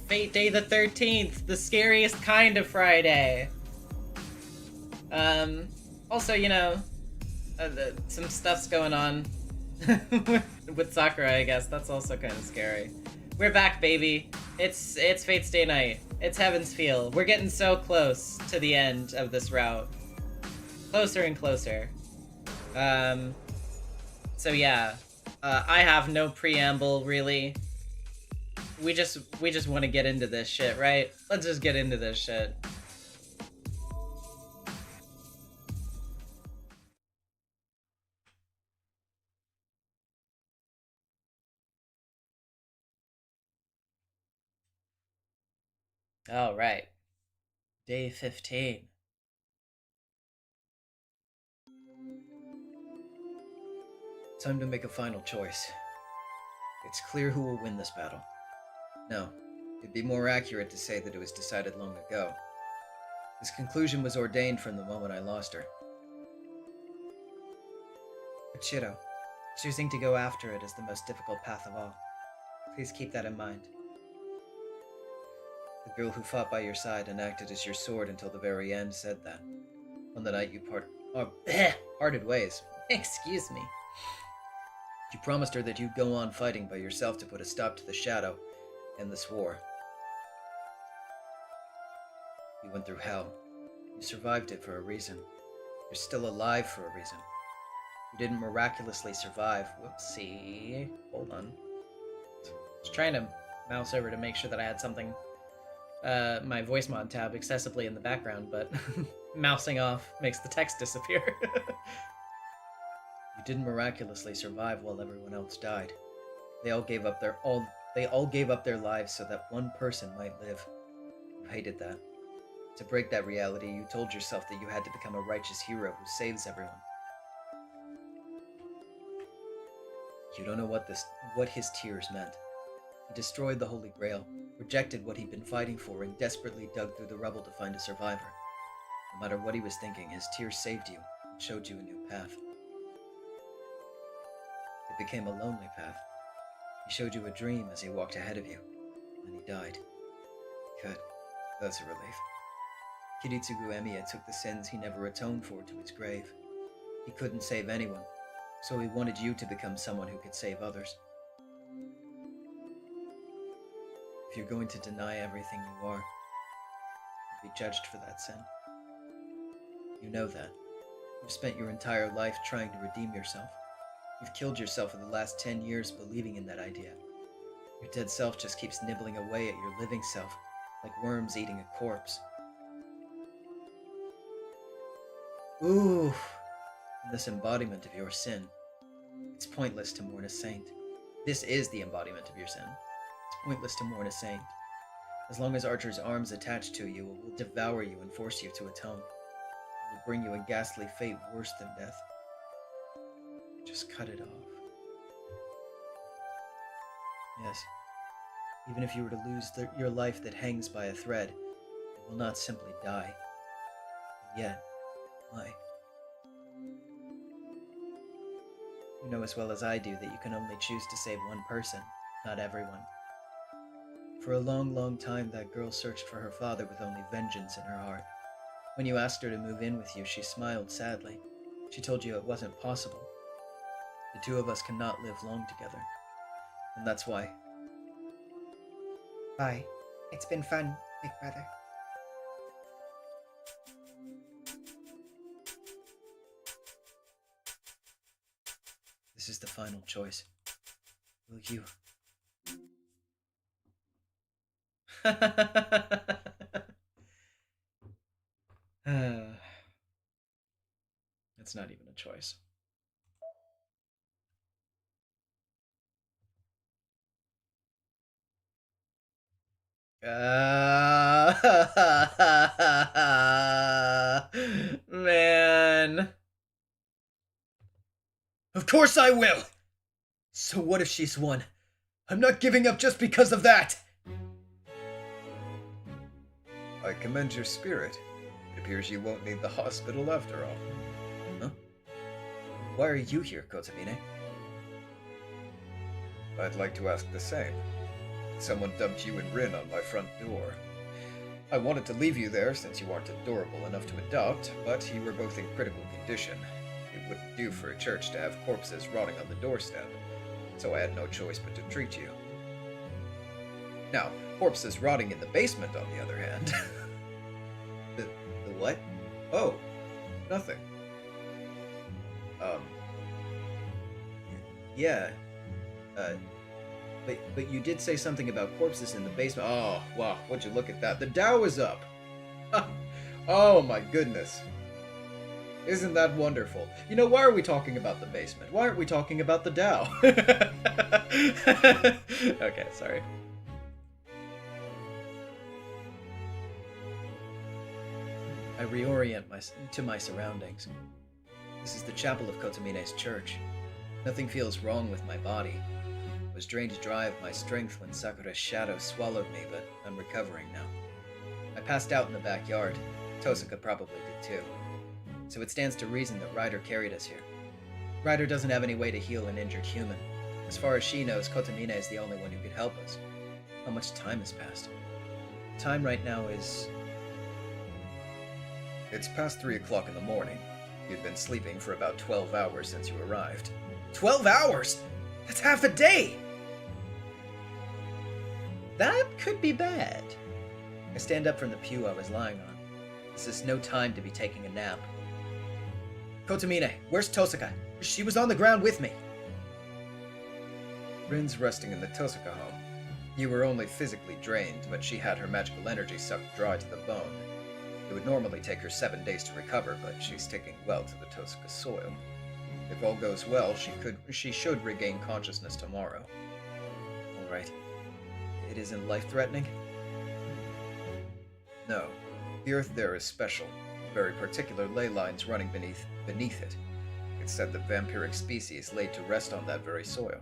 Fate Day the 13th, the scariest kind of Friday. Also, you know, some stuff's going on with Sakura, I guess. That's also kind of scary. We're back, baby. It's Fate's Day night. It's Heaven's Feel. We're getting so close to the end of this route. Closer and closer. So yeah. I have no preamble, really. We just want to get into this shit, right? Let's just get into this shit. All right. Day 15. Time to make a final choice. It's clear who will win this battle. No, it'd be more accurate to say that it was decided long ago. This conclusion was ordained from the moment I lost her. But Shiro, choosing to go after it is the most difficult path of all. Please keep that in mind. The girl who fought by your side and acted as your sword until the very end said that. On the night you parted ways. Excuse me. You promised her that you'd go on fighting by yourself to put a stop to the shadow and this war. You went through hell. You survived it for a reason. You're still alive for a reason. You didn't miraculously survive. Whoopsie. Hold on. I was trying to mouse over to make sure that I had something, my voice mod tab excessively in the background, but mousing off makes the text disappear. You didn't miraculously survive while everyone else died. They all gave up their lives so that one person might live. You hated that. To break that reality, you told yourself that you had to become a righteous hero who saves everyone. You don't know what his tears meant. He destroyed the Holy Grail, rejected what he'd been fighting for, and desperately dug through the rubble to find a survivor. No matter what he was thinking, his tears saved you and showed you a new path. It became a lonely path. He showed you a dream as he walked ahead of you, and he died. Good. That's a relief. Kiritsugu Emiya took the sins he never atoned for to his grave. He couldn't save anyone, so he wanted you to become someone who could save others. If you're going to deny everything you are, you'll be judged for that sin. You know that. You've spent your entire life trying to redeem yourself. You've killed yourself for the last 10 years believing in that idea. Your dead self just keeps nibbling away at your living self, like worms eating a corpse. Ooh, this embodiment of your sin. It's pointless to mourn a saint. This is the embodiment of your sin. It's pointless to mourn a saint. As long as Archer's arms attached to you, it will devour you and force you to atone. It will bring you a ghastly fate worse than death. Just cut it off. Yes, even if you were to lose your life that hangs by a thread, it will not simply die. And yet, why? You know as well as I do that you can only choose to save one person, not everyone. For a long, long time, that girl searched for her father with only vengeance in her heart. When you asked her to move in with you, she smiled sadly. She told you it wasn't possible. The two of us cannot live long together. And that's why. Bye. It's been fun, Big Brother. This is the final choice. Will you? It's not even a choice. Man. Of course I will! So what if she's won? I'm not giving up just because of that! I commend your spirit. It appears you won't need the hospital after all. Huh? Why are you here, Kotamine? I'd like to ask the same. Someone dumped you and Rin on my front door. I wanted to leave you there since you aren't adorable enough to adopt, but you were both in critical condition. It wouldn't do for a church to have corpses rotting on the doorstep, so I had no choice but to treat you. Now, corpses rotting in the basement, on the other hand... The what? Oh, nothing. Yeah. But you did say something about corpses in the basement. Oh, wow, would you look at that? The Tao is up! Oh my goodness. Isn't that wonderful? You know, why are we talking about the basement? Why aren't we talking about the Tao? Okay, sorry. I reorient to my surroundings. This is the chapel of Kotamine's church. Nothing feels wrong with my body. I was drained dry of my strength when Sakura's shadow swallowed me, but I'm recovering now. I passed out in the backyard. Tosaka probably did too. So it stands to reason that Ryder carried us here. Ryder doesn't have any way to heal an injured human. As far as she knows, Kotamine is the only one who could help us. How much time has passed? Time right now is... It's past 3 o'clock in the morning. You've been sleeping for about 12 hours since you arrived. 12 hours? That's half a day! That could be bad. I stand up from the pew I was lying on. This is no time to be taking a nap. Kotamine, where's Tosaka? She was on the ground with me. Rin's resting in the Tosaka home. You were only physically drained, but she had her magical energy sucked dry to the bone. It would normally take her 7 days to recover, but she's sticking well to the Tosaka soil. If all goes well, she should regain consciousness tomorrow. right? It isn't life-threatening? No. The earth there is special. Very particular ley lines running beneath it. It's said that vampiric species laid to rest on that very soil.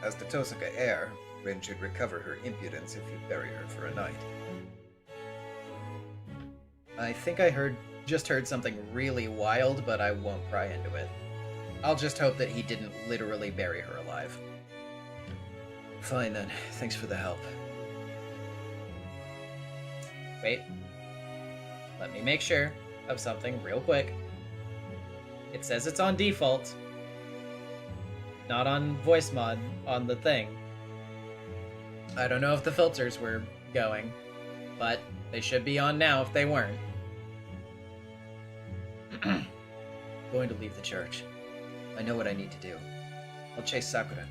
As the Tosaka heir, Rin should recover her impudence if you bury her for a night. I think I just heard something really wild, but I won't pry into it. I'll just hope that he didn't literally bury her alive. Fine then. Thanks for the help. Wait. Let me make sure of something real quick. It says it's on default. Not on voice mod, on the thing. I don't know if the filters were going, but they should be on now if they weren't. Going to leave the church. I know what I need to do. I'll chase Sakura.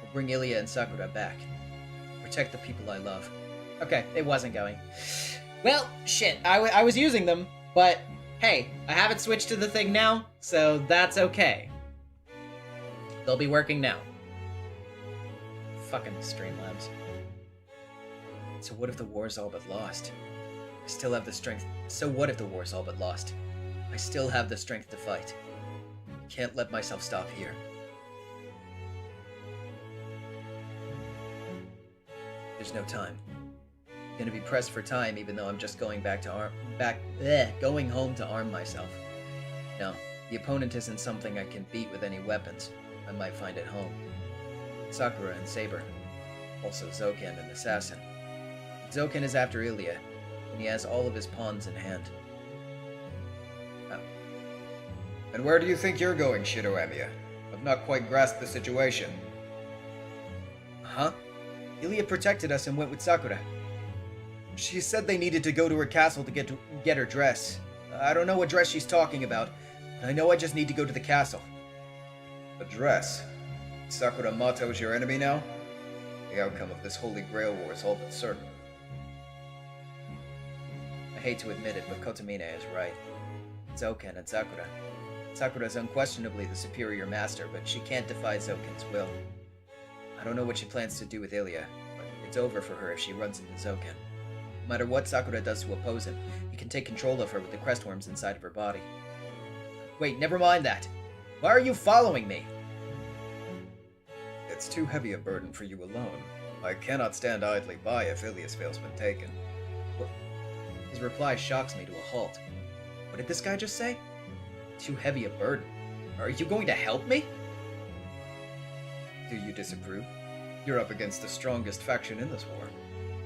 I'll bring Ilya and Sakura back. Protect the people I love. Okay, it wasn't going. Well, shit, I was using them, but hey, I haven't switched to the thing now, so that's okay. They'll be working now. Fucking Streamlabs. So what if the war's all but lost? I still have the strength. So what if the war's all but lost? I still have the strength to fight. I can't let myself stop here. There's no time. I'm gonna be pressed for time, even though I'm just going going home to arm myself. No, the opponent isn't something I can beat with any weapons. I might find at home. Sakura and Saber. Also Zoken and Assassin. Zoken is after Ilya, and he has all of his pawns in hand. And where do you think you're going, Shido Amiya? I've not quite grasped the situation. Huh? Ilya protected us and went with Sakura. She said they needed to go to her castle to get her dress. I don't know what dress she's talking about, but I know I just need to go to the castle. A dress? Sakura Mato's your enemy now? The outcome of this Holy Grail War is all but certain. I hate to admit it, but Kotomine is right. Zoken and Sakura. Sakura is unquestionably the superior master, but she can't defy Zoken's will. I don't know what she plans to do with Ilya, but it's over for her if she runs into Zoken. No matter what Sakura does to oppose him, he can take control of her with the crest worms inside of her body. Wait, never mind that. Why are you following me? It's too heavy a burden for you alone. I cannot stand idly by if Ilya's veil's been taken. What? His reply shocks me to a halt. What did this guy just say? Too heavy a burden. Are you going to help me? Do you disapprove? You're up against the strongest faction in this war.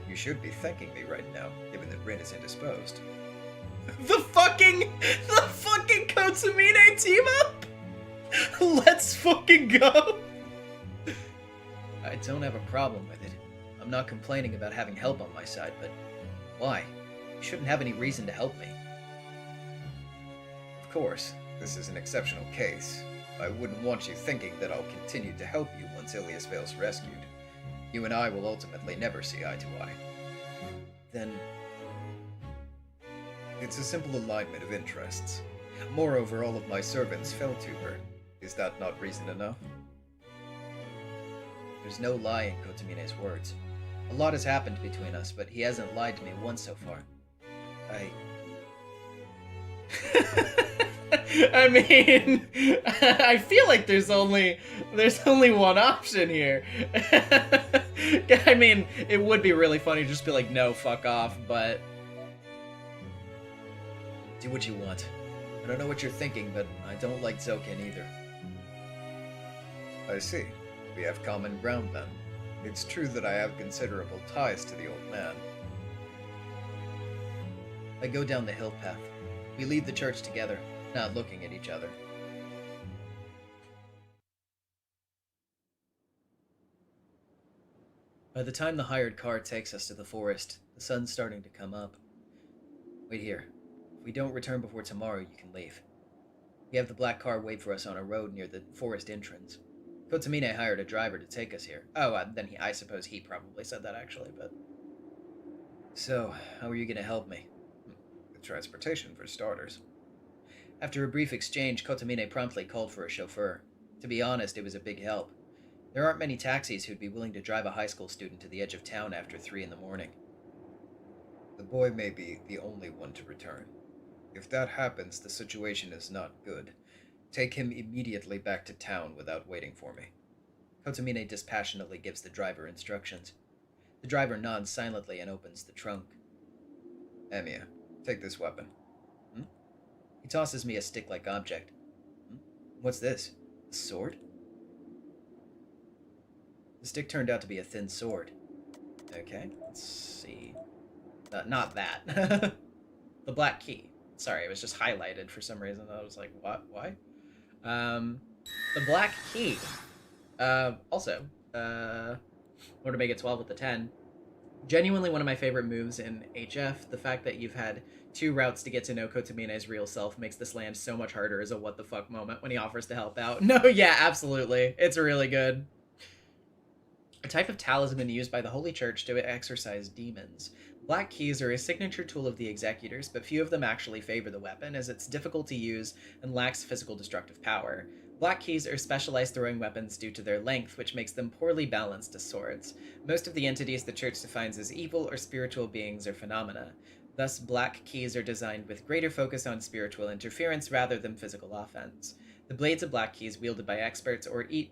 You should be thanking me right now, given that Rin is indisposed. The fucking Kotsumine team up? Let's fucking go! I don't have a problem with it. I'm not complaining about having help on my side, but why? You shouldn't have any reason to help me. Of course, this is an exceptional case. I wouldn't want you thinking that I'll continue to help you once Ilias Vale's rescued. You and I will ultimately never see eye to eye. Then... it's a simple alignment of interests. Moreover, all of my servants fell to her. Is that not reason enough? There's no lie in Kotomine's words. A lot has happened between us, but he hasn't lied to me once so far. I mean, I feel like there's only one option here. I mean, it would be really funny to just be like, no, fuck off, but... do what you want. I don't know what you're thinking, but I don't like Zoken either. I see. We have common ground then. It's true that I have considerable ties to the old man. I go down the hill path. We leave the church together, not looking at each other. By the time the hired car takes us to the forest, the sun's starting to come up. Wait here. If we don't return before tomorrow, you can leave. We have the black car wait for us on a road near the forest entrance. Kotomine hired a driver to take us here. Oh, then I suppose he probably said that actually, but... So, how are you going to help me? With transportation, for starters. After a brief exchange, Kotomine promptly called for a chauffeur. To be honest, it was a big help. There aren't many taxis who'd be willing to drive a high school student to the edge of town after 3 in the morning. The boy may be the only one to return. If that happens, the situation is not good. Take him immediately back to town without waiting for me. Kotomine dispassionately gives the driver instructions. The driver nods silently and opens the trunk. Emiya, take this weapon. He tosses me a stick-like object. What's this? A sword? The stick turned out to be a thin sword. Okay, let's see. Not that. The black key. Sorry, it was just highlighted for some reason. I was like, what? Why? The black key. Also, want to make it 12 with the 10. Genuinely one of my favorite moves in HF. The fact that you've had 2 routes to get to know Kotomine's real self makes this land so much harder as a what the fuck moment when he offers to help out. No, yeah, absolutely. It's really good. A type of talisman used by the Holy Church to exorcise demons. Black keys are a signature tool of the Executors, but few of them actually favor the weapon, as it's difficult to use and lacks physical destructive power. Black keys are specialized throwing weapons due to their length, which makes them poorly balanced as swords. Most of the entities the Church defines as evil or spiritual beings are phenomena. Thus, black keys are designed with greater focus on spiritual interference rather than physical offense. The blades of black keys wielded by experts or a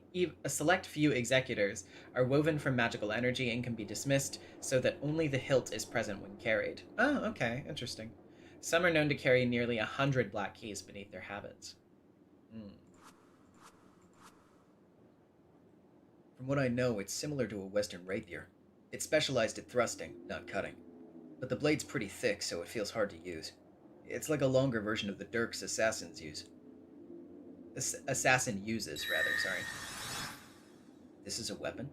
select few executors are woven from magical energy and can be dismissed so that only the hilt is present when carried. Oh, okay, interesting. Some are known to carry nearly 100 black keys beneath their habits. From what I know, it's similar to a Western rapier. It's specialized at thrusting, not cutting. But the blade's pretty thick, so it feels hard to use. It's like a longer version of the dirks assassins use. Assassin uses, rather, sorry. This is a weapon.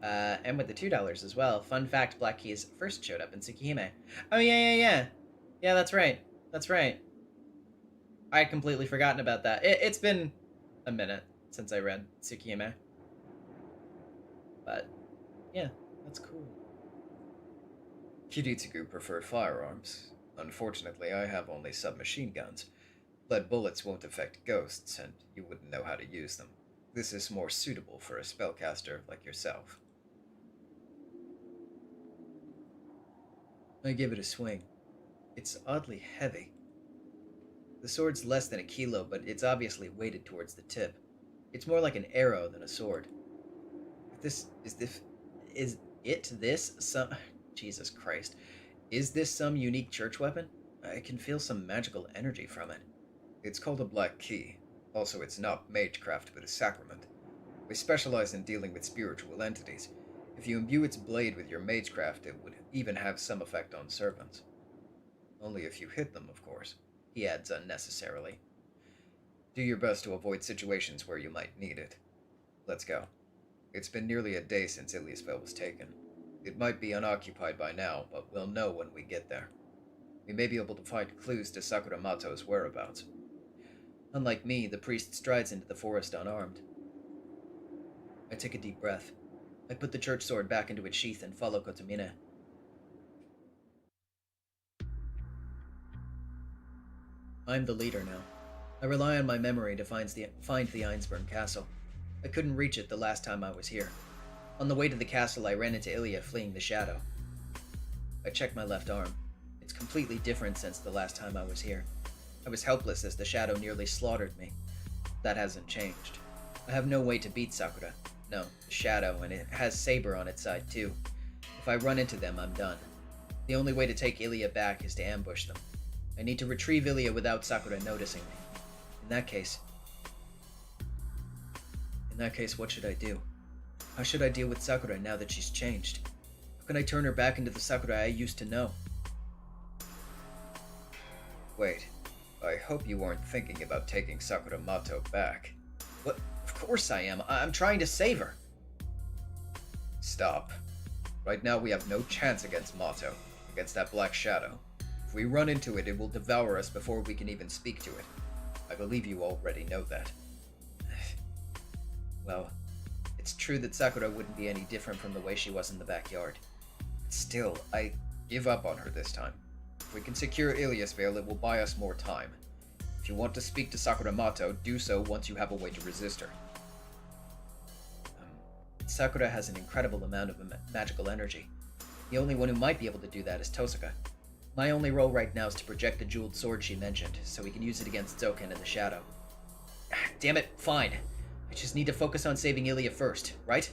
And with the $2 as well. Fun fact, black keys first showed up in Tsukihime. Oh, yeah. Yeah, that's right. That's right. I had completely forgotten about that. It's been a minute since I read Tsukihime. But, yeah, that's cool. Kiritsugu preferred firearms. Unfortunately, I have only submachine guns. Lead bullets won't affect ghosts, and you wouldn't know how to use them. This is more suitable for a spellcaster like yourself. I give it a swing. It's oddly heavy. The sword's less than a kilo, but it's obviously weighted towards the tip. It's more like an arrow than a sword. Jesus Christ. Is this some unique church weapon? I can feel some magical energy from it. It's called a black key. Also, it's not magecraft, but a sacrament. We specialize in dealing with spiritual entities. If you imbue its blade with your magecraft, it would even have some effect on servants. Only if you hit them, of course, he adds unnecessarily. Do your best to avoid situations where you might need it. Let's go. It's been nearly a day since Iliasville was taken. It might be unoccupied by now, but we'll know when we get there. We may be able to find clues to Sakura Mato's whereabouts. Unlike me, the priest strides into the forest unarmed. I take a deep breath. I put the church sword back into its sheath and follow Kotomine. I'm the leader now. I rely on my memory to find the Einsburn castle. I couldn't reach it the last time I was here. On the way to the castle, I ran into Ilia fleeing the shadow. I checked my left arm. It's completely different since the last time I was here. I was helpless as the shadow nearly slaughtered me. That hasn't changed. I have no way to beat Sakura. No, the shadow, and it has Saber on its side too. If I run into them, I'm done. The only way to take Ilia back is to ambush them. I need to retrieve Ilia without Sakura noticing me. In that case, what should I do? How should I deal with Sakura now that she's changed? How can I turn her back into the Sakura I used to know? Wait, I hope you aren't thinking about taking Sakura Mato back. What? Of course I am. I'm trying to save her. Stop. Right now we have no chance against Mato, against that black shadow. If we run into it, it will devour us before we can even speak to it. I believe you already know that. Well, it's true that Sakura wouldn't be any different from the way she was in the backyard. Still, I give up on her this time. If we can secure Iliasvale, it will buy us more time. If you want to speak to Sakura Mato, do so once you have a way to resist her. Sakura has an incredible amount of magical energy. The only one who might be able to do that is Tosaka. My only role right now is to project the jeweled sword she mentioned, so we can use it against Zoken in the shadow. Damn it, fine. I just need to focus on saving Ilya first, right?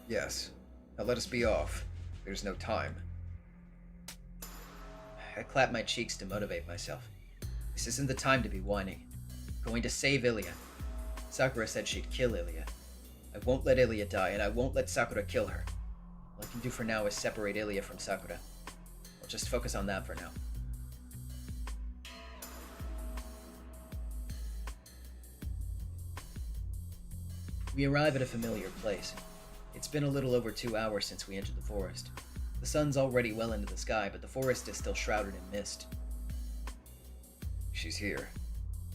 Yes. Now let us be off. There's no time. I clap my cheeks to motivate myself. This isn't the time to be whining. I'm going to save Ilya. Sakura said she'd kill Ilya. I won't let Ilya die, and I won't let Sakura kill her. All I can do for now is separate Ilya from Sakura. I'll just focus on that for now. We arrive at a familiar place. It's been a little over 2 hours since we entered the forest. The sun's already well into the sky, but the forest is still shrouded in mist. She's here.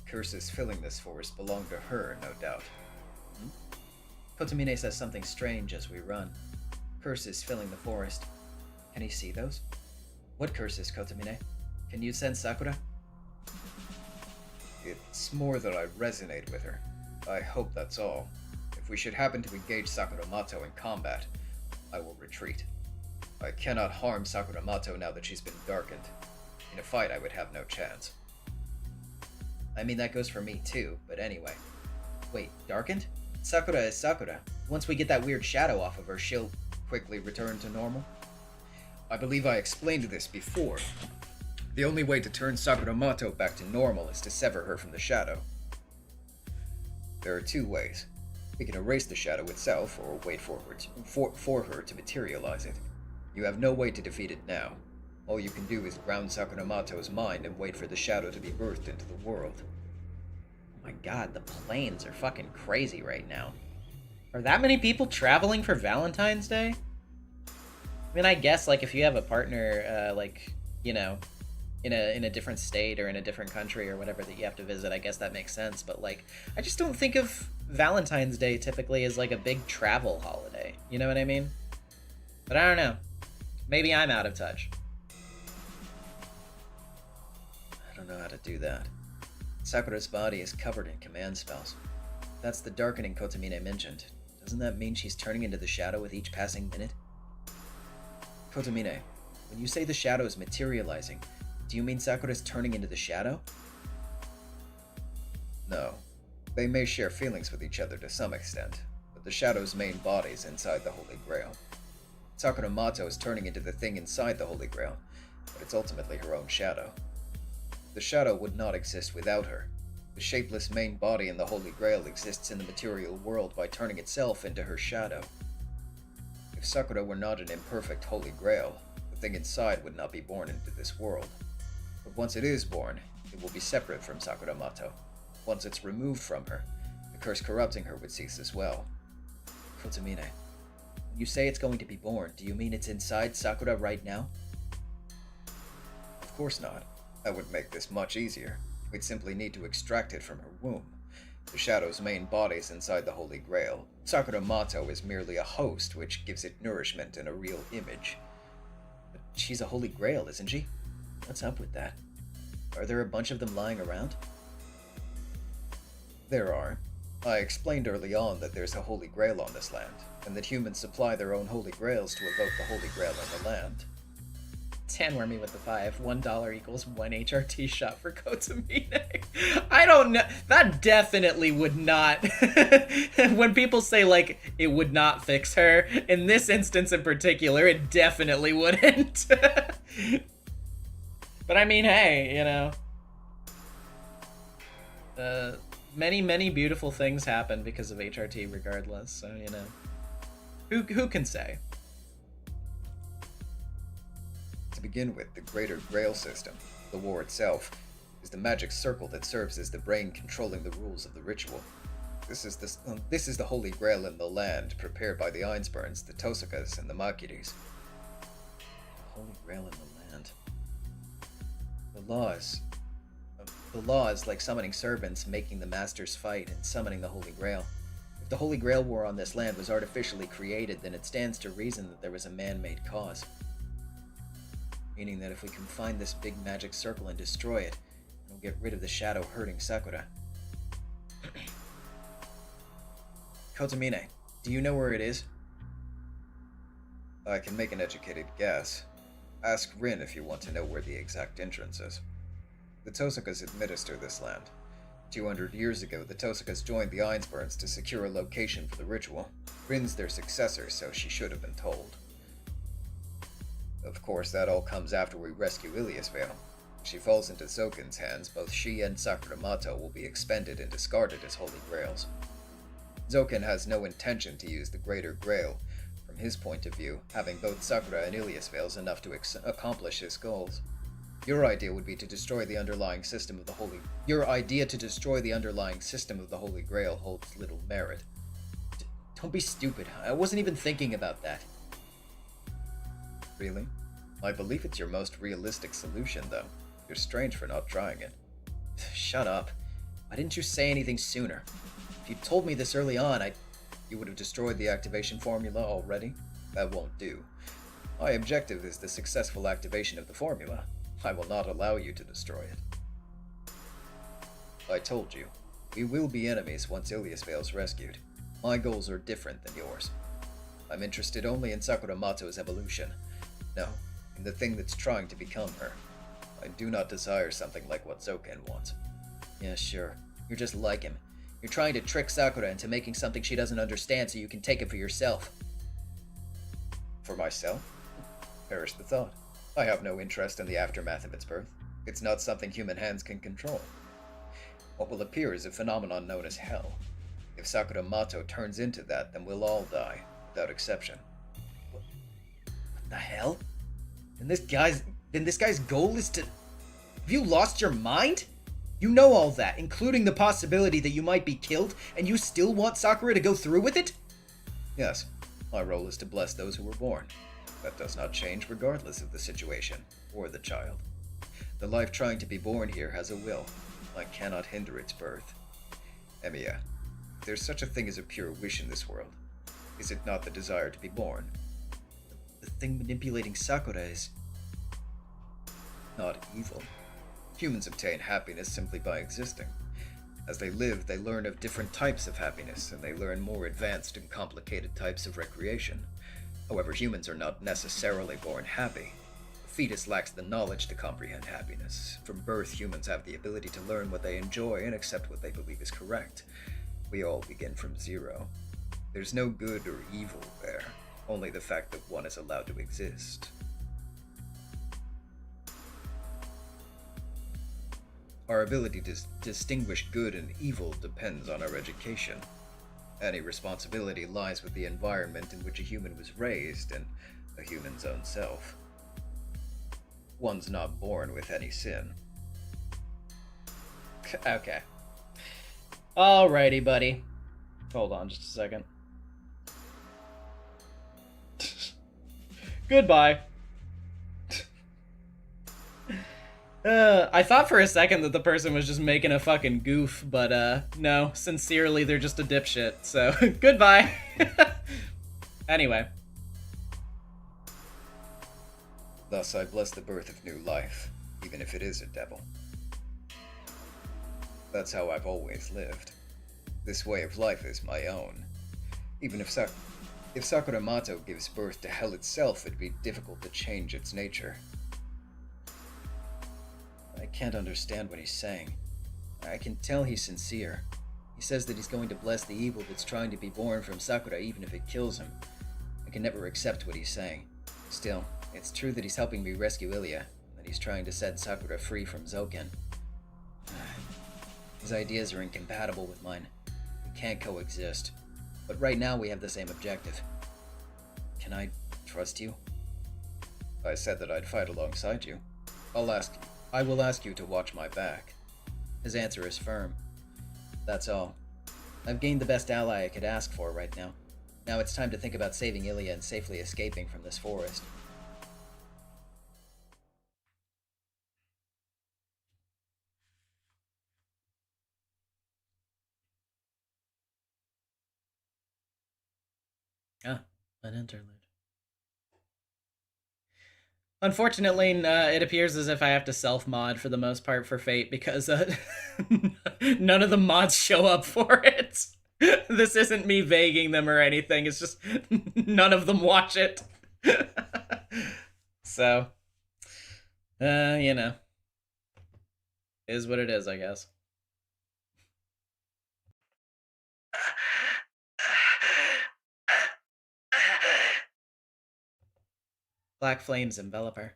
Curses filling this forest belong to her, no doubt. Kotomine says something strange as we run. Curses filling the forest. Can he see those? What curses, Kotomine? Can you sense Sakura? It's more that I resonate with her. I hope that's all. If we should happen to engage Sakura Mato in combat, I will retreat. I cannot harm Sakura Mato now that she's been darkened. In a fight, I would have no chance. I mean, that goes for me too, but anyway. Wait, darkened? Sakura is Sakura. Once we get that weird shadow off of her, she'll quickly return to normal. I believe I explained this before. The only way to turn Sakura Mato back to normal is to sever her from the shadow. There are two ways. We can erase the shadow itself, or wait for her to materialize it. You have no way to defeat it now. All you can do is ground Sakura Mato's mind and wait for the shadow to be birthed into the world. Oh my god, the planes are fucking crazy right now. Are that many people traveling for Valentine's Day? I mean, I guess, like, if you have a partner, like, you know, in a different state or in a different country or whatever that you have to visit, I guess that makes sense. But, like, I just don't think of Valentine's Day typically as, like, a big travel holiday. You know what I mean? But I don't know. Maybe I'm out of touch. I don't know how to do that. Sakura's body is covered in command spells. That's the darkening Kotomine mentioned. Doesn't that mean she's turning into the shadow with each passing minute? Kotomine, when you say the shadow is materializing, do you mean Sakura's turning into the shadow? No. They may share feelings with each other to some extent, but the shadow's main body is inside the Holy Grail. Sakura Mato is turning into the thing inside the Holy Grail, but it's ultimately her own shadow. The shadow would not exist without her. The shapeless main body in the Holy Grail exists in the material world by turning itself into her shadow. If Sakura were not an imperfect Holy Grail, the thing inside would not be born into this world. But once it is born, it will be separate from Sakura Mato. Once it's removed from her, the curse corrupting her would cease as well. Kotomine, when you say it's going to be born, do you mean it's inside Sakura right now? Of course not. That would make this much easier. We'd simply need to extract it from her womb. The shadow's main body is inside the Holy Grail. Sakura Mato is merely a host, which gives it nourishment and a real image. But she's a Holy Grail, isn't she? What's up with that? Are there a bunch of them lying around? There are. I explained early on that there's a Holy Grail on this land, and that humans supply their own Holy Grails to evoke the Holy Grail in the land. Tanwormy with the 5. $1 equals 1 HRT shot for Kotomine. I don't know. That definitely would not. When people say, like, it would not fix her, in this instance in particular, it definitely wouldn't. But I mean, hey, you know. Many, many beautiful things happen because of HRT regardless, so, you know. Who can say? To begin with, the Greater Grail system, the war itself, is the magic circle that serves as the brain controlling the rules of the ritual. This is the Holy Grail in the land, prepared by the Ainsburns, the Tosakas, and the Makiris. Holy Grail in the land. The law is like summoning servants, making the masters fight, and summoning the Holy Grail. If the Holy Grail war on this land was artificially created, then it stands to reason that there was a man-made cause. Meaning that if we can find this big magic circle and destroy it, we'll get rid of the shadow hurting Sakura. Kotomine, Do you know where it is? I can make an educated guess. Ask Rin if you want to know where the exact entrance is. The Tosakas administer this land. 200 years ago, the Tosakas joined the Ainsburns to secure a location for the ritual. Rin's their successor, so she should have been told. Of course, that all comes after we rescue Ilias Vale. If she falls into Zoken's hands, both she and Sakuramato will be expended and discarded as holy grails. Zoken has no intention to use the Greater Grail. From his point of view, having both Sakura and Ilias Vale is enough to accomplish his goals. Your idea would be to destroy the underlying system of the Holy... Your idea to destroy the underlying system of the Holy Grail holds little merit. Don't be stupid. I wasn't even thinking about that. Really? I believe it's your most realistic solution, though. You're strange for not trying it. Shut up. Why didn't you say anything sooner? If you told me this early on, You would have destroyed the activation formula already? That won't do. My objective is the successful activation of the formula. I will not allow you to destroy it. I told you, we will be enemies once Ilias Vale's rescued. My goals are different than yours. I'm interested only in Sakuramato's evolution. No, in the thing that's trying to become her. I do not desire something like what Zoken wants. Yeah, sure. You're just like him. You're trying to trick Sakura into making something she doesn't understand so you can take it for yourself. For myself? Perish the thought. I have no interest in the aftermath of its birth. It's not something human hands can control. What will appear is a phenomenon known as hell. If Sakuramato turns into that, then we'll all die, without exception. What the hell? Then this guy's goal is to... Have you lost your mind? You know all that, including the possibility that you might be killed, and you still want Sakura to go through with it? Yes, my role is to bless those who were born. That does not change regardless of the situation, or the child. The life trying to be born here has a will. I cannot hinder its birth. Emiya, if there's such a thing as a pure wish in this world, is it not the desire to be born? The thing manipulating Sakura is... not evil. Humans obtain happiness simply by existing. As they live, they learn of different types of happiness, and they learn more advanced and complicated types of recreation. However, humans are not necessarily born happy. The fetus lacks the knowledge to comprehend happiness. From birth, humans have the ability to learn what they enjoy and accept what they believe is correct. We all begin from zero. There's no good or evil there, only the fact that one is allowed to exist. Our ability to distinguish good and evil depends on our education. Any responsibility lies with the environment in which a human was raised and a human's own self. One's not born with any sin. Okay. Alrighty, buddy. Hold on just a second. Goodbye. I thought for a second that the person was just making a fucking goof, but no, sincerely, they're just a dipshit, so goodbye. Anyway. Thus I bless the birth of new life, even if it is a devil. That's how I've always lived. This way of life is my own. Even if Sakuramato gives birth to hell itself, it'd be difficult to change its nature. I can't understand what he's saying. I can tell he's sincere. He says that he's going to bless the evil that's trying to be born from Sakura even if it kills him. I can never accept what he's saying. Still, it's true that he's helping me rescue Ilya, that he's trying to set Sakura free from Zoken. His ideas are incompatible with mine. We can't coexist. But right now we have the same objective. Can I trust you? I said that I'd fight alongside you. I will ask you to watch my back. His answer is firm. That's all. I've gained the best ally I could ask for right now. Now it's time to think about saving Ilya and safely escaping from this forest. Ah, an interlude. Unfortunately, it appears as if I have to self-mod for the most part for Fate because none of the mods show up for it. This isn't me vaguing them or anything. It's just none of them watch it. So, you know, is what it is, I guess. Black flames envelop her.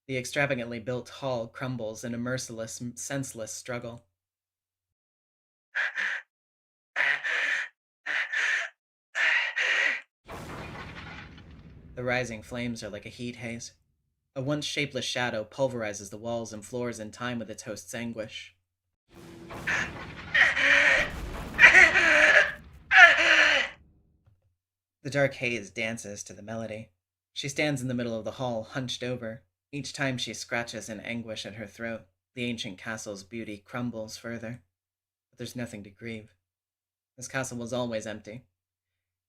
The extravagantly built hall crumbles in a merciless, senseless struggle. The rising flames are like a heat haze. A once shapeless shadow pulverizes the walls and floors in time with its host's anguish. The dark haze dances to the melody. She stands in the middle of the hall, hunched over. Each time she scratches in anguish at her throat, the ancient castle's beauty crumbles further. But there's nothing to grieve. This castle was always empty.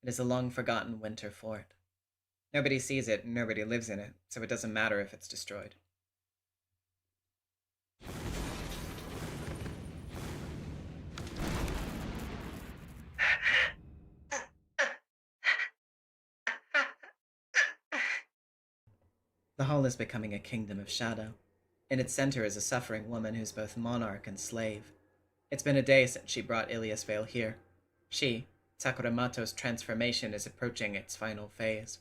It is a long-forgotten winter fort. Nobody sees it and nobody lives in it, so it doesn't matter if it's destroyed. The hall is becoming a kingdom of shadow. In its center is a suffering woman who's both monarch and slave. It's been a day since she brought Ilias Vale here. She, Sakuramato's transformation, is approaching its final phase.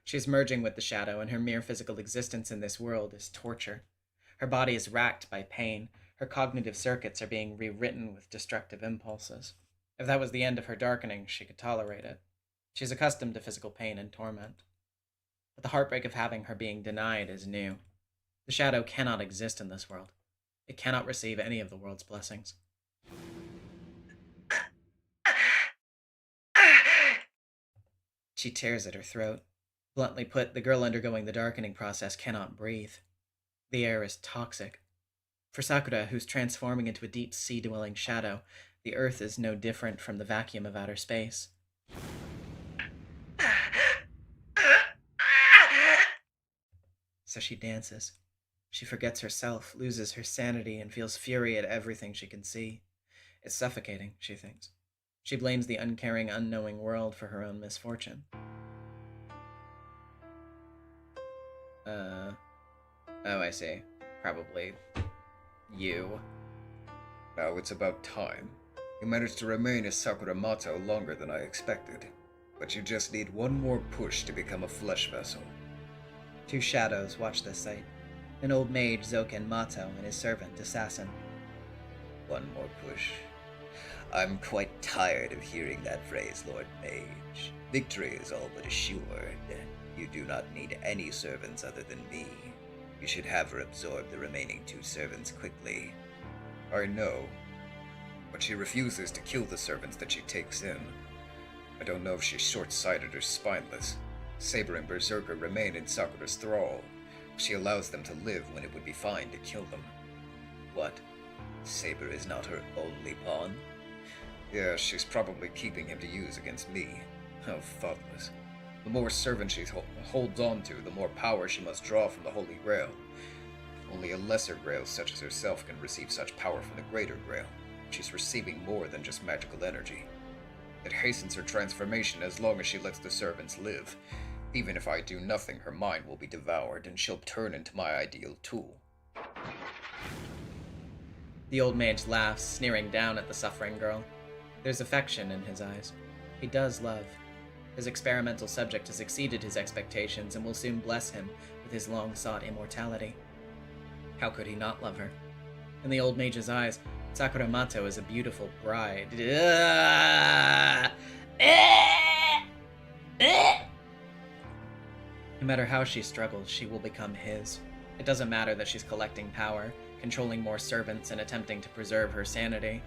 She's merging with the shadow, and her mere physical existence in this world is torture. Her body is racked by pain. Her cognitive circuits are being rewritten with destructive impulses. If that was the end of her darkening, she could tolerate it. She's accustomed to physical pain and torment. But the heartbreak of having her being denied is new. The shadow cannot exist in this world. It cannot receive any of the world's blessings. She tears at her throat. Bluntly put, the girl undergoing the darkening process cannot breathe. The air is toxic. For Sakura, who's transforming into a deep sea-dwelling shadow, the earth is no different from the vacuum of outer space. So she dances. She forgets herself, loses her sanity, and feels fury at everything she can see. It's suffocating, she thinks. She blames the uncaring, unknowing world for her own misfortune. Oh, I see. Probably you. Now it's about time. You managed to remain as Sakuramato longer than I expected. But you just need one more push to become a flesh vessel. Two shadows watch this sight. An old mage, Zoken Mato, and his servant, Assassin. One more push. I'm quite tired of hearing that phrase, Lord Mage. Victory is all but assured. You do not need any servants other than me. You should have her absorb the remaining two servants quickly. I know, but she refuses to kill the servants that she takes in. I don't know if she's short-sighted or spineless. Saber and Berserker remain in Sakura's thrall. She allows them to live when it would be fine to kill them. What? Saber is not her only pawn? Yeah, she's probably keeping him to use against me. How thoughtless. The more servants she holds on to, the more power she must draw from the Holy Grail. Only a lesser Grail such as herself can receive such power from the Greater Grail. She's receiving more than just magical energy. It hastens her transformation as long as she lets the servants live. Even if I do nothing, her mind will be devoured, and she'll turn into my ideal tool. The old mage laughs, sneering down at the suffering girl. There's affection in his eyes. He does love. His experimental subject has exceeded his expectations and will soon bless him with his long-sought immortality. How could he not love her? In the old mage's eyes, Sakuramato is a beautiful bride. No matter how she struggles, she will become his. It doesn't matter that she's collecting power, controlling more servants, and attempting to preserve her sanity.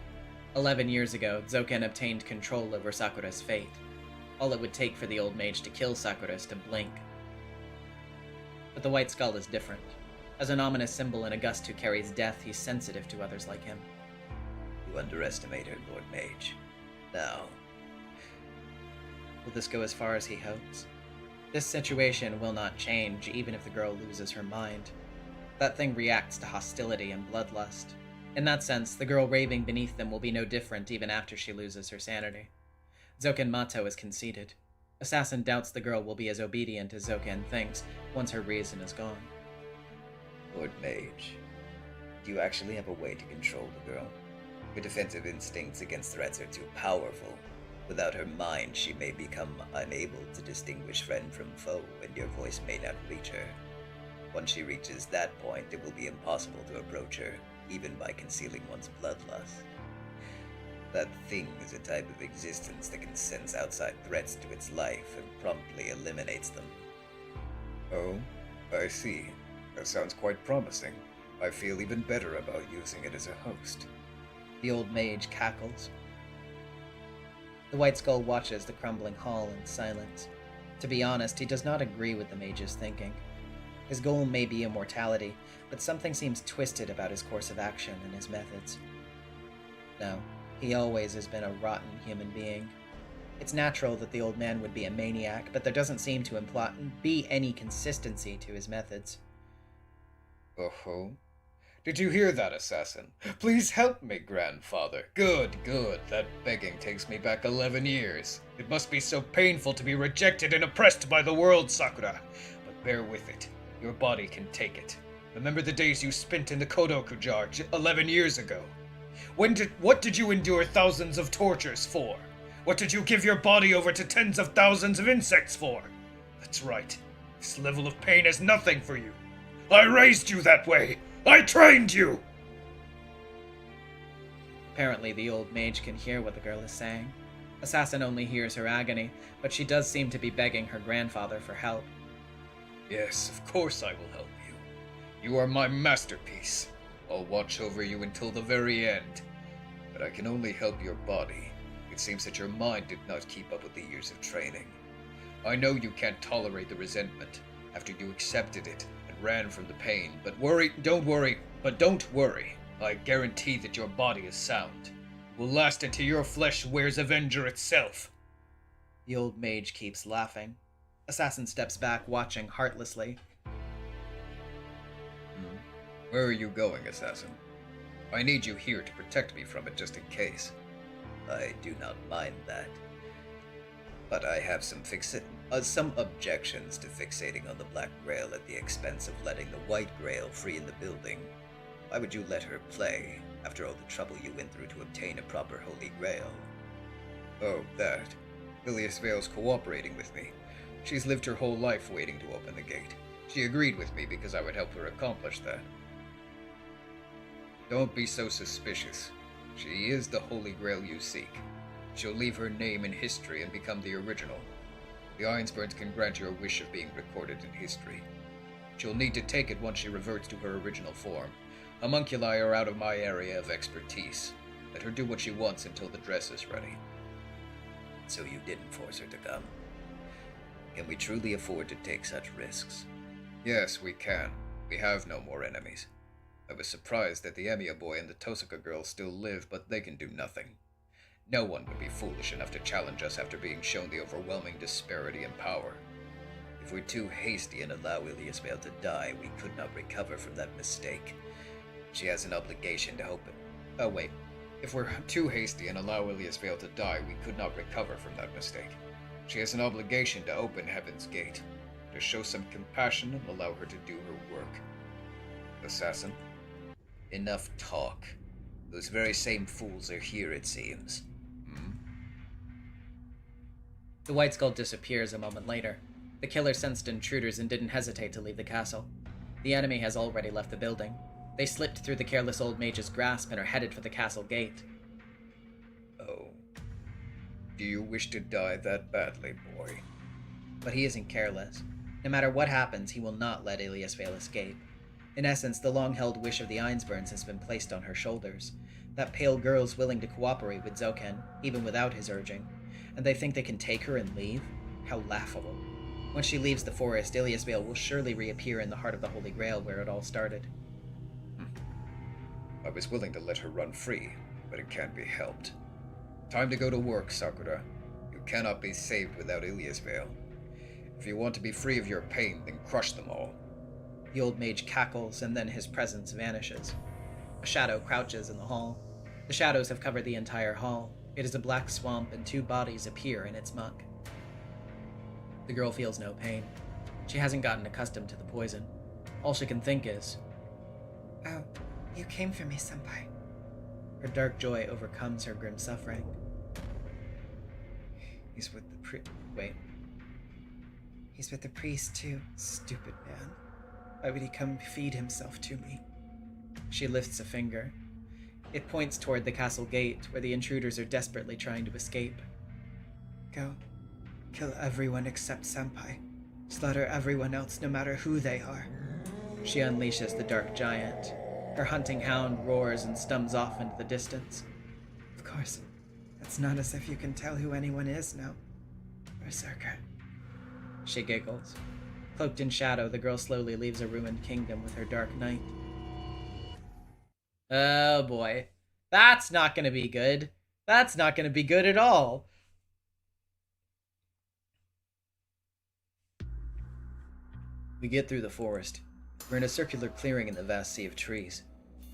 11 years ago, Zoken obtained control over Sakura's fate. All it would take for the old mage to kill Sakura is to blink. But the White Skull is different. As an ominous symbol and a gust who carries death, he's sensitive to others like him. You underestimate her, Lord Mage. Now, will this go as far as he hopes? This situation will not change, even if the girl loses her mind. That thing reacts to hostility and bloodlust. In that sense, the girl raving beneath them will be no different even after she loses her sanity. Zoken Mato is conceited. Assassin doubts the girl will be as obedient as Zoken thinks once her reason is gone. Lord Mage, do you actually have a way to control the girl? Her defensive instincts against threats are too powerful. Without her mind, she may become unable to distinguish friend from foe, and your voice may not reach her. Once she reaches that point, it will be impossible to approach her, even by concealing one's bloodlust. That thing is a type of existence that can sense outside threats to its life and promptly eliminates them. Oh, I see. That sounds quite promising. I feel even better about using it as a host. The old mage cackles. The White Skull watches the crumbling hall in silence. To be honest, he does not agree with the mage's thinking. His goal may be immortality, but something seems twisted about his course of action and his methods. No, he always has been a rotten human being. It's natural that the old man would be a maniac, but there doesn't seem to be any consistency to his methods. Oh-ho. Did you hear that, assassin? Please help me, grandfather. Good, good. That begging takes me back 11 years. It must be so painful to be rejected and oppressed by the world, Sakura. But bear with it. Your body can take it. Remember the days you spent in the Kodoku jar 11 years ago? What did you endure thousands of tortures for? What did you give your body over to tens of thousands of insects for? That's right. This level of pain is nothing for you. I raised you that way. I trained you! Apparently the old mage can hear what the girl is saying. Assassin only hears her agony, but she does seem to be begging her grandfather for help. Yes, of course I will help you. You are my masterpiece. I'll watch over you until the very end. But I can only help your body. It seems that your mind did not keep up with the years of training. I know you can't tolerate the resentment after you accepted it and ran from the pain, but don't worry. I guarantee that your body is sound. It will last until your flesh wears Avenger itself. The old mage keeps laughing. Assassin steps back, watching heartlessly. Where are you going, assassin? I need you here to protect me from it just in case. I do not mind that. But I have some objections to fixating on the Black Grail at the expense of letting the White Grail free in the building. Why would you let her play, after all the trouble you went through to obtain a proper Holy Grail? Oh, that. Ilias Vale's cooperating with me. She's lived her whole life waiting to open the gate. She agreed with me because I would help her accomplish that. Don't be so suspicious. She is the Holy Grail you seek. She'll leave her name in history and become the original. The Ironsburns can grant you a wish of being recorded in history. She'll need to take it once she reverts to her original form. Homunculi are out of my area of expertise. Let her do what she wants until the dress is ready. So you didn't force her to come? Can we truly afford to take such risks? Yes, we can. We have no more enemies. I was surprised that the Emiya boy and the Tosaka girl still live, but they can do nothing. No one would be foolish enough to challenge us after being shown the overwhelming disparity in power. If we're too hasty and allow Ilias Vale to die, we could not recover from that mistake. She has an obligation to open. Oh wait, if we're too hasty and allow Ilias Vale to die, we could not recover from that mistake. She has an obligation to open Heaven's Gate, to show some compassion and allow her to do her work. Assassin? Enough talk. Those very same fools are here, it seems. The White Skull disappears a moment later. The killer sensed intruders and didn't hesitate to leave the castle. The enemy has already left the building. They slipped through the careless old mage's grasp and are headed for the castle gate. Oh. Do you wish to die that badly, boy? But he isn't careless. No matter what happens, he will not let Ilias Vale escape. In essence, the long-held wish of the Ironsburns has been placed on her shoulders. That pale girl's willing to cooperate with Zoken, even without his urging. And they think they can take her and leave? How laughable. When she leaves the forest, Ilias Vale will surely reappear in the heart of the Holy Grail where it all started. I was willing to let her run free, but it can't be helped. Time to go to work, Sakura. You cannot be saved without Ilias Vale. If you want to be free of your pain, then crush them all. The old mage cackles, and then his presence vanishes. A shadow crouches in the hall. The shadows have covered the entire hall. It is a black swamp, and 2 bodies appear in its muck. The girl feels no pain. She hasn't gotten accustomed to the poison. All she can think is, Oh, you came for me, senpai. her dark joy overcomes her grim suffering. He's with the He's with the priest, too. Stupid man. Why would he come feed himself to me? She lifts a finger. It points toward the castle gate, where the intruders are desperately trying to escape. Go. Kill everyone except senpai. Slaughter everyone else, no matter who they are. She unleashes the dark giant. Her hunting hound roars and stumbles off into the distance. Of course. It's not as if you can tell who anyone is now. Berserker. She giggles. Cloaked in shadow, the girl slowly leaves a ruined kingdom with her dark knight. Oh boy. That's not gonna be good. That's not gonna be good at all. We get through the forest. We're in a circular clearing in the vast sea of trees.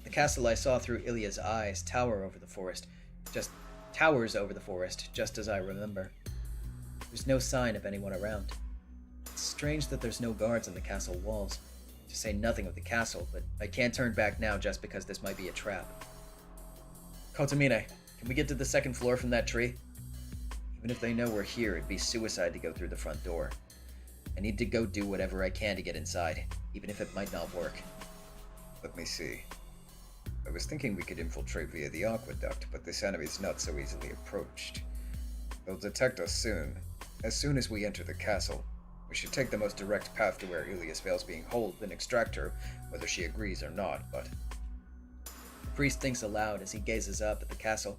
The castle I saw through Ilya's eyes towers over the forest, just as I remember. There's no sign of anyone around. It's strange that there's no guards on the castle walls, to say nothing of the castle, but I can't turn back now just because this might be a trap. Kotomine, can we get to the second floor from that tree? Even if they know we're here, it'd be suicide to go through the front door. I need to go do whatever I can to get inside, even if it might not work. Let me see. I was thinking we could infiltrate via the aqueduct, but this enemy's not so easily approached. They'll detect us soon. As soon as we enter the castle, we should take the most direct path to where Ilias Vale's being held and extract her, whether she agrees or not, but... The priest thinks aloud as he gazes up at the castle.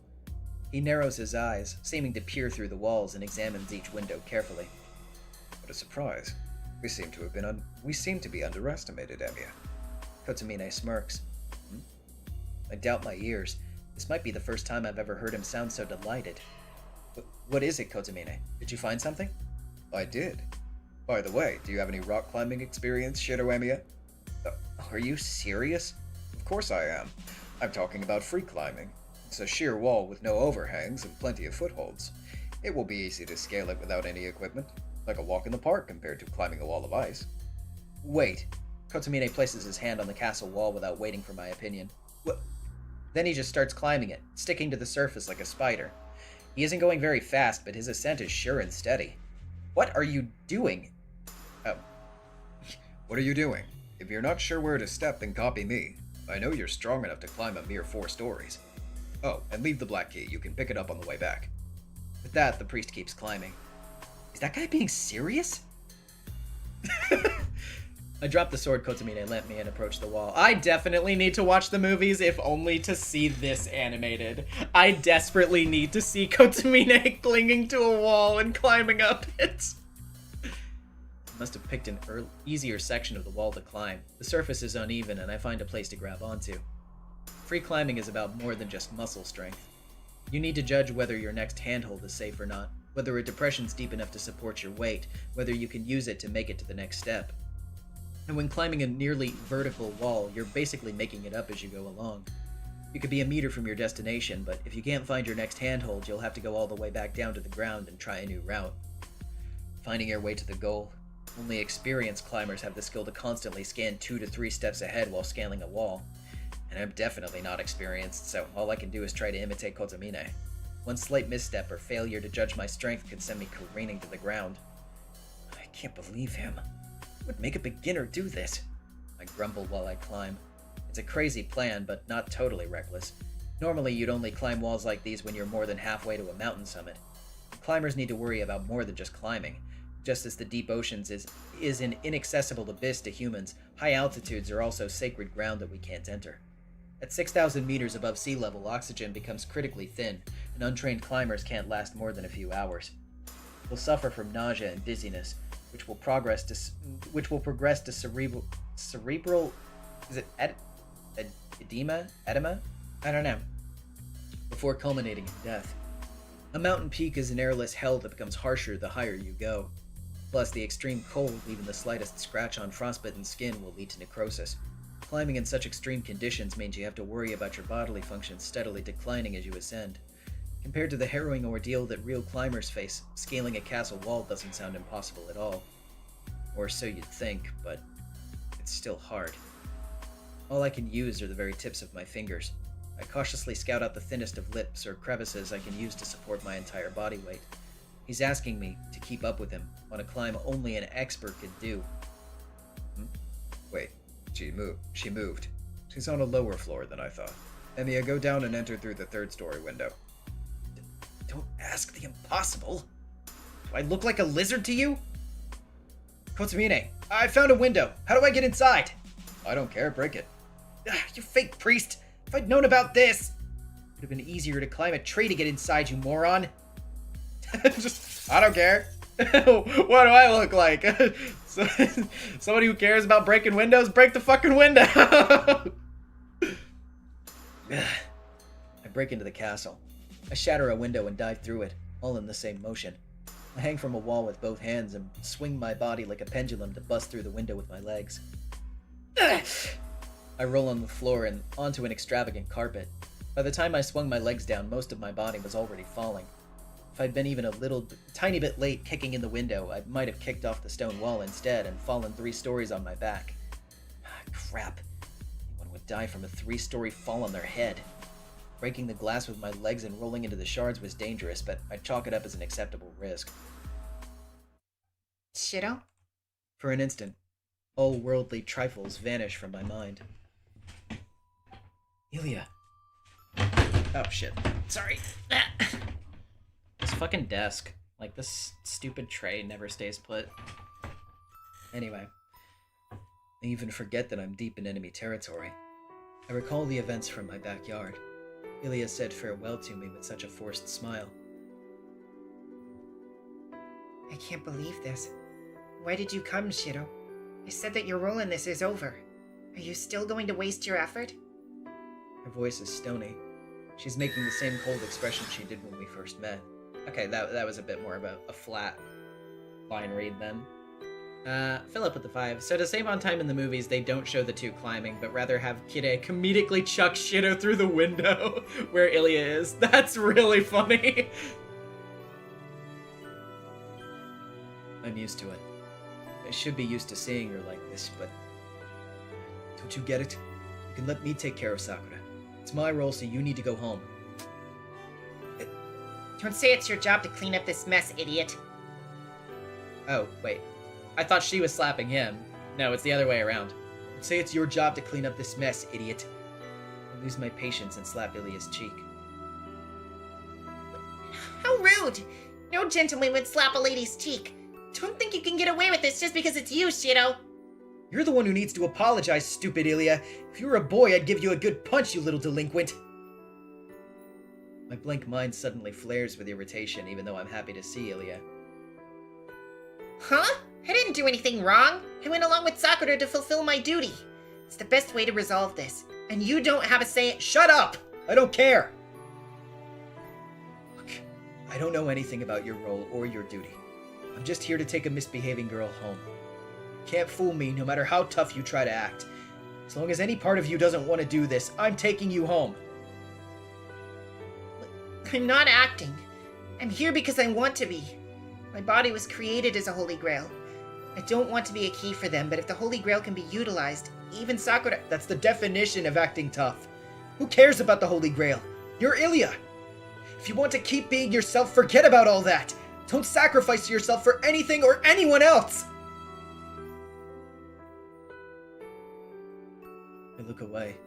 He narrows his eyes, seeming to peer through the walls, and examines each window carefully. What a surprise. We seem to be underestimated, Emiya. Kotomine smirks. I doubt my ears. This might be the first time I've ever heard him sound so delighted. What is it, Kotomine? Did you find something? I did. By the way, do you have any rock climbing experience, Shido Emiya? Are you serious? Of course I am. I'm talking about free climbing. It's a sheer wall with no overhangs and plenty of footholds. It will be easy to scale it without any equipment, like a walk in the park compared to climbing a wall of ice. Wait. Kotomine places his hand on the castle wall without waiting for my opinion. What? Then he just starts climbing it, sticking to the surface like a spider. He isn't going very fast, but his ascent is sure and steady. What are you doing? What are you doing? If you're not sure where to step, then copy me. I know you're strong enough to climb a mere 4 stories. Oh, and leave the black key. You can pick it up on the way back. With that, the priest keeps climbing. Is that guy being serious? I drop the sword Kotomine lent me and approach the wall. I definitely need to watch the movies, if only to see this animated. I desperately need to see Kotomine clinging to a wall and climbing up it. Must have picked an easier section of the wall to climb. The surface is uneven and I find a place to grab onto. Free climbing is about more than just muscle strength. You need to judge whether your next handhold is safe or not, whether a depression's deep enough to support your weight, whether you can use it to make it to the next step. And when climbing a nearly vertical wall, you're basically making it up as you go along. You could be a meter from your destination, but if you can't find your next handhold, you'll have to go all the way back down to the ground and try a new route. Finding your way to the goal. Only experienced climbers have the skill to constantly scan 2 to 3 steps ahead while scaling a wall. And I'm definitely not experienced, so all I can do is try to imitate Kotomine. One slight misstep or failure to judge my strength could send me careening to the ground. I can't believe him. What would make a beginner do this? I grumble while I climb. It's a crazy plan, but not totally reckless. Normally you'd only climb walls like these when you're more than halfway to a mountain summit. Climbers need to worry about more than just climbing. Just as the deep oceans is an inaccessible abyss to humans, high altitudes are also sacred ground that we can't enter. At 6,000 meters above sea level, oxygen becomes critically thin, and untrained climbers can't last more than a few hours. They'll suffer from nausea and dizziness, which will progress to cerebral is it edema? I don't know. Before culminating in death. A mountain peak is an airless hell that becomes harsher the higher you go. Plus, the extreme cold, even the slightest scratch on frostbitten skin, will lead to necrosis. Climbing in such extreme conditions means you have to worry about your bodily functions steadily declining as you ascend. Compared to the harrowing ordeal that real climbers face, scaling a castle wall doesn't sound impossible at all. Or so you'd think, but it's still hard. All I can use are the very tips of my fingers. I cautiously scout out the thinnest of lips or crevices I can use to support my entire body weight. He's asking me to keep up with him on a climb only an expert could do. Wait, she moved. She's on a lower floor than I thought. Enya, go down and enter through the third-story window. Don't ask the impossible. Do I look like a lizard to you? Kotsumine, I found a window. How do I get inside? I don't care, break it. You fake priest. If I'd known about this, it would have been easier to climb a tree to get inside, you moron. I don't care. What do I look like? Somebody who cares about breaking windows? Break the fucking window! I break into the castle. I shatter a window and dive through it, all in the same motion. I hang from a wall with both hands and swing my body like a pendulum to bust through the window with my legs. I roll on the floor and onto an extravagant carpet. By the time I swung my legs down, most of my body was already falling. If I'd been even a tiny bit late kicking in the window, I might have kicked off the stone wall instead and fallen 3 stories on my back. Crap. Anyone would die from a 3-story fall on their head. Breaking the glass with my legs and rolling into the shards was dangerous, but I'd chalk it up as an acceptable risk. Shiro? For an instant, all worldly trifles vanish from my mind. Ilya. Oh, shit. Sorry. This fucking desk. Like, this stupid tray never stays put. Anyway. I even forget that I'm deep in enemy territory. I recall the events from my backyard. Ilya said farewell to me with such a forced smile. I can't believe this. Why did you come, Shiro? I said that your role in this is over. Are you still going to waste your effort? Her voice is stony. She's making the same cold expression she did when we first met. Okay, that was a bit more of a flat line read then. Philip with the 5. So to save on time in the movies, they don't show the two climbing, but rather have Kide comedically chuck Shiro through the window where Ilya is. That's really funny. I'm used to it. I should be used to seeing her like this, but... Don't you get it? You can let me take care of Sakura. It's my role, so you need to go home. Don't say it's your job to clean up this mess, idiot. Oh, wait. I thought she was slapping him. No, it's the other way around. Don't say it's your job to clean up this mess, idiot. I lose my patience and slap Ilya's cheek. How rude! No gentleman would slap a lady's cheek. Don't think you can get away with this just because it's you, Shiro. You're the one who needs to apologize, stupid Ilya. If you were a boy, I'd give you a good punch, you little delinquent. My blank mind suddenly flares with irritation, even though I'm happy to see Ilya. Huh? I didn't do anything wrong. I went along with Sakura to fulfill my duty. It's the best way to resolve this. And you don't have a say. Shut up! I don't care! Look, I don't know anything about your role or your duty. I'm just here to take a misbehaving girl home. You can't fool me, no matter how tough you try to act. As long as any part of you doesn't want to do this, I'm taking you home. I'm not acting. I'm here because I want to be. My body was created as a Holy Grail. I don't want to be a key for them, but if the Holy Grail can be utilized, even Sakura... That's the definition of acting tough. Who cares about the Holy Grail? You're Ilya. If you want to keep being yourself, forget about all that. Don't sacrifice yourself for anything or anyone else. I look away.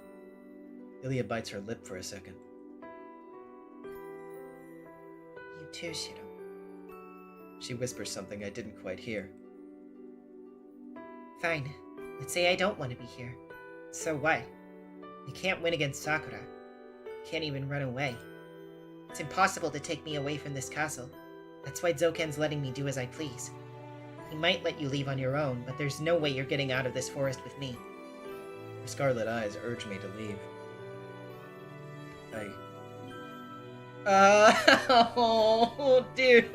Ilya bites her lip for a second. You too, Shiro. She whispers something I didn't quite hear. Fine. Let's say I don't want to be here. So what? I can't win against Sakura. I can't even run away. It's impossible to take me away from this castle. That's why Zoken's letting me do as I please. He might let you leave on your own, but there's no way you're getting out of this forest with me. Her scarlet eyes urge me to leave. Oh, dude.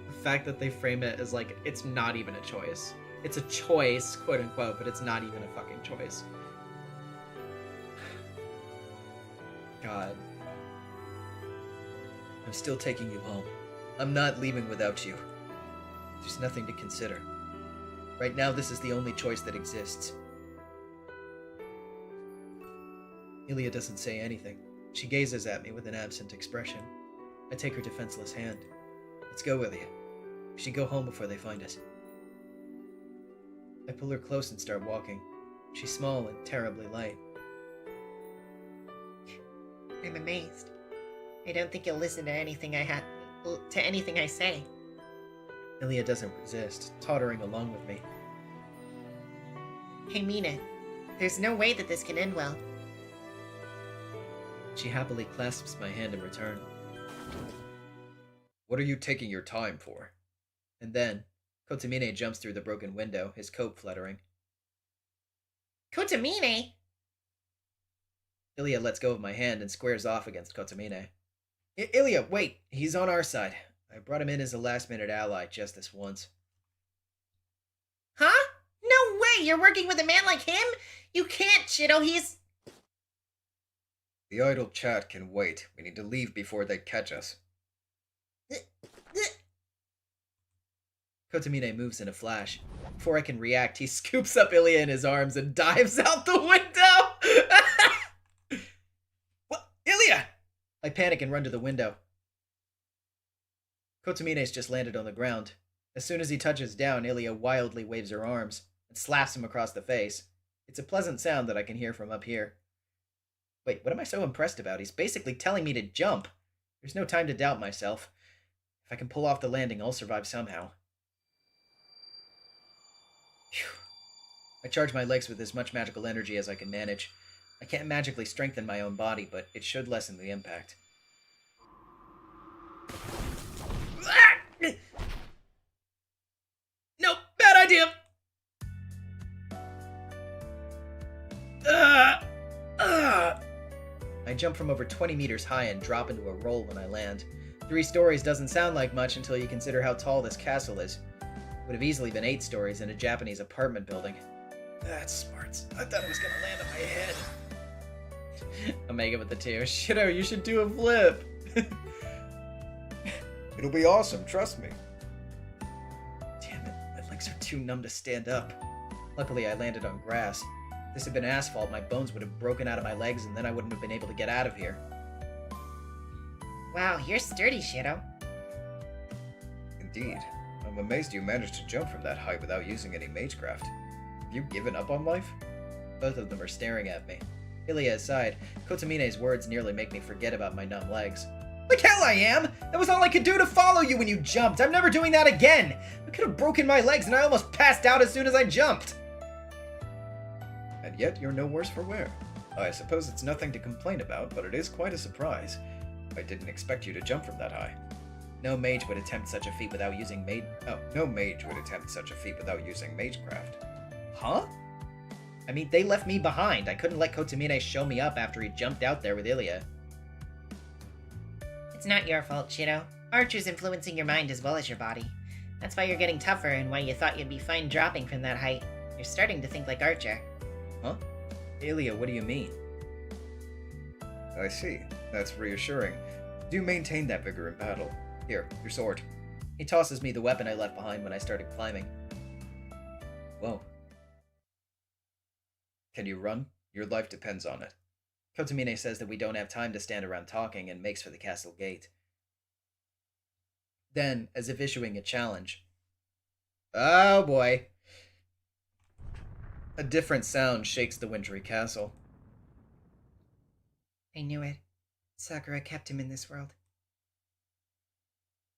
The fact that they frame it as like, it's not even a choice. It's a choice, quote unquote, but it's not even a fucking choice. God. I'm still taking you home. I'm not leaving without you. There's nothing to consider. Right now, this is the only choice that exists. Ilya doesn't say anything. She gazes at me with an absent expression. I take her defenseless hand. Let's go, Ilya. We should go home before they find us. I pull her close and start walking. She's small and terribly light. I'm amazed. I don't think you'll listen to anything I say. Ilya doesn't resist, tottering along with me. I mean it. There's no way that this can end well. She happily clasps my hand in return. What are you taking your time for? And then, Kotomine jumps through the broken window, his coat fluttering. Kotomine! Ilya lets go of my hand and squares off against Kotomine. Ilya, wait! He's on our side. I brought him in as a last-minute ally just this once. Huh? No way! You're working with a man like him? You can't, Shido. He's... The idle chat can wait. We need to leave before they catch us. Kotomine moves in a flash. Before I can react, he scoops up Ilya in his arms and dives out the window! What? Ilya! I panic and run to the window. Kotomine's just landed on the ground. As soon as he touches down, Ilya wildly waves her arms and slaps him across the face. It's a pleasant sound that I can hear from up here. Wait, what am I so impressed about? He's basically telling me to jump. There's no time to doubt myself. If I can pull off the landing, I'll survive somehow. Phew. I charge my legs with as much magical energy as I can manage. I can't magically strengthen my own body, but it should lessen the impact. No, bad idea! I jump from over 20 meters high and drop into a roll when I land. 3 stories doesn't sound like much until you consider how tall this castle is. It would have easily been 8 stories in a Japanese apartment building. That's smart. I thought it was gonna land on my head. Omega with the tear. Shido, you should do a flip. It'll be awesome, trust me. Damn it, my legs are too numb to stand up. Luckily, I landed on grass. If this had been asphalt, my bones would have broken out of my legs and then I wouldn't have been able to get out of here. Wow, you're sturdy, Shido. Indeed. I'm amazed you managed to jump from that height without using any magecraft. Have you given up on life? Both of them are staring at me. Ilya aside, Kotomine's words nearly make me forget about my numb legs. Like hell I am! That was all I could do to follow you when you jumped! I'm never doing that again! I could have broken my legs and I almost passed out as soon as I jumped! And yet you're no worse for wear. I suppose it's nothing to complain about, but it is quite a surprise. I didn't expect you to jump from that high. No mage would attempt such a feat without using no mage would attempt such a feat without using magecraft. Huh? I mean, they left me behind. I couldn't let Kotomine show me up after he jumped out there with Ilya. It's not your fault, Shido. Archer's influencing your mind as well as your body. That's why you're getting tougher and why you thought you'd be fine dropping from that height. You're starting to think like Archer. Huh? Ilya, what do you mean? I see. That's reassuring. Do maintain that vigor in battle. Here, your sword. He tosses me the weapon I left behind when I started climbing. Whoa. Can you run? Your life depends on it. Kotomine says that we don't have time to stand around talking and makes for the castle gate. Then, as if issuing a challenge. Oh boy. A different sound shakes the wintry castle. I knew it. Sakura kept him in this world.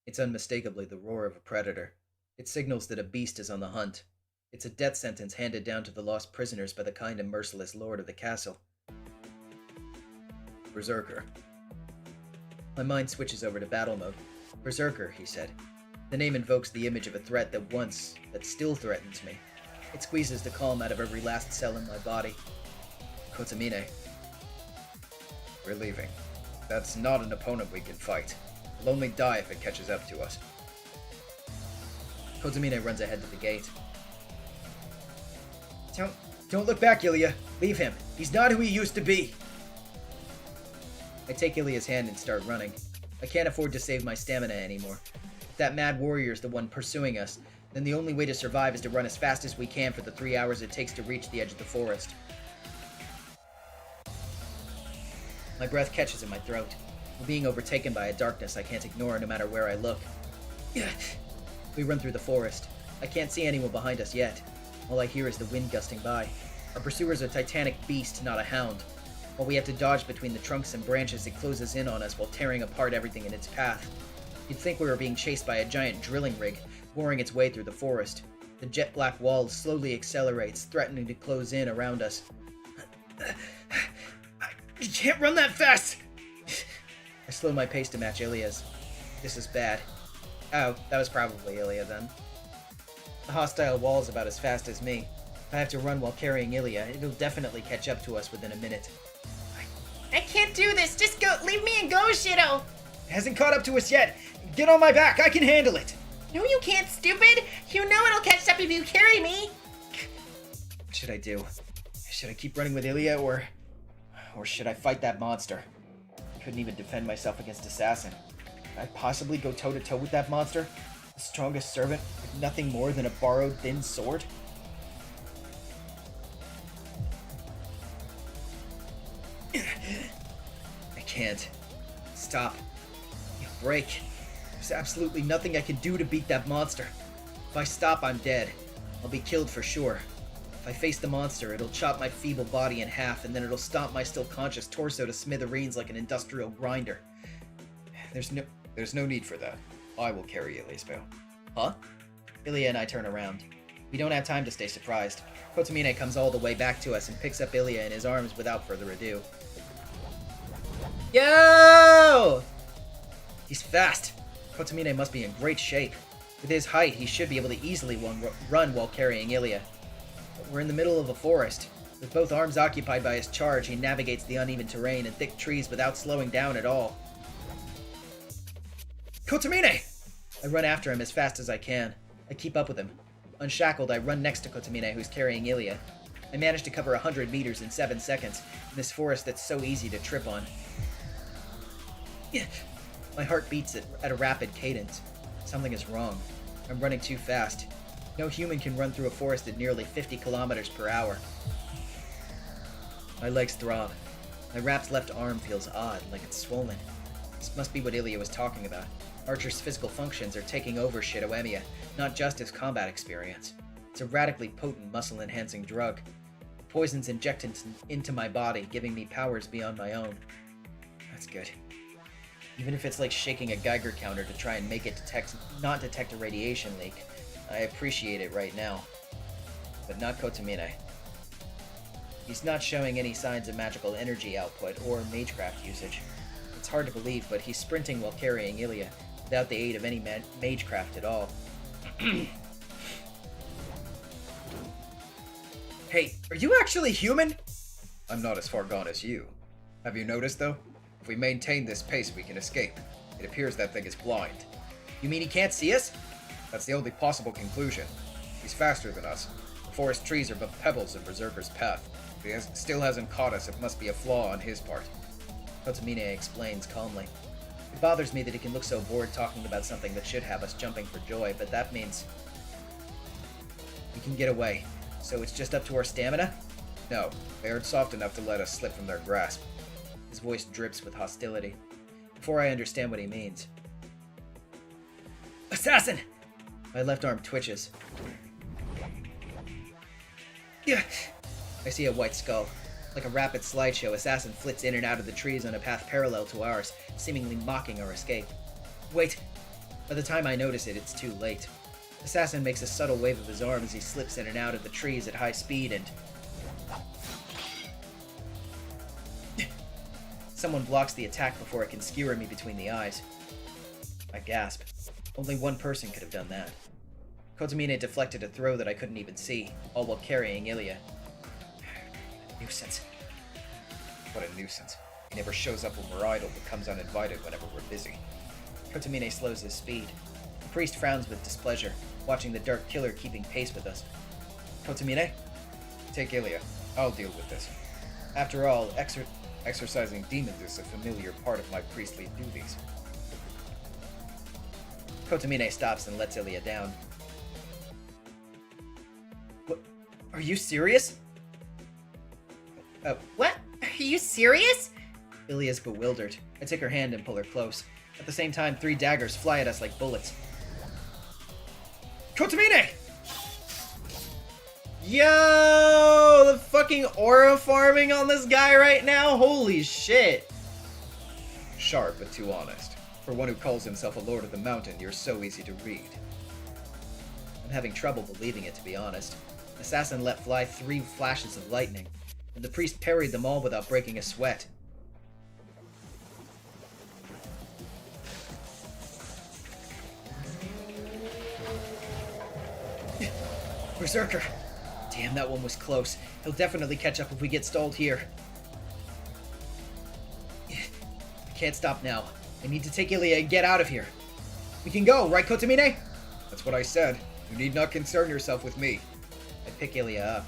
It's unmistakably the roar of a predator. It signals that a beast is on the hunt. It's a death sentence handed down to the lost prisoners by the kind and merciless lord of the castle. Berserker. My mind switches over to battle mode. Berserker, he said. The name invokes the image of a threat that still threatens me. It squeezes the calm out of every last cell in my body. Kotomine. We're leaving. That's not an opponent we can fight. We'll only die if it catches up to us. Kotomine runs ahead to the gate. Don't look back, Ilya. Leave him. He's not who he used to be. I take Ilya's hand and start running. I can't afford to save my stamina anymore. If that mad warrior is the one pursuing us, then the only way to survive is to run as fast as we can for the 3 hours it takes to reach the edge of the forest. My breath catches in my throat. We're being overtaken by a darkness I can't ignore no matter where I look. We run through the forest. I can't see anyone behind us yet. All I hear is the wind gusting by. Our pursuer's a titanic beast, not a hound. While we have to dodge between the trunks and branches, it closes in on us while tearing apart everything in its path. You'd think we were being chased by a giant drilling rig, boring its way through the forest. The jet black wall slowly accelerates, threatening to close in around us. You can't run that fast! I slow my pace to match Ilya's. This is bad. Oh, that was probably Ilya then. The hostile wall's about as fast as me. If I have to run while carrying Ilya, it'll definitely catch up to us within a minute. I can't do this! Just go! Leave me and go, Shido! It hasn't caught up to us yet! Get on my back! I can handle it! No, you can't, stupid! You know it'll catch up if you carry me! What should I do? Should I keep running with Ilya, or should I fight that monster? I couldn't even defend myself against Assassin. Could I possibly go toe-to-toe with that monster? The strongest servant with nothing more than a borrowed thin sword? I can't. Stop. You break. There's absolutely nothing I can do to beat that monster. If I stop, I'm dead. I'll be killed for sure. If I face the monster, it'll chop my feeble body in half, and then it'll stomp my still conscious torso to smithereens like an industrial grinder. There's no need for that. I will carry Ilya's bow. Huh? Ilya and I turn around. We don't have time to stay surprised. Kotomine comes all the way back to us and picks up Ilya in his arms without further ado. Yo! He's fast. Kotomine must be in great shape. With his height, he should be able to easily run while carrying Ilya. But we're in the middle of a forest. With both arms occupied by his charge, he navigates the uneven terrain and thick trees without slowing down at all. Kotomine! I run after him as fast as I can. I keep up with him. Unshackled, I run next to Kotomine, who's carrying Ilya. I manage to cover 100 meters in 7 seconds, in this forest that's so easy to trip on. My heart beats at a rapid cadence. Something is wrong. I'm running too fast. No human can run through a forest at nearly 50 kilometers per hour. My legs throb. My wrapped left arm feels odd, like it's swollen. This must be what Ilya was talking about. Archer's physical functions are taking over Shidoemiya, not just his combat experience. It's a radically potent muscle-enhancing drug. The poison's injected into my body, giving me powers beyond my own. That's good. Even if it's like shaking a Geiger counter to try and make it not detect a radiation leak, I appreciate it right now. But not Kotomine. He's not showing any signs of magical energy output or magecraft usage. It's hard to believe, but he's sprinting while carrying Ilya, without the aid of any magecraft at all. Hey, are you actually human? I'm not as far gone as you. Have you noticed, though? If we maintain this pace, we can escape. It appears that thing is blind. You mean he can't see us? That's the only possible conclusion. He's faster than us. The forest trees are but pebbles in Berserker's path. If he still hasn't caught us, it must be a flaw on his part. Kotomine explains calmly. It bothers me that he can look so bored talking about something that should have us jumping for joy, but that means we can get away. So it's just up to our stamina? No, they aren't soft enough to let us slip from their grasp. His voice drips with hostility. Before I understand what he means. Assassin! My left arm twitches. I see a white skull. Like a rapid slideshow, Assassin flits in and out of the trees on a path parallel to ours, seemingly mocking our escape. Wait! By the time I notice it, it's too late. Assassin makes a subtle wave of his arm as he slips in and out of the trees at high speed and... Someone blocks the attack before it can skewer me between the eyes. I gasp. Only one person could have done that. Kotomine deflected a throw that I couldn't even see, all while carrying Ilya. Nuisance. What a nuisance. He never shows up when we're idle, but comes uninvited whenever we're busy. Kotomine slows his speed. The priest frowns with displeasure, watching the dark killer keeping pace with us. Kotomine? Take Ilya. I'll deal with this. After all, Exorcising demons is a familiar part of my priestly duties. Kotomine stops and lets Ilya down. What? Are you serious? What? Are you serious? Ilya's bewildered. I take her hand and pull her close. At the same time, 3 daggers fly at us like bullets. Kotomine! Yo! The fucking aura farming on this guy right now? Holy shit! Sharp, but too honest. For one who calls himself a lord of the mountain, you're so easy to read. I'm having trouble believing it, to be honest. Assassin let fly 3 flashes of lightning, and the priest parried them all without breaking a sweat. Berserker! Damn, that one was close. He'll definitely catch up if we get stalled here. I can't stop now. I need to take Ilya and get out of here. We can go, right, Kotomine? That's what I said. You need not concern yourself with me. I pick Ilya up.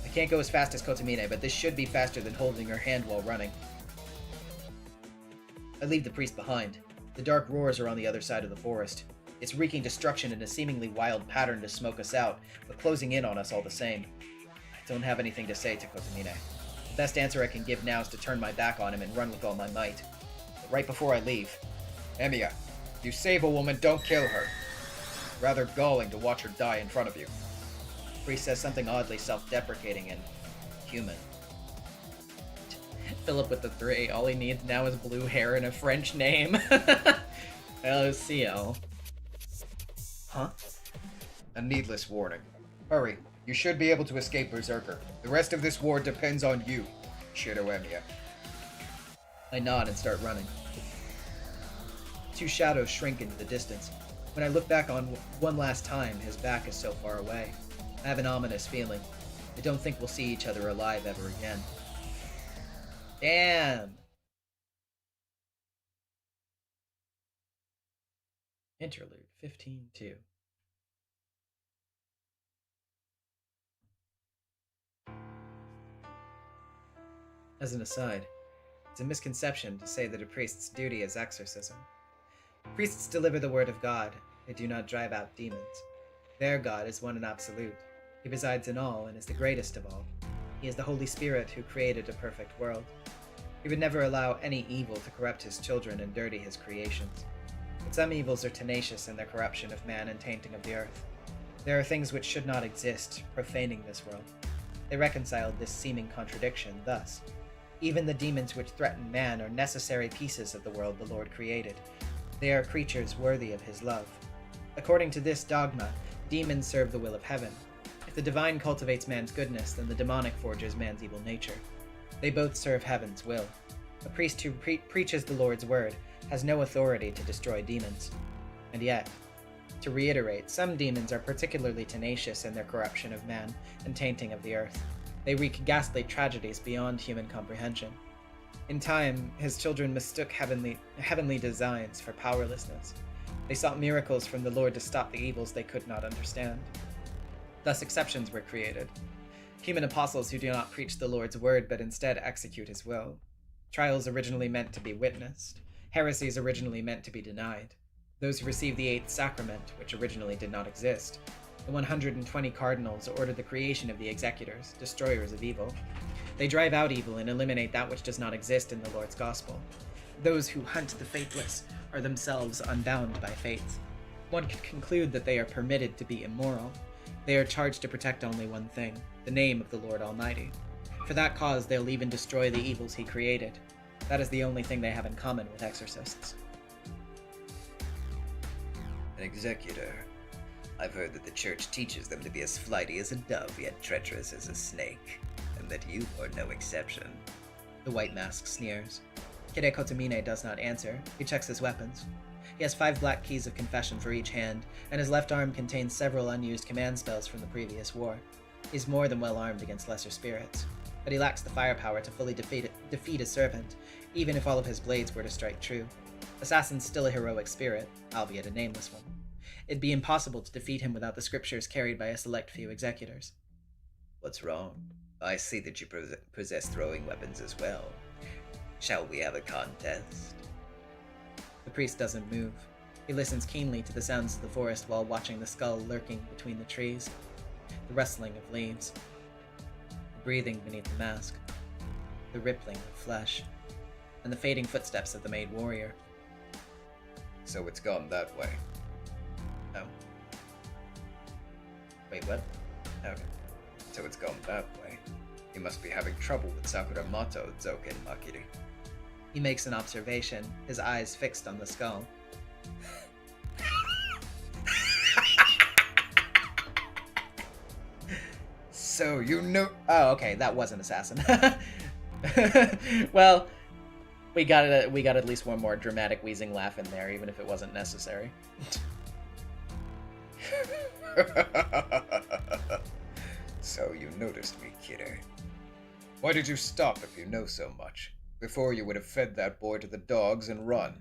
I can't go as fast as Kotomine, but this should be faster than holding her hand while running. I leave the priest behind. The dark roars are on the other side of the forest. It's wreaking destruction in a seemingly wild pattern to smoke us out, but closing in on us all the same. I don't have anything to say to Kotomine. The best answer I can give now is to turn my back on him and run with all my might. But right before I leave, Emiya, you save a woman, don't kill her. Rather galling to watch her die in front of you. the priest says something oddly self-deprecating and human. Philip with the 3. All he needs now is blue hair and a French name. LCL. Huh? A needless warning. Hurry. You should be able to escape Berserker. The rest of this war depends on you, Shido Emiya. I nod and start running. 2 shadows shrink into the distance. When I look back on one last time, his back is so far away. I have an ominous feeling. I don't think we'll see each other alive ever again. Damn! Interlude 15-2. As an aside, it's a misconception to say that a priest's duty is exorcism. Priests deliver the word of God. They do not drive out demons. Their God is one and absolute. He resides in all and is the greatest of all. He is the Holy Spirit who created a perfect world. He would never allow any evil to corrupt his children and dirty his creations. But some evils are tenacious in their corruption of man and tainting of the earth. There are things which should not exist, profaning this world. They reconciled this seeming contradiction thus. Even the demons which threaten man are necessary pieces of the world the Lord created. They are creatures worthy of his love. According to this dogma, demons serve the will of heaven. If the divine cultivates man's goodness, then the demonic forges man's evil nature. They both serve heaven's will. A priest who preaches the Lord's word has no authority to destroy demons. And yet, to reiterate, some demons are particularly tenacious in their corruption of man and tainting of the earth. They wreak ghastly tragedies beyond human comprehension. In time, his children mistook heavenly designs for powerlessness. They sought miracles from the Lord to stop the evils they could not understand. Thus exceptions were created. Human apostles who do not preach the Lord's word but instead execute his will. Trials originally meant to be witnessed. Heresies originally meant to be denied. Those who receive the 8th sacrament, which originally did not exist. The 120 cardinals order the creation of the executors, destroyers of evil. They drive out evil and eliminate that which does not exist in the Lord's gospel. Those who hunt the faithless are themselves unbound by faith. One could conclude that they are permitted to be immoral. They are charged to protect only one thing, the name of the Lord Almighty. For that cause, they'll even destroy the evils he created. That is the only thing they have in common with exorcists. An executor. I've heard that the church teaches them to be as flighty as a dove, yet treacherous as a snake, and that you are no exception. The white mask sneers. Kide Kotomine does not answer. He checks his weapons. He has 5 black keys of confession for each hand, and his left arm contains several unused command spells from the previous war. He's more than well armed against lesser spirits, but he lacks the firepower to fully defeat a servant, even if all of his blades were to strike true. Assassin's still a heroic spirit, albeit a nameless one. It'd be impossible to defeat him without the scriptures carried by a select few executors. What's wrong? I see that you possess throwing weapons as well. Shall we have a contest? The priest doesn't move. He listens keenly to the sounds of the forest while watching the skull lurking between the trees, the rustling of leaves, the breathing beneath the mask, the rippling of flesh, and the fading footsteps of the maid warrior. So it's gone that way. Oh. Wait, what? Okay. So it's gone that way. You must be having trouble with Sakura Mato, Zouken Makiri. He makes an observation, his eyes fixed on the skull. So you know. Oh, okay, that was an assassin. Well, we got at least one more dramatic wheezing laugh in there, even if it wasn't necessary. So you noticed me, kidder. Why did you stop if you know so much? Before you would have fed that boy to the dogs and run,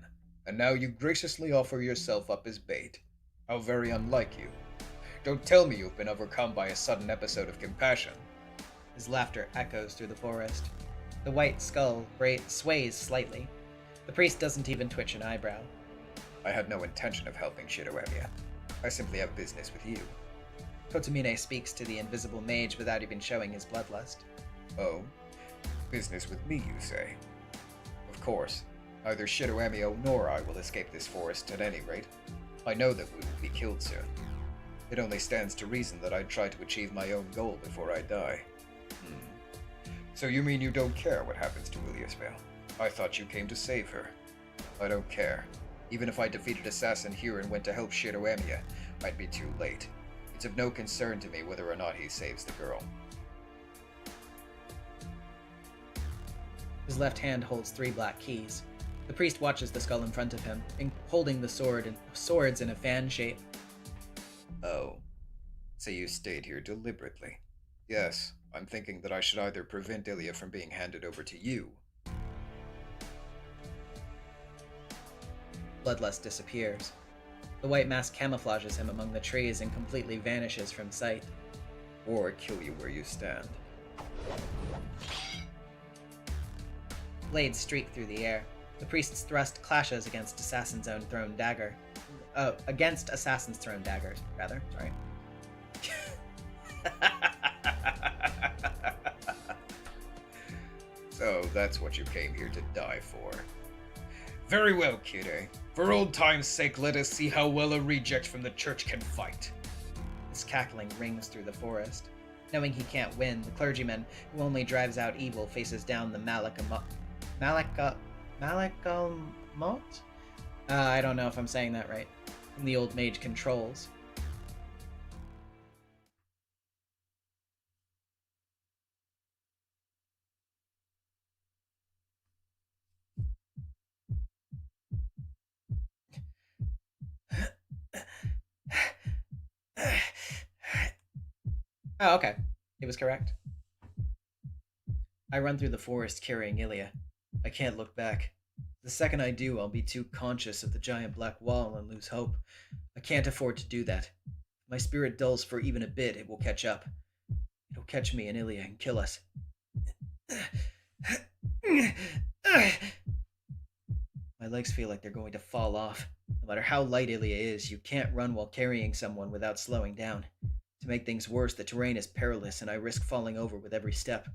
and now you graciously offer yourself up as bait. How very unlike you. Don't tell me you've been overcome by a sudden episode of compassion. His laughter echoes through the forest. The white skull sways slightly. The priest doesn't even twitch an eyebrow. I had no intention of helping Shiroemiya. I simply have business with you. Kotomine speaks to the invisible mage without even showing his bloodlust. Oh? Business with me, you say? Of course. Neither Shiroemiya nor I will escape this forest at any rate. I know that we will be killed soon. It only stands to reason that I'd try to achieve my own goal before I die. So you mean you don't care what happens to Iliasvale? I thought you came to save her. I don't care. Even if I defeated Assassin here and went to help Shiroemiya, I'd be too late. It's of no concern to me whether or not he saves the girl. His left hand holds 3 black keys. The priest watches the skull in front of him, holding the swords in a fan shape. Oh. So you stayed here deliberately. Yes, I'm thinking that I should either prevent Ilya from being handed over to you. Bloodlust disappears. The white mask camouflages him among the trees and completely vanishes from sight. Or kill you where you stand. Blades streak through the air. The priest's thrust clashes against Assassin's own thrown dagger. Against Assassin's thrown daggers, rather. Sorry. So that's what you came here to die for. Very well, kiddo. For old time's sake, let us see how well a reject from the church can fight. His cackling rings through the forest. Knowing he can't win, the clergyman, who only drives out evil, faces down the Malakamot? I don't know if I'm saying that right. Whom the old mage controls. Oh, okay. It was correct. I run through the forest carrying Ilya. I can't look back. The second I do, I'll be too conscious of the giant black wall and lose hope. I can't afford to do that. If my spirit dulls for even a bit, it will catch up. It'll catch me and Ilya and kill us. My legs feel like they're going to fall off. No matter how light Ilya is, you can't run while carrying someone without slowing down. To make things worse, the terrain is perilous and I risk falling over with every step.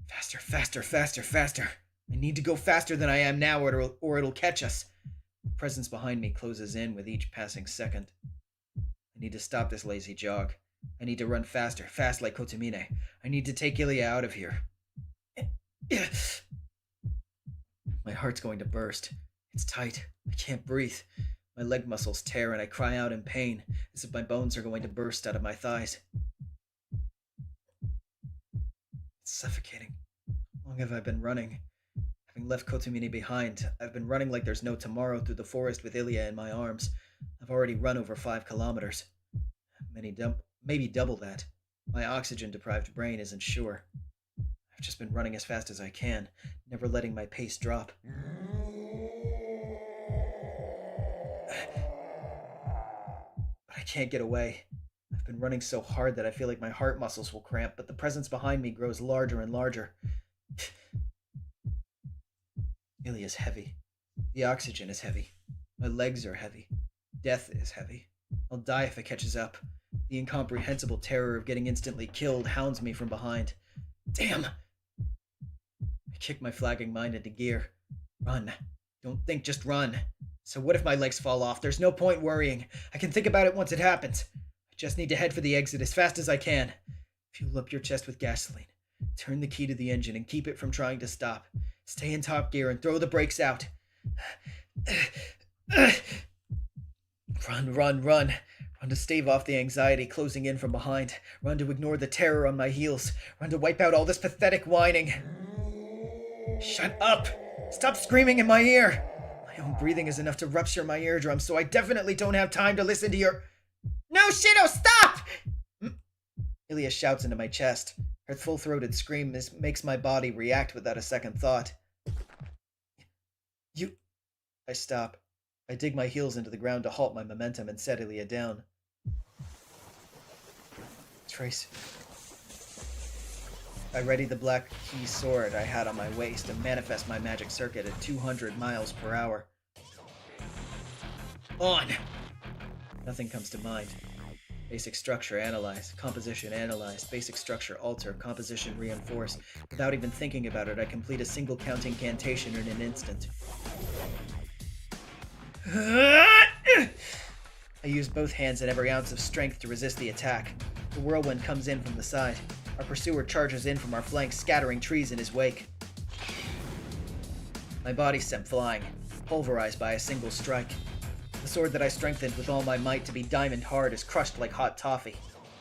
Faster, faster, faster, faster. I need to go faster than I am now or it'll catch us. The presence behind me closes in with each passing second. I need to stop this lazy jog. I need to run faster, fast like Kotomine. I need to take Ilya out of here. My heart's going to burst. It's tight. I can't breathe. My leg muscles tear and I cry out in pain, as if my bones are going to burst out of my thighs. It's suffocating. How long have I been running? Having left Kotomine behind, I've been running like there's no tomorrow through the forest with Ilya in my arms. I've already run over 5 kilometers. Maybe double that. My oxygen-deprived brain isn't sure. I've just been running as fast as I can, never letting my pace drop. But I can't get away. I've I've been running so hard that I feel like my heart muscles will cramp, but the presence behind me grows larger and larger. Ilya's heavy. The oxygen is heavy. My legs are heavy. Death is heavy. I'll die if it catches up. The incomprehensible terror of getting instantly killed hounds me from behind. Damn! I kick my flagging mind into gear. Run. Don't think, just run. So what if my legs fall off? There's no point worrying. I can think about it once it happens. I just need to head for the exit as fast as I can. Fuel up your chest with gasoline. Turn the key to the engine and keep it from trying to stop. Stay in top gear and throw the brakes out. Run, run, run. Run to stave off the anxiety closing in from behind. Run to ignore the terror on my heels. Run to wipe out all this pathetic whining. Shut up! Stop screaming in my ear! My own breathing is enough to rupture my eardrums, so I definitely don't have time to listen to your... No, Shido, stop! Ilya shouts into my chest. Her full-throated scream makes my body react without a second thought. You... I stop. I dig my heels into the ground to halt my momentum and set Ilya down. Trace. I ready the black key sword I had on my waist and manifest my magic circuit at 200 miles per hour. On! Nothing comes to mind. Basic structure analyze, composition analyze, basic structure alter, composition reinforce. Without even thinking about it, I complete a single count incantation in an instant. I use both hands and every ounce of strength to resist the attack. The whirlwind comes in from the side. Our pursuer charges in from our flanks, scattering trees in his wake. My body sent flying, pulverized by a single strike. The sword that I strengthened with all my might to be diamond hard is crushed like hot toffee.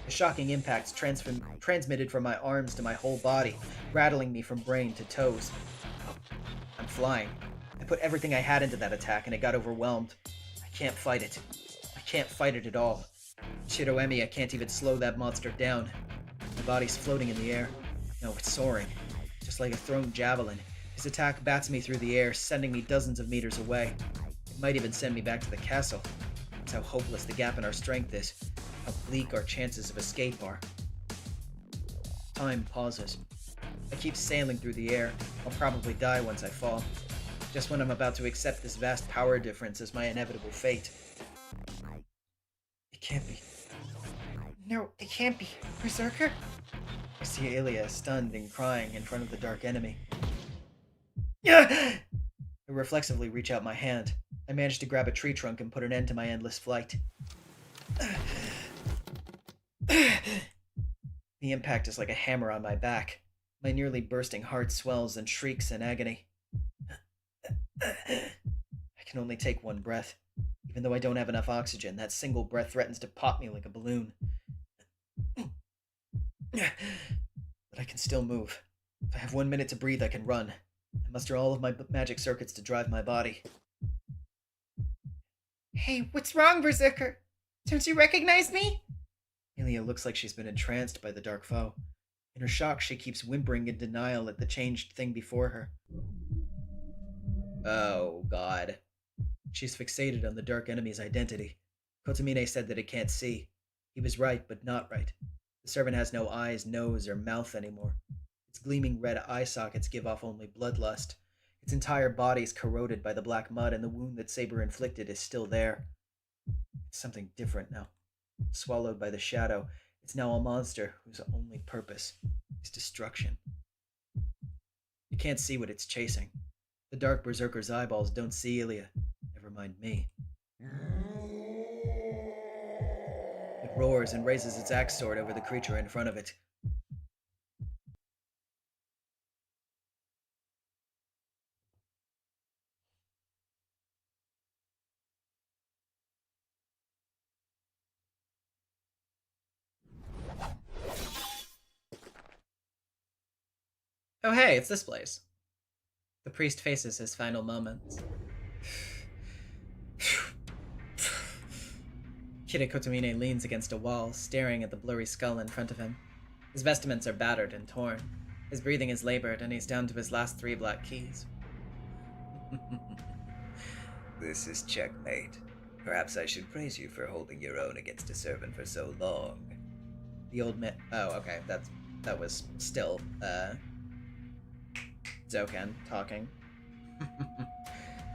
The shocking impacts transmitted from my arms to my whole body, rattling me from brain to toes. I'm flying. I put everything I had into that attack, and it got overwhelmed. I can't fight it. I can't fight it at all. Shido Emiya can't even slow that monster down. My body's floating in the air. No, it's soaring. Just like a thrown javelin. His attack bats me through the air, sending me dozens of meters away. It might even send me back to the castle. That's how hopeless the gap in our strength is. How bleak our chances of escape are. Time pauses. I keep sailing through the air. I'll probably die once I fall. Just when I'm about to accept this vast power difference as my inevitable fate. It can't be. No, it can't be. Berserker? I see Ilya stunned and crying in front of the dark enemy. I reflexively reach out my hand. I manage to grab a tree trunk and put an end to my endless flight. The impact is like a hammer on my back. My nearly bursting heart swells and shrieks in agony. I can only take one breath. Even though I don't have enough oxygen, that single breath threatens to pop me like a balloon. But I can still move. If I have 1 minute to breathe, I can run. I muster all of my magic circuits to drive my body. Hey, what's wrong, Berserker? Don't you recognize me? Ilya looks like she's been entranced by the dark foe. In her shock, she keeps whimpering in denial at the changed thing before her. Oh, God. She's fixated on the dark enemy's identity. Kotomine said that it can't see. He was right, but not right. The servant has no eyes, nose, or mouth anymore. Its gleaming red eye sockets give off only bloodlust. Its entire body's corroded by the black mud, and the wound that Saber inflicted is still there. It's something different now. Swallowed by the shadow, it's now a monster whose only purpose is destruction. You can't see what it's chasing. The dark berserker's eyeballs don't see Ilya. Never mind me. It roars and raises its axe sword over the creature in front of it. Oh hey, it's this place. The priest faces his final moments. Kide Kotomine leans against a wall, staring at the blurry skull in front of him. His vestments are battered and torn. His breathing is labored, and he's down to his last 3 black keys. This is checkmate. Perhaps I should praise you for holding your own against a servant for so long. The old man. Oh, okay. That was still Zoken talking.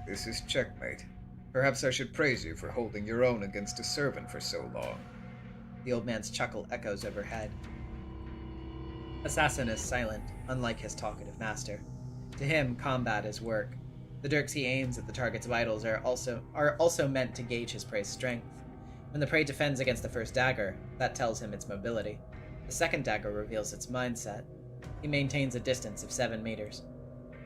This is checkmate. Perhaps I should praise you for holding your own against a servant for so long. The old man's chuckle echoes overhead. Assassin is silent, unlike his talkative master. To him, combat is work. The dirks he aims at the target's vitals are also meant to gauge his prey's strength. When the prey defends against the first dagger, that tells him its mobility. The second dagger reveals its mindset. He maintains a distance of 7 meters.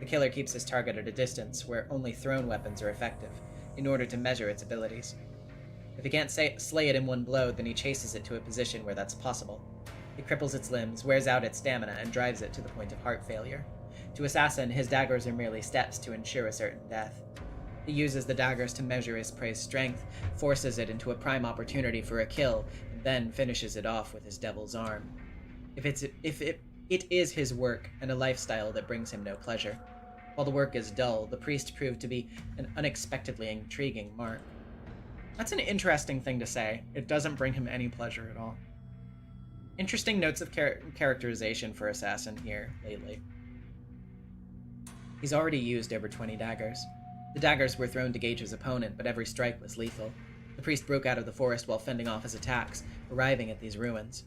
The killer keeps his target at a distance where only thrown weapons are effective, in order to measure its abilities. If he can't slay it in one blow, then he chases it to a position where that's possible. He cripples its limbs, wears out its stamina, and drives it to the point of heart failure. To Assassin, his daggers are merely steps to ensure a certain death. He uses the daggers to measure his prey's strength, forces it into a prime opportunity for a kill, and then finishes it off with his devil's arm. It is his work and a lifestyle that brings him no pleasure. While the work is dull, the priest proved to be an unexpectedly intriguing mark. That's an interesting thing to say. It doesn't bring him any pleasure at all. Interesting notes of characterization for Assassin here lately. He's already used over 20 daggers. The daggers were thrown to gauge his opponent, but every strike was lethal. The priest broke out of the forest while fending off his attacks, arriving at these ruins.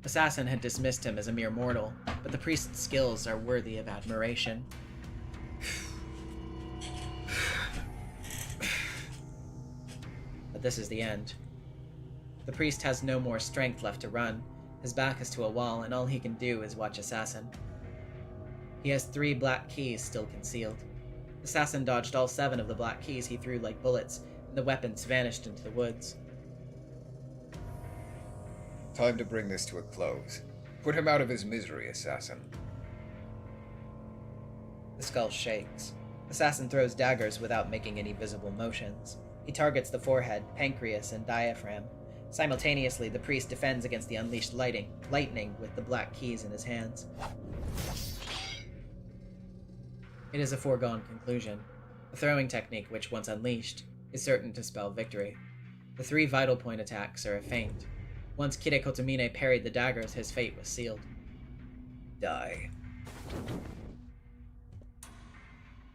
Assassin had dismissed him as a mere mortal, but the priest's skills are worthy of admiration. But this is the end. The priest has no more strength left to run. His back is to a wall, and all he can do is watch Assassin. He has 3 black keys still concealed. Assassin dodged all 7 of the black keys he threw like bullets, and the weapons vanished into the woods. Time to bring this to a close. Put him out of his misery, Assassin. The skull shakes. Assassin throws daggers without making any visible motions. He targets the forehead, pancreas, and diaphragm. Simultaneously, the priest defends against the unleashed lightning with the black keys in his hands. It is a foregone conclusion. The throwing technique, which once unleashed, is certain to spell victory. The 3 vital point attacks are a feint. Once Kide Kotomine parried the daggers, his fate was sealed. Die.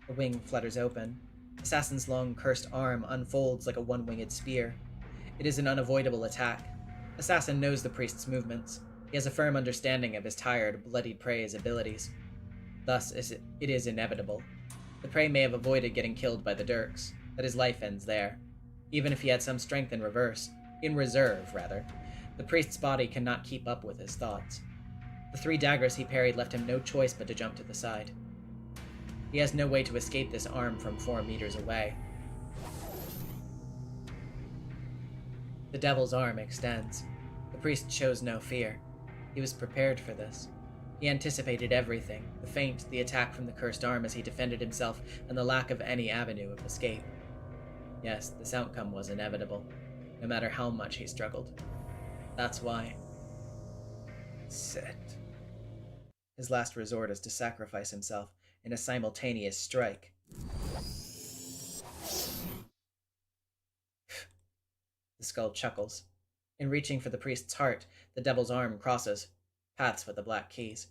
The wing flutters open. Assassin's long, cursed arm unfolds like a one-winged spear. It is an unavoidable attack. Assassin knows the priest's movements. He has a firm understanding of his tired, bloodied prey's abilities. Thus, it is inevitable. The prey may have avoided getting killed by the dirks, but his life ends there. Even if he had some strength in reserve, the priest's body cannot keep up with his thoughts. The 3 daggers he parried left him no choice but to jump to the side. He has no way to escape this arm from 4 meters away. The devil's arm extends. The priest shows no fear. He was prepared for this. He anticipated everything, the feint, the attack from the cursed arm as he defended himself, and the lack of any avenue of escape. Yes, this outcome was inevitable, no matter how much he struggled. That's why. Set. His last resort is to sacrifice himself in a simultaneous strike. The skull chuckles. In reaching for the priest's heart, the devil's arm crosses paths with the black keys.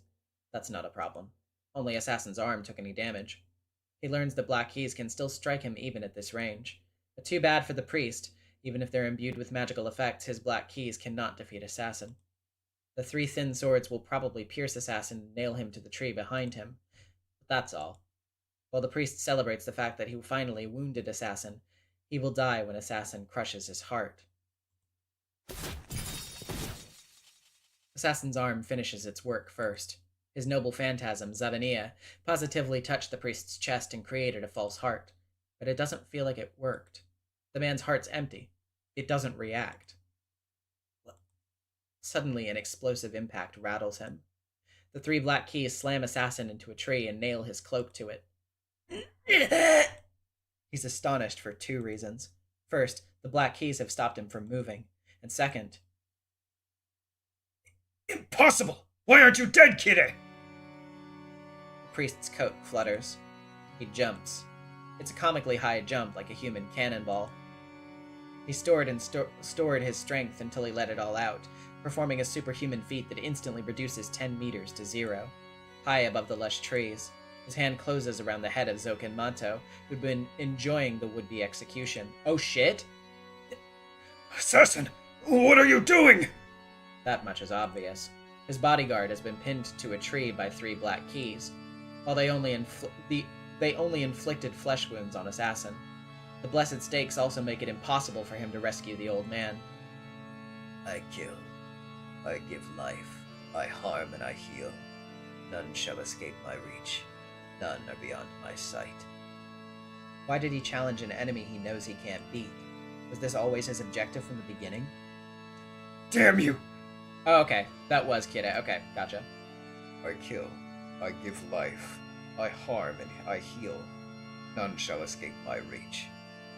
That's not a problem. Only Assassin's arm took any damage. He learns the black keys can still strike him even at this range. But too bad for the priest. Even if they're imbued with magical effects, his black keys cannot defeat Assassin. The 3 thin swords will probably pierce Assassin and nail him to the tree behind him. But that's all. While the priest celebrates the fact that he finally wounded Assassin, he will die when Assassin crushes his heart. Assassin's arm finishes its work first. His noble phantasm, Zavania, positively touched the priest's chest and created a false heart. But it doesn't feel like it worked. The man's heart's empty. It doesn't react. Suddenly, an explosive impact rattles him. The 3 black keys slam Assassin into a tree and nail his cloak to it. He's astonished for 2 reasons. First, the black keys have stopped him from moving. And second... Impossible! Why aren't you dead, Kide? The priest's coat flutters. He jumps. It's a comically high jump, like a human cannonball. He stored his strength until he let it all out, performing a superhuman feat that instantly reduces 10 meters to 0. High above the lush trees, his hand closes around the head of Zoken Manto, who'd been enjoying the would-be execution. Oh shit! Assassin! What are you doing? That much is obvious. His bodyguard has been pinned to a tree by 3 black keys, while they only inflicted flesh wounds on Assassin. The blessed stakes also make it impossible for him to rescue the old man. I kill. I give life. I harm and I heal. None shall escape my reach. None are beyond my sight. Why did he challenge an enemy he knows he can't beat? Was this always his objective from the beginning? Damn you! Oh, okay. That was Kid. Okay, gotcha. I kill. I give life. I harm and I heal. None shall escape my reach.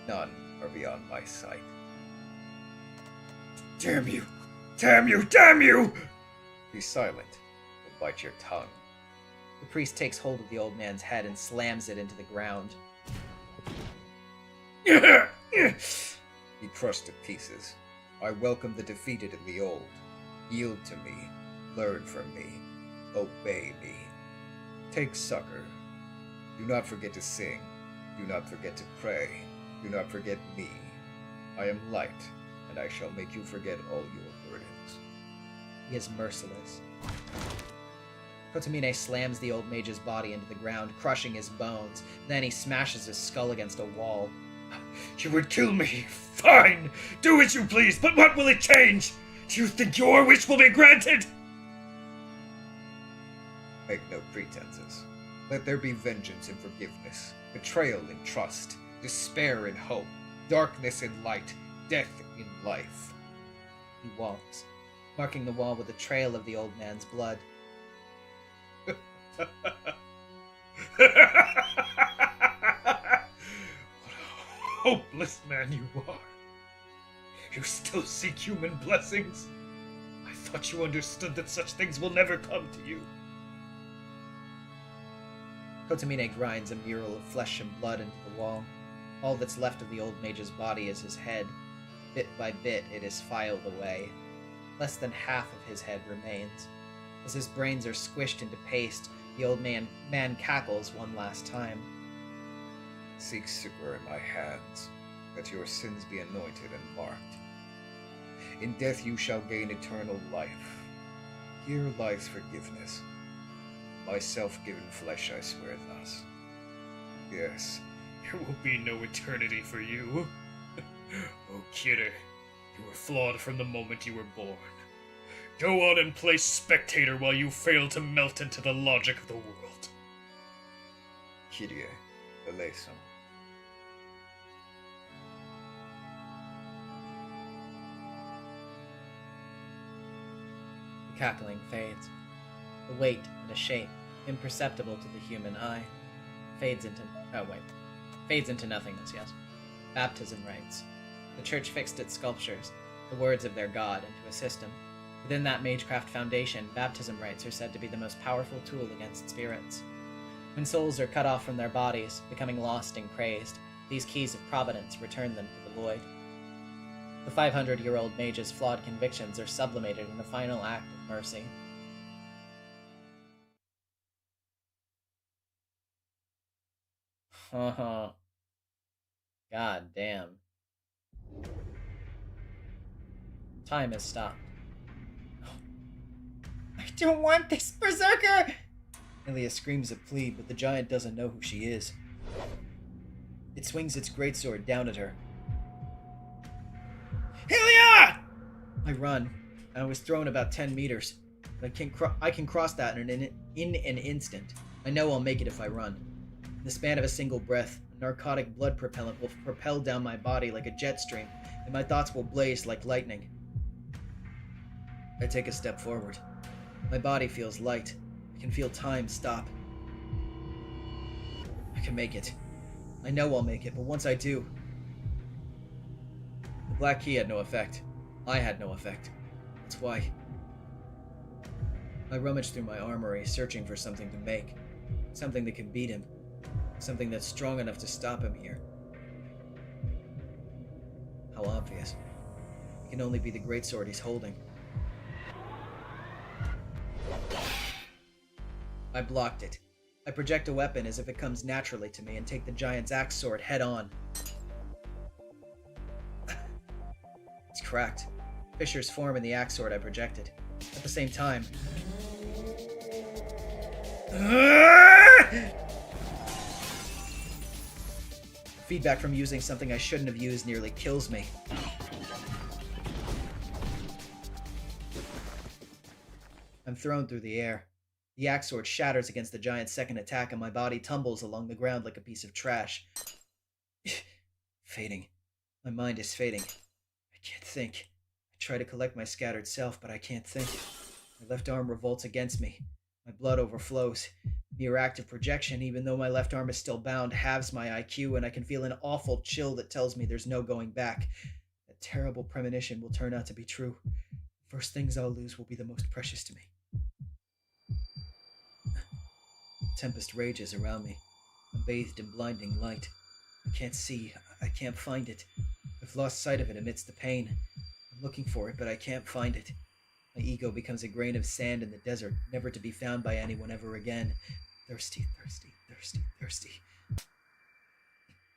None are beyond my sight. Damn you! Damn you! Damn you! Be silent, or bite your tongue. The priest takes hold of the old man's head and slams it into the ground. Be crushed to pieces. I welcome the defeated and the old. Yield to me. Learn from me. Obey me. Take succor. Do not forget to sing. Do not forget to pray. Do not forget me. I am light, and I shall make you forget all your burdens. He is merciless. Kotomine slams the old mage's body into the ground, crushing his bones. Then he smashes his skull against a wall. You would kill me. Fine. Do as you please, but what will it change? Do you think your wish will be granted? Make no pretenses. Let there be vengeance and forgiveness, betrayal and trust, despair and hope, darkness and light, death in life. He walks, marking the wall with a trail of the old man's blood. What a hopeless man you are. You still seek human blessings? I thought you understood that such things will never come to you. Kotomine grinds a mural of flesh and blood into the wall. All that's left of the old mage's body is his head. Bit by bit, it is filed away. Less than half of his head remains. As his brains are squished into paste, the old man cackles one last time. Seek succor in my hands, that your sins be anointed and marked. In death you shall gain eternal life. Here lies forgiveness. My self-given flesh I swear thus. Yes, there will be no eternity for you. Oh, kidder, you were flawed from the moment you were born. Go on and play spectator while you fail to melt into the logic of the world. Kyrie eleison. The cackling fades. The weight and a shape, imperceptible to the human eye, fades into nothingness, yes. Baptism rites. The church fixed its sculptures, the words of their god, into a system. Within that Magecraft foundation, baptism rites are said to be the most powerful tool against spirits. When souls are cut off from their bodies, becoming lost and crazed, these keys of providence return them to the void. The 500-year-old mage's flawed convictions are sublimated in a final act of mercy. God damn. Time has stopped. I don't want this, Berserker! Ilia screams a plea, but the giant doesn't know who she is. It swings its greatsword down at her. Ilia! I run. I was thrown about 10 meters. I can cross that in an instant. I know I'll make it if I run. In the span of a single breath, a narcotic blood propellant will propel down my body like a jet stream, and my thoughts will blaze like lightning. I take a step forward. My body feels light. I can feel time stop. I can make it. I know I'll make it, but once I do... The black key had no effect. I had no effect. That's why. I rummage through my armory, searching for something to make. Something that can beat him. Something that's strong enough to stop him here. How obvious. It can only be the greatsword he's holding. I blocked it. I project a weapon as if it comes naturally to me and take the giant's axe sword head on. It's cracked. Fissures form in the axe sword I projected. At the same time... Feedback from using something I shouldn't have used nearly kills me. I'm thrown through the air. The axe sword shatters against the giant's second attack and my body tumbles along the ground like a piece of trash. Fading. My mind is fading. I can't think. I try to collect my scattered self, but I can't think. My left arm revolts against me. My blood overflows. Mere active projection, even though my left arm is still bound, halves my IQ, and I can feel an awful chill that tells me there's no going back. That terrible premonition will turn out to be true. The first things I'll lose will be the most precious to me. Tempest rages around me. I'm bathed in blinding light. I can't see. I can't find it. I've lost sight of it amidst the pain. I'm looking for it, but I can't find it. My ego becomes a grain of sand in the desert, never to be found by anyone ever again. Thirsty, thirsty, thirsty, thirsty.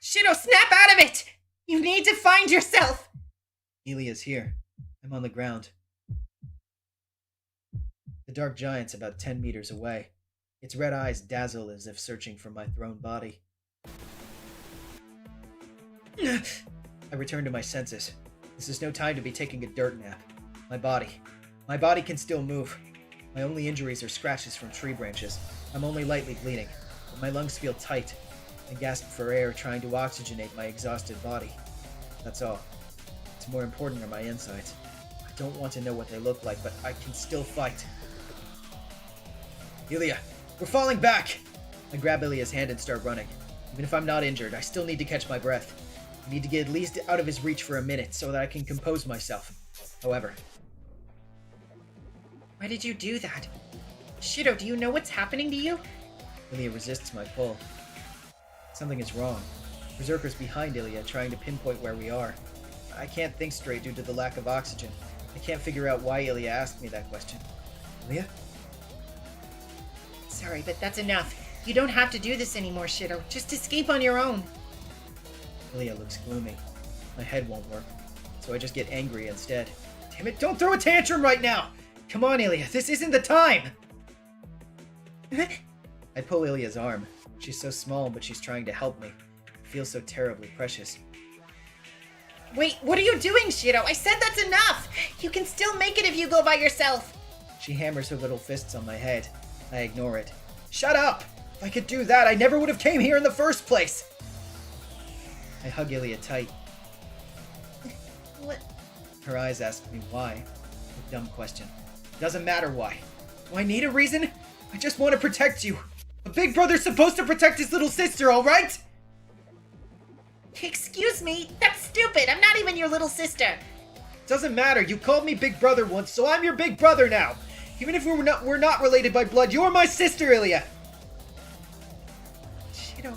Shido, snap out of it! You need to find yourself! Elia's here. I'm on the ground. The dark giant's about 10 meters away. Its red eyes dazzle as if searching for my thrown body. I return to my senses. This is no time to be taking a dirt nap. My body can still move. My only injuries are scratches from tree branches. I'm only lightly bleeding, but my lungs feel tight. I gasp for air, trying to oxygenate my exhausted body. That's all. What's more important are my insides. I don't want to know what they look like, but I can still fight. Ilia, we're falling back! I grab Ilia's hand and start running. Even if I'm not injured, I still need to catch my breath. I need to get at least out of his reach for a minute so that I can compose myself. However... Why did you do that? Shido, do you know what's happening to you? Ilia resists my pull. Something is wrong. Berserker's behind Ilia, trying to pinpoint where we are. I can't think straight due to the lack of oxygen. I can't figure out why Ilia asked me that question. Ilia? Sorry, but that's enough. You don't have to do this anymore, Shido. Just escape on your own. Ilia looks gloomy. My head won't work, so I just get angry instead. Damn it, don't throw a tantrum right now! Come on, Ilia, this isn't the time! I pull Ilia's arm. She's so small, but she's trying to help me. It feels so terribly precious. Wait, what are you doing, Shido? I said that's enough! You can still make it if you go by yourself! She hammers her little fists on my head. I ignore it. Shut up! If I could do that, I never would have came here in the first place! I hug Ilia tight. What? Her eyes ask me why. A dumb question. Doesn't matter why. Do I need a reason? I just want to protect you. A big brother's supposed to protect his little sister, alright? Excuse me? That's stupid. I'm not even your little sister. Doesn't matter. You called me big brother once, so I'm your big brother now. Even if we're not related by blood, you're my sister, Ilia. Shido.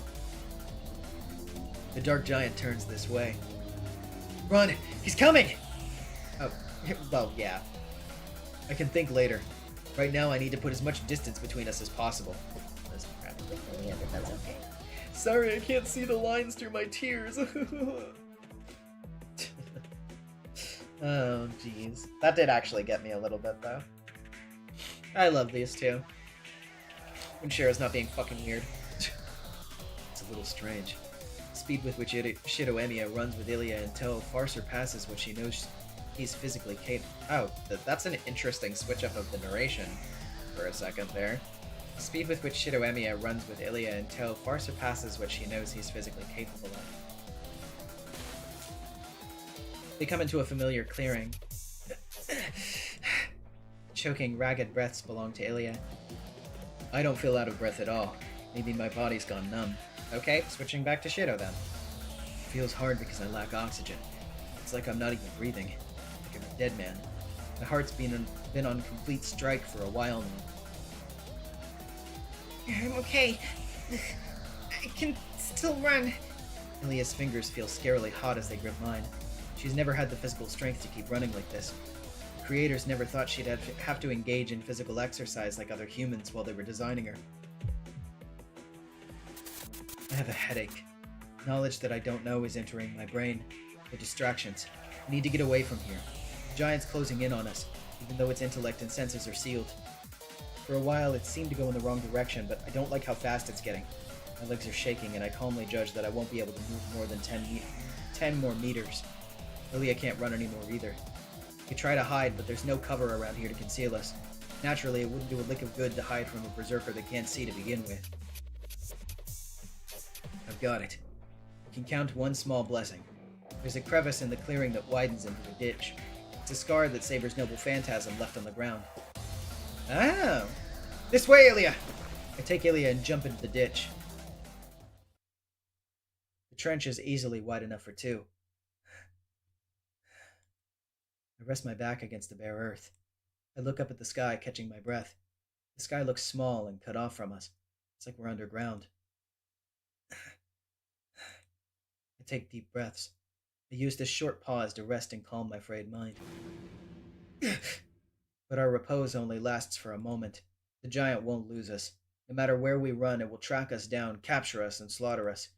The dark giant turns this way. Run! He's coming! Oh, well, yeah. I can think later. Right now, I need to put as much distance between us as possible. That's practically Ilia, but that's okay. Sorry, I can't see the lines through my tears. Oh, jeez. That did actually get me a little bit, though. I love these two. When Shira's not being fucking weird. It's a little strange. The speed with which Shido Emiya runs with Ilia in tow far surpasses what she knows he's physically capable. Oh, that's an interesting switch up of the narration for a second there. The speed with which Shido Emiya runs with Ilia in tow far surpasses what she knows he's physically capable of. They come into a familiar clearing. Choking, ragged breaths belong to Ilia. I don't feel out of breath at all. Maybe my body's gone numb. Okay, switching back to Shido then. It feels hard because I lack oxygen. It's like I'm not even breathing. Like I'm a dead man. My heart's been on complete strike for a while now. I'm okay. I can still run. Ilia's fingers feel scarily hot as they grip mine. She's never had the physical strength to keep running like this. Creators never thought she'd have to engage in physical exercise like other humans while they were designing her. I have a headache. Knowledge that I don't know is entering my brain. The distractions. I need to get away from here. The giant's closing in on us, even though its intellect and senses are sealed. For a while, it seemed to go in the wrong direction, but I don't like how fast it's getting. My legs are shaking, and I calmly judge that I won't be able to move more than 10 more meters. Ilya can't run anymore either. We could try to hide, but there's no cover around here to conceal us. Naturally, it wouldn't do a lick of good to hide from a berserker that can't see to begin with. I've got it. We can count one small blessing. There's a crevice in the clearing that widens into a ditch. It's a scar that Saber's noble phantasm left on the ground. Ah! This way, Ilya! I take Ilya and jump into the ditch. The trench is easily wide enough for two. I rest my back against the bare earth. I look up at the sky, catching my breath. The sky looks small and cut off from us. It's like we're underground. I take deep breaths. I use this short pause to rest and calm my frayed mind. But our repose only lasts for a moment. The giant won't lose us. No matter where we run, it will track us down, capture us, and slaughter us.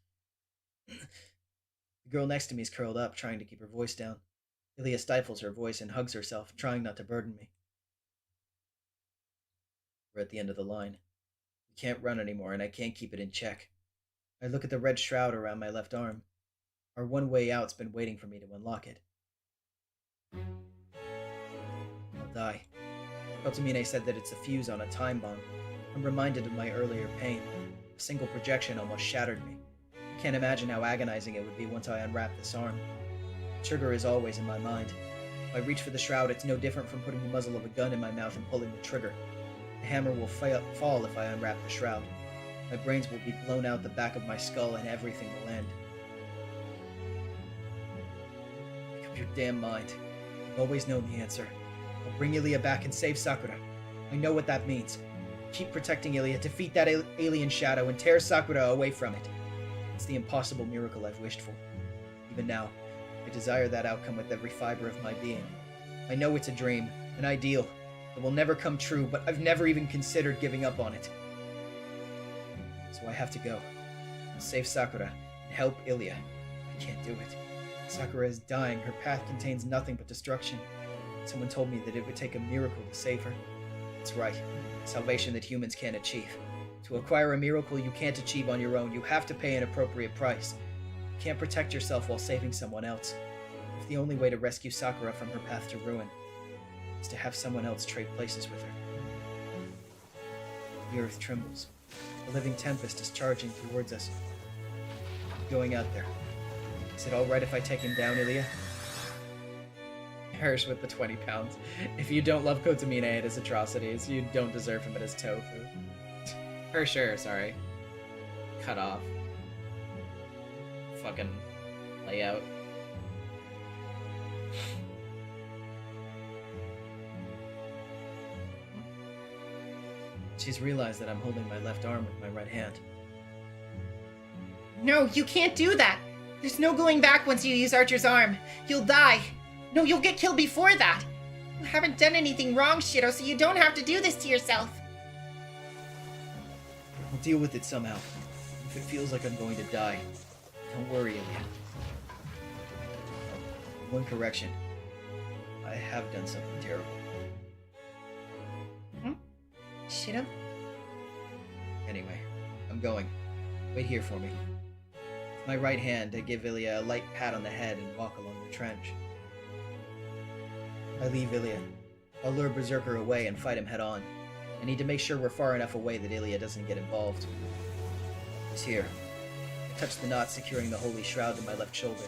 The girl next to me is curled up, trying to keep her voice down. Ilya stifles her voice and hugs herself, trying not to burden me. We're at the end of the line. We can't run anymore, and I can't keep it in check. I look at the red shroud around my left arm. Our one way out's been waiting for me to unlock it. I'll die. Kotomine said that it's a fuse on a time bomb. I'm reminded of my earlier pain. A single projection almost shattered me. I can't imagine how agonizing it would be once I unwrap this arm. The trigger is always in my mind. If I reach for the shroud, it's no different from putting the muzzle of a gun in my mouth and pulling the trigger. The hammer will fall if I unwrap the shroud. My brains will be blown out the back of my skull and everything will end. Make up your damn mind. I've always known the answer. I'll bring Ilya back and save Sakura. I know what that means. Keep protecting Ilya, defeat that alien shadow, and tear Sakura away from it. It's the impossible miracle I've wished for. Even now, I desire that outcome with every fiber of my being. I know it's a dream, an ideal, that will never come true, but I've never even considered giving up on it. So I have to go. I'll save Sakura and help Ilya. I can't do it. Sakura is dying. Her path contains nothing but destruction. Someone told me that it would take a miracle to save her. That's right. Salvation that humans can't achieve. To acquire a miracle you can't achieve on your own, you have to pay an appropriate price. You can't protect yourself while saving someone else. If the only way to rescue Sakura from her path to ruin is to have someone else trade places with her. The earth trembles. A living tempest is charging towards us. I'm going out there. Is it alright if I take him down, Ilya? Perish with the 20 pounds. If you don't love Kotomine and his atrocities, you don't deserve him at his tofu. For sure, sorry. Cut off. Fucking layout. She's realized that I'm holding my left arm with my right hand. No, you can't do that! There's no going back once you use Archer's arm. You'll die. No, you'll get killed before that. You haven't done anything wrong, Shiro, so you don't have to do this to yourself. I'll deal with it somehow. If it feels like I'm going to die. Don't worry, Ilya. One correction. I have done something terrible. Shiro? Anyway, I'm going. Wait here for me. With my right hand, I give Ilya a light pat on the head and walk along the trench. I leave Ilya. I'll lure Berserker away and fight him head on. I need to make sure we're far enough away that Ilya doesn't get involved. He's here. I touch the knot securing the holy shroud to my left shoulder.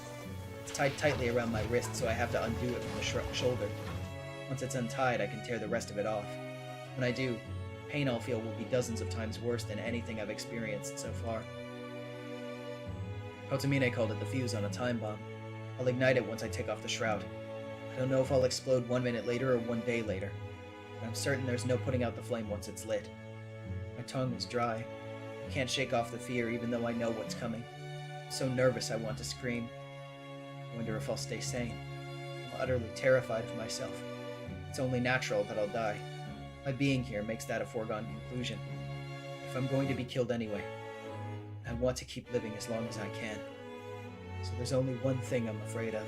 It's tied tightly around my wrist, so I have to undo it from the shoulder. Once it's untied, I can tear the rest of it off. When I do, the pain I'll feel will be dozens of times worse than anything I've experienced so far. Kotomine called it the fuse on a time bomb. I'll ignite it once I take off the shroud. I don't know if I'll explode 1 minute later or 1 day later, but I'm certain there's no putting out the flame once it's lit. My tongue is dry. I can't shake off the fear even though I know what's coming. I'm so nervous I want to scream. I wonder if I'll stay sane. I'm utterly terrified of myself. It's only natural that I'll die. My being here makes that a foregone conclusion. If I'm going to be killed anyway, I want to keep living as long as I can. So there's only one thing I'm afraid of.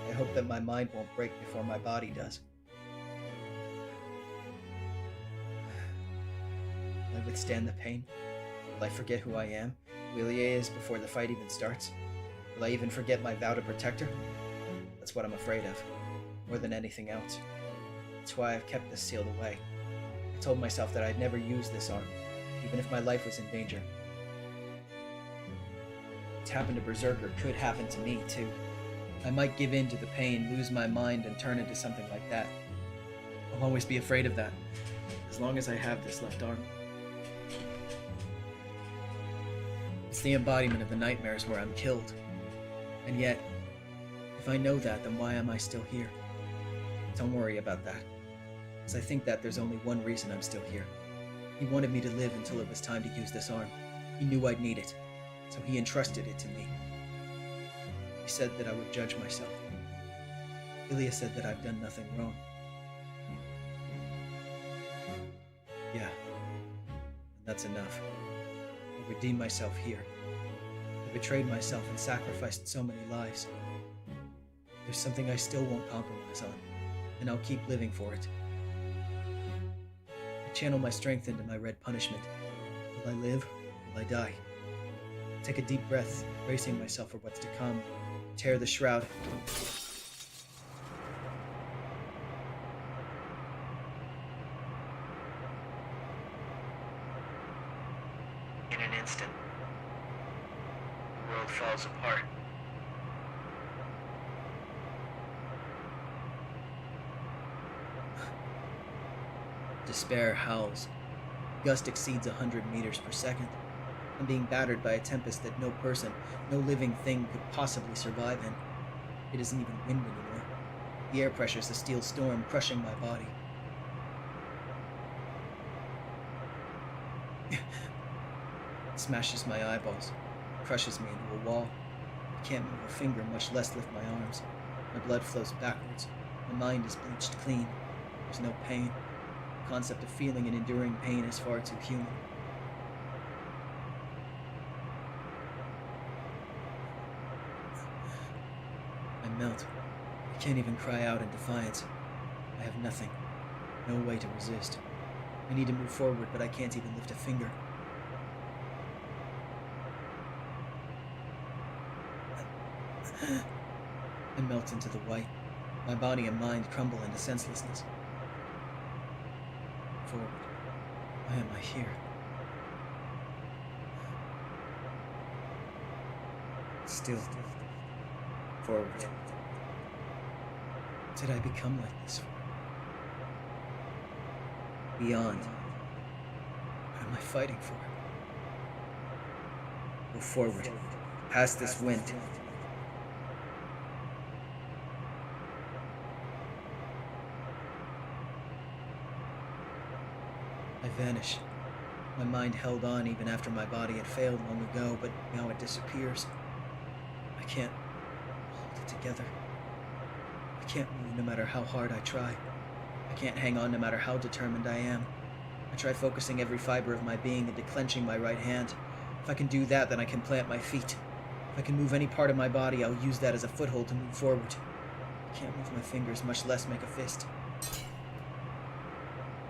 I hope that my mind won't break before my body does. Will I withstand the pain? Will I forget who I am, who Ilya is before the fight even starts? Will I even forget my vow to protect her? That's what I'm afraid of, more than anything else. That's why I've kept this sealed away. I told myself that I'd never use this arm, even if my life was in danger. What's happened to Berserker could happen to me, too. I might give in to the pain, lose my mind, and turn into something like that. I'll always be afraid of that, as long as I have this left arm. It's the embodiment of the nightmares where I'm killed. And yet, if I know that, then why am I still here? Don't worry about that, because I think that there's only one reason I'm still here. He wanted me to live until it was time to use this arm. He knew I'd need it, so he entrusted it to me. He said that I would judge myself. Ilya said that I've done nothing wrong. Yeah, and that's enough. I redeemed myself here. I betrayed myself and sacrificed so many lives. There's something I still won't compromise on, and I'll keep living for it. I channel my strength into my red punishment. Will I live? Will I die? Take a deep breath, bracing myself for what's to come. Tear the shroud. In an instant, the world falls apart. Despair howls. The gust exceeds 100 meters per second. I'm being battered by a tempest that no person, no living thing could possibly survive in. It isn't even wind anymore. The air pressure's a steel storm crushing my body. It smashes my eyeballs, crushes me into a wall. I can't move a finger, much less lift my arms. My blood flows backwards. My mind is bleached clean. There's no pain. The concept of feeling and enduring pain is far too human. I melt. I can't even cry out in defiance. I have nothing. No way to resist. I need to move forward, but I can't even lift a finger. I melt into the white. My body and mind crumble into senselessness. Forward. Why am I here? Still. Forward. What did I become like this for? Beyond. What am I fighting for? Go forward. Past this wind. I vanish. My mind held on even after my body had failed long ago, but now it disappears. I can't hold it together. I can't move no matter how hard I try. I can't hang on no matter how determined I am. I try focusing every fiber of my being into clenching my right hand. If I can do that, then I can plant my feet. If I can move any part of my body, I'll use that as a foothold to move forward. I can't move my fingers, much less make a fist.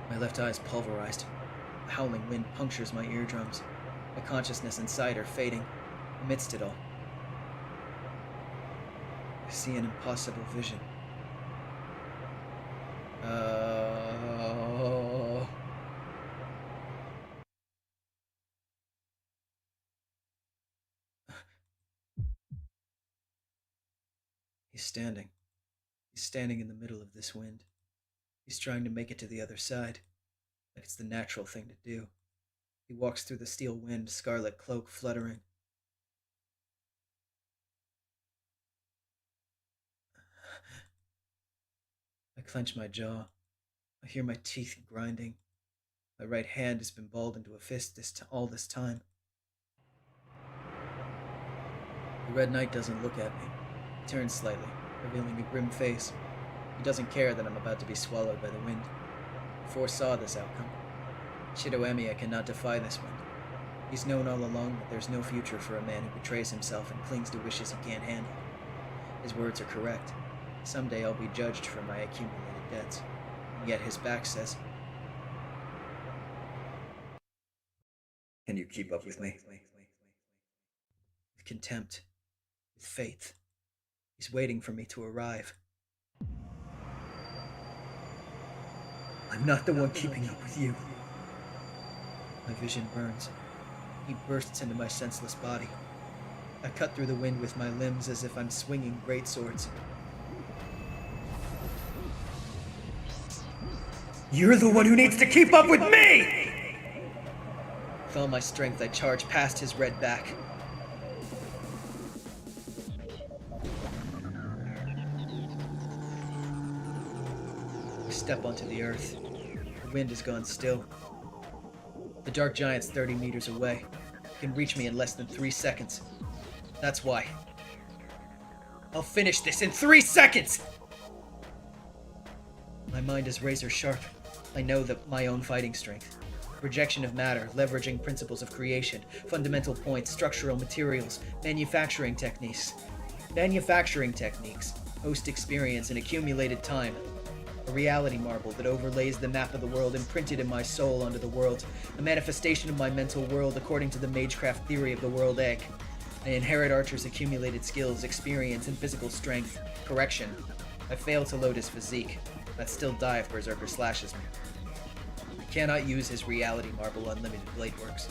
My left eye is pulverized. The howling wind punctures my eardrums. My consciousness inside are fading. Amidst it all, I see an impossible vision. He's standing. He's standing in the middle of this wind. He's trying to make it to the other side, like it's the natural thing to do. He walks through the steel wind, scarlet cloak fluttering. I clench my jaw. I hear my teeth grinding. My right hand has been balled into a fist all this time. The Red Knight doesn't look at me. He turns slightly, revealing a grim face. He doesn't care that I'm about to be swallowed by the wind. He foresaw this outcome. Shidoemiya cannot defy this wind. He's known all along that there's no future for a man who betrays himself and clings to wishes he can't handle. His words are correct. Someday I'll be judged for my accumulated debts. And yet his back says, Can you keep up with me? with contempt, with faith. He's waiting for me to arrive. I'm not the one keeping up with you. My vision burns. He bursts into my senseless body. I cut through the wind with my limbs as if I'm swinging great swords. You're the one who needs to keep up with me! With all my strength, I charge past his red back. I step onto the earth. The wind has gone still. The dark giant's 30 meters away. He can reach me in less than 3 seconds. That's why. I'll finish this in 3 seconds! My mind is razor sharp. I know that my own fighting strength. Projection of matter, leveraging principles of creation, fundamental points, structural materials, manufacturing techniques, host experience and accumulated time. A reality marble that overlays the map of the world imprinted in my soul onto the world, a manifestation of my mental world according to the Magecraft theory of the world egg. I inherit Archer's accumulated skills, experience, and physical strength. Correction. I fail to load his physique. I'd still die if Berserker slashes me. I cannot use his reality marble unlimited blade works.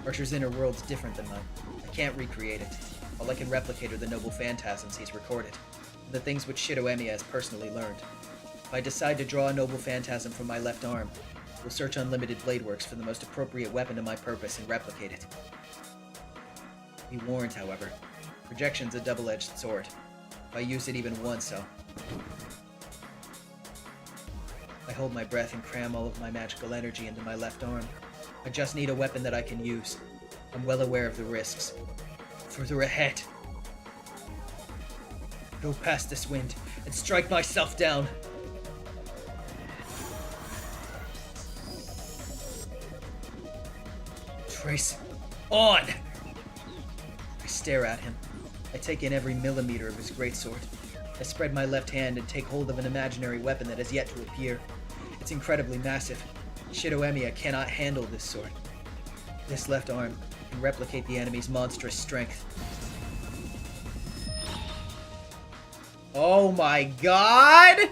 Archer's inner world's different than mine. I can't recreate it. All I can replicate are the noble phantasms he's recorded, and the things which Shidoemiya has personally learned. If I decide to draw a noble phantasm from my left arm, I will search unlimited blade works for the most appropriate weapon to my purpose and replicate it. Be warned, however. Projection's a double-edged sword. If I use it even once, I hold my breath and cram all of my magical energy into my left arm. I just need a weapon that I can use. I'm well aware of the risks. Further ahead. Go past this wind and strike myself down. Trace on! I stare at him. I take in every millimeter of his greatsword. I spread my left hand and take hold of an imaginary weapon that has yet to appear. It's incredibly massive. Shidoemiya cannot handle this sword. This left arm can replicate the enemy's monstrous strength. Oh my god!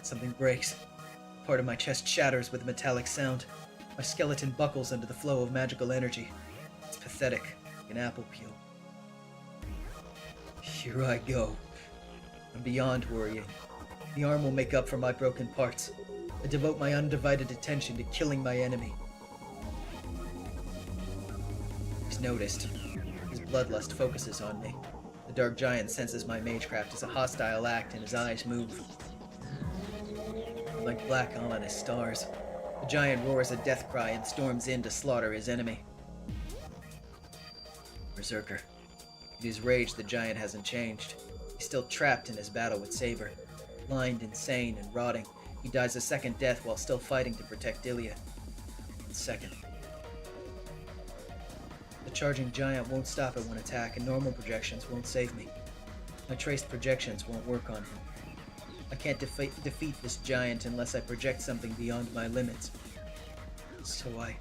Something breaks. Part of my chest shatters with a metallic sound. My skeleton buckles under the flow of magical energy. It's pathetic, like an apple peel. Here I go. I'm beyond worrying. The arm will make up for my broken parts. I devote my undivided attention to killing my enemy. He's noticed. His bloodlust focuses on me. The dark giant senses my magecraft as a hostile act and his eyes move. Like black ominous stars. The giant roars a death cry and storms in to slaughter his enemy. Berserker. In his rage, the giant hasn't changed. He's still trapped in his battle with Saber. Blind, insane, and rotting, he dies a second death while still fighting to protect Ilia. Second. The charging giant won't stop at one attack, and normal projections won't save me. My traced projections won't work on him. I can't defeat this giant unless I project something beyond my limits. So I...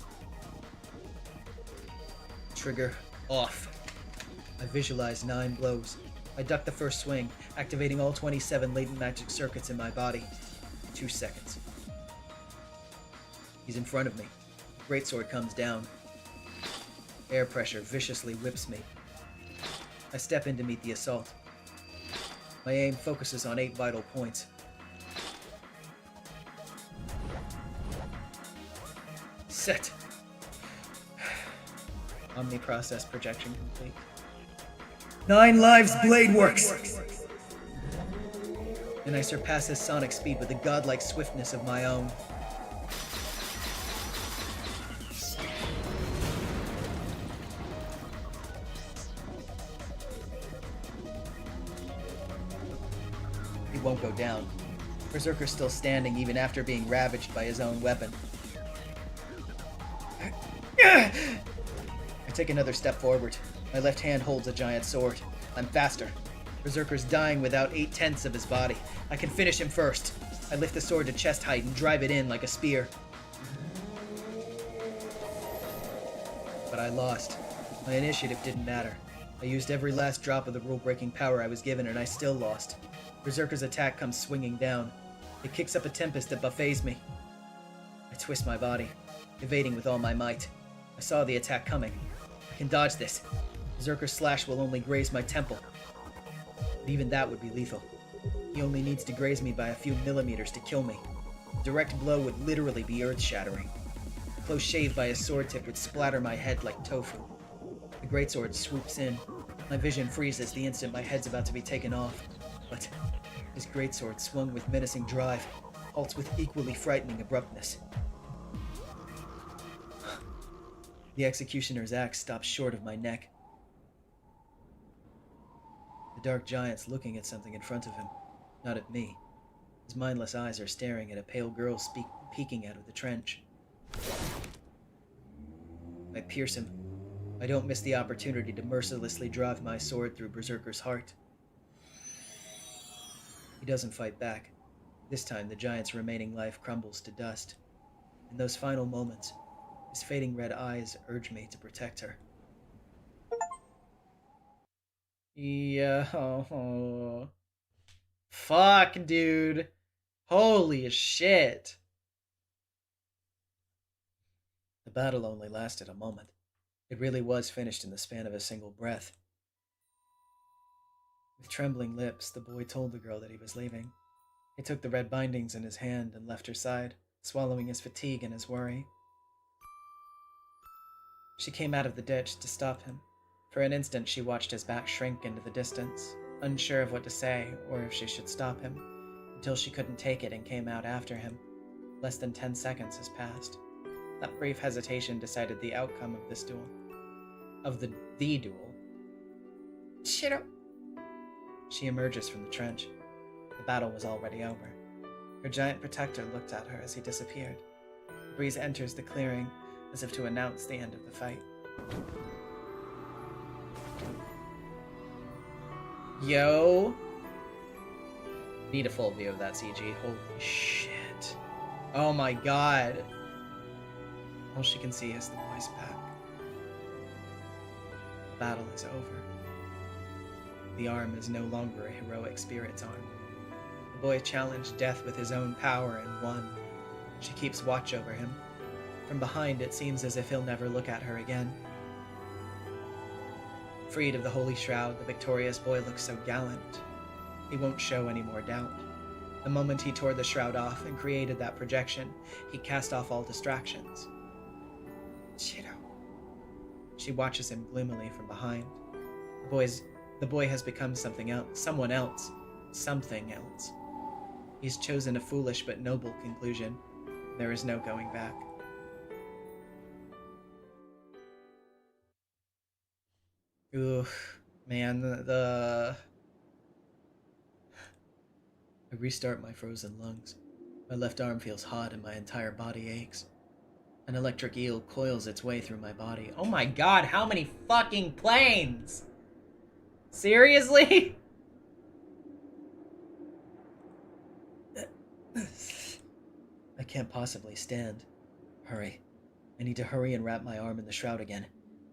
Trigger off. I visualize 9 blows. I duck the first swing, activating all 27 latent magic circuits in my body. 2 seconds. He's in front of me. Greatsword comes down. Air pressure viciously whips me. I step in to meet the assault. My aim focuses on 8 vital points. Set. Omni-process projection complete. 9 lives blade works! And I surpass his sonic speed with the godlike swiftness of my own. won't go down. Berserker's still standing even after being ravaged by his own weapon. I take another step forward. My left hand holds a giant sword. I'm faster. Berserker's dying without 8/10 of his body. I can finish him first. I lift the sword to chest height and drive it in like a spear. But I lost. My initiative didn't matter. I used every last drop of the rule-breaking power I was given, and I still lost. Berserker's attack comes swinging down. It kicks up a tempest that buffets me. I twist my body, evading with all my might. I saw the attack coming. I can dodge this. Berserker's slash will only graze my temple. But even that would be lethal. He only needs to graze me by a few millimeters to kill me. A direct blow would literally be earth-shattering. A close shave by his sword tip would splatter my head like tofu. The greatsword swoops in. My vision freezes the instant my head's about to be taken off. But his greatsword, swung with menacing drive, halts with equally frightening abruptness. The executioner's axe stops short of my neck. The dark giant's looking at something in front of him, not at me. His mindless eyes are staring at a pale girl peeking out of the trench. I pierce him. I don't miss the opportunity to mercilessly drive my sword through Berserker's heart. He doesn't fight back. This time, the giant's remaining life crumbles to dust. In those final moments, his fading red eyes urge me to protect her. Yo. Fuck, dude. Holy shit. The battle only lasted a moment. It really was finished in the span of a single breath. With trembling lips, the boy told the girl that he was leaving. He took the red bindings in his hand and left her side, swallowing his fatigue and his worry. She came out of the ditch to stop him. For an instant, she watched his back shrink into the distance, unsure of what to say or if she should stop him, until she couldn't take it and came out after him. Less than 10 seconds has passed. That brief hesitation decided the outcome of this duel. Of the duel. Shiro. She emerges from the trench. The battle was already over. Her giant protector looked at her as he disappeared. The breeze enters the clearing as if to announce the end of the fight. Yo! Need a full view of that CG. Holy shit. Oh my god. All she can see is the boy's back. The battle is over. The arm is no longer a heroic spirit's arm. The boy challenged death with his own power and won. She keeps watch over him. From behind, it seems as if he'll never look at her again. Freed of the holy shroud, the victorious boy looks so gallant. He won't show any more doubt. The moment he tore the shroud off and created that projection, he cast off all distractions. Shiro. She watches him gloomily from behind. The boy has become something else, someone else, something else. He's chosen a foolish but noble conclusion. There is no going back. Oof, man, I restart my frozen lungs. My left arm feels hot and my entire body aches. An electric eel coils its way through my body. Oh my god, how many fucking planes? Seriously? I can't possibly stand. Hurry. I need to hurry and wrap my arm in the shroud again.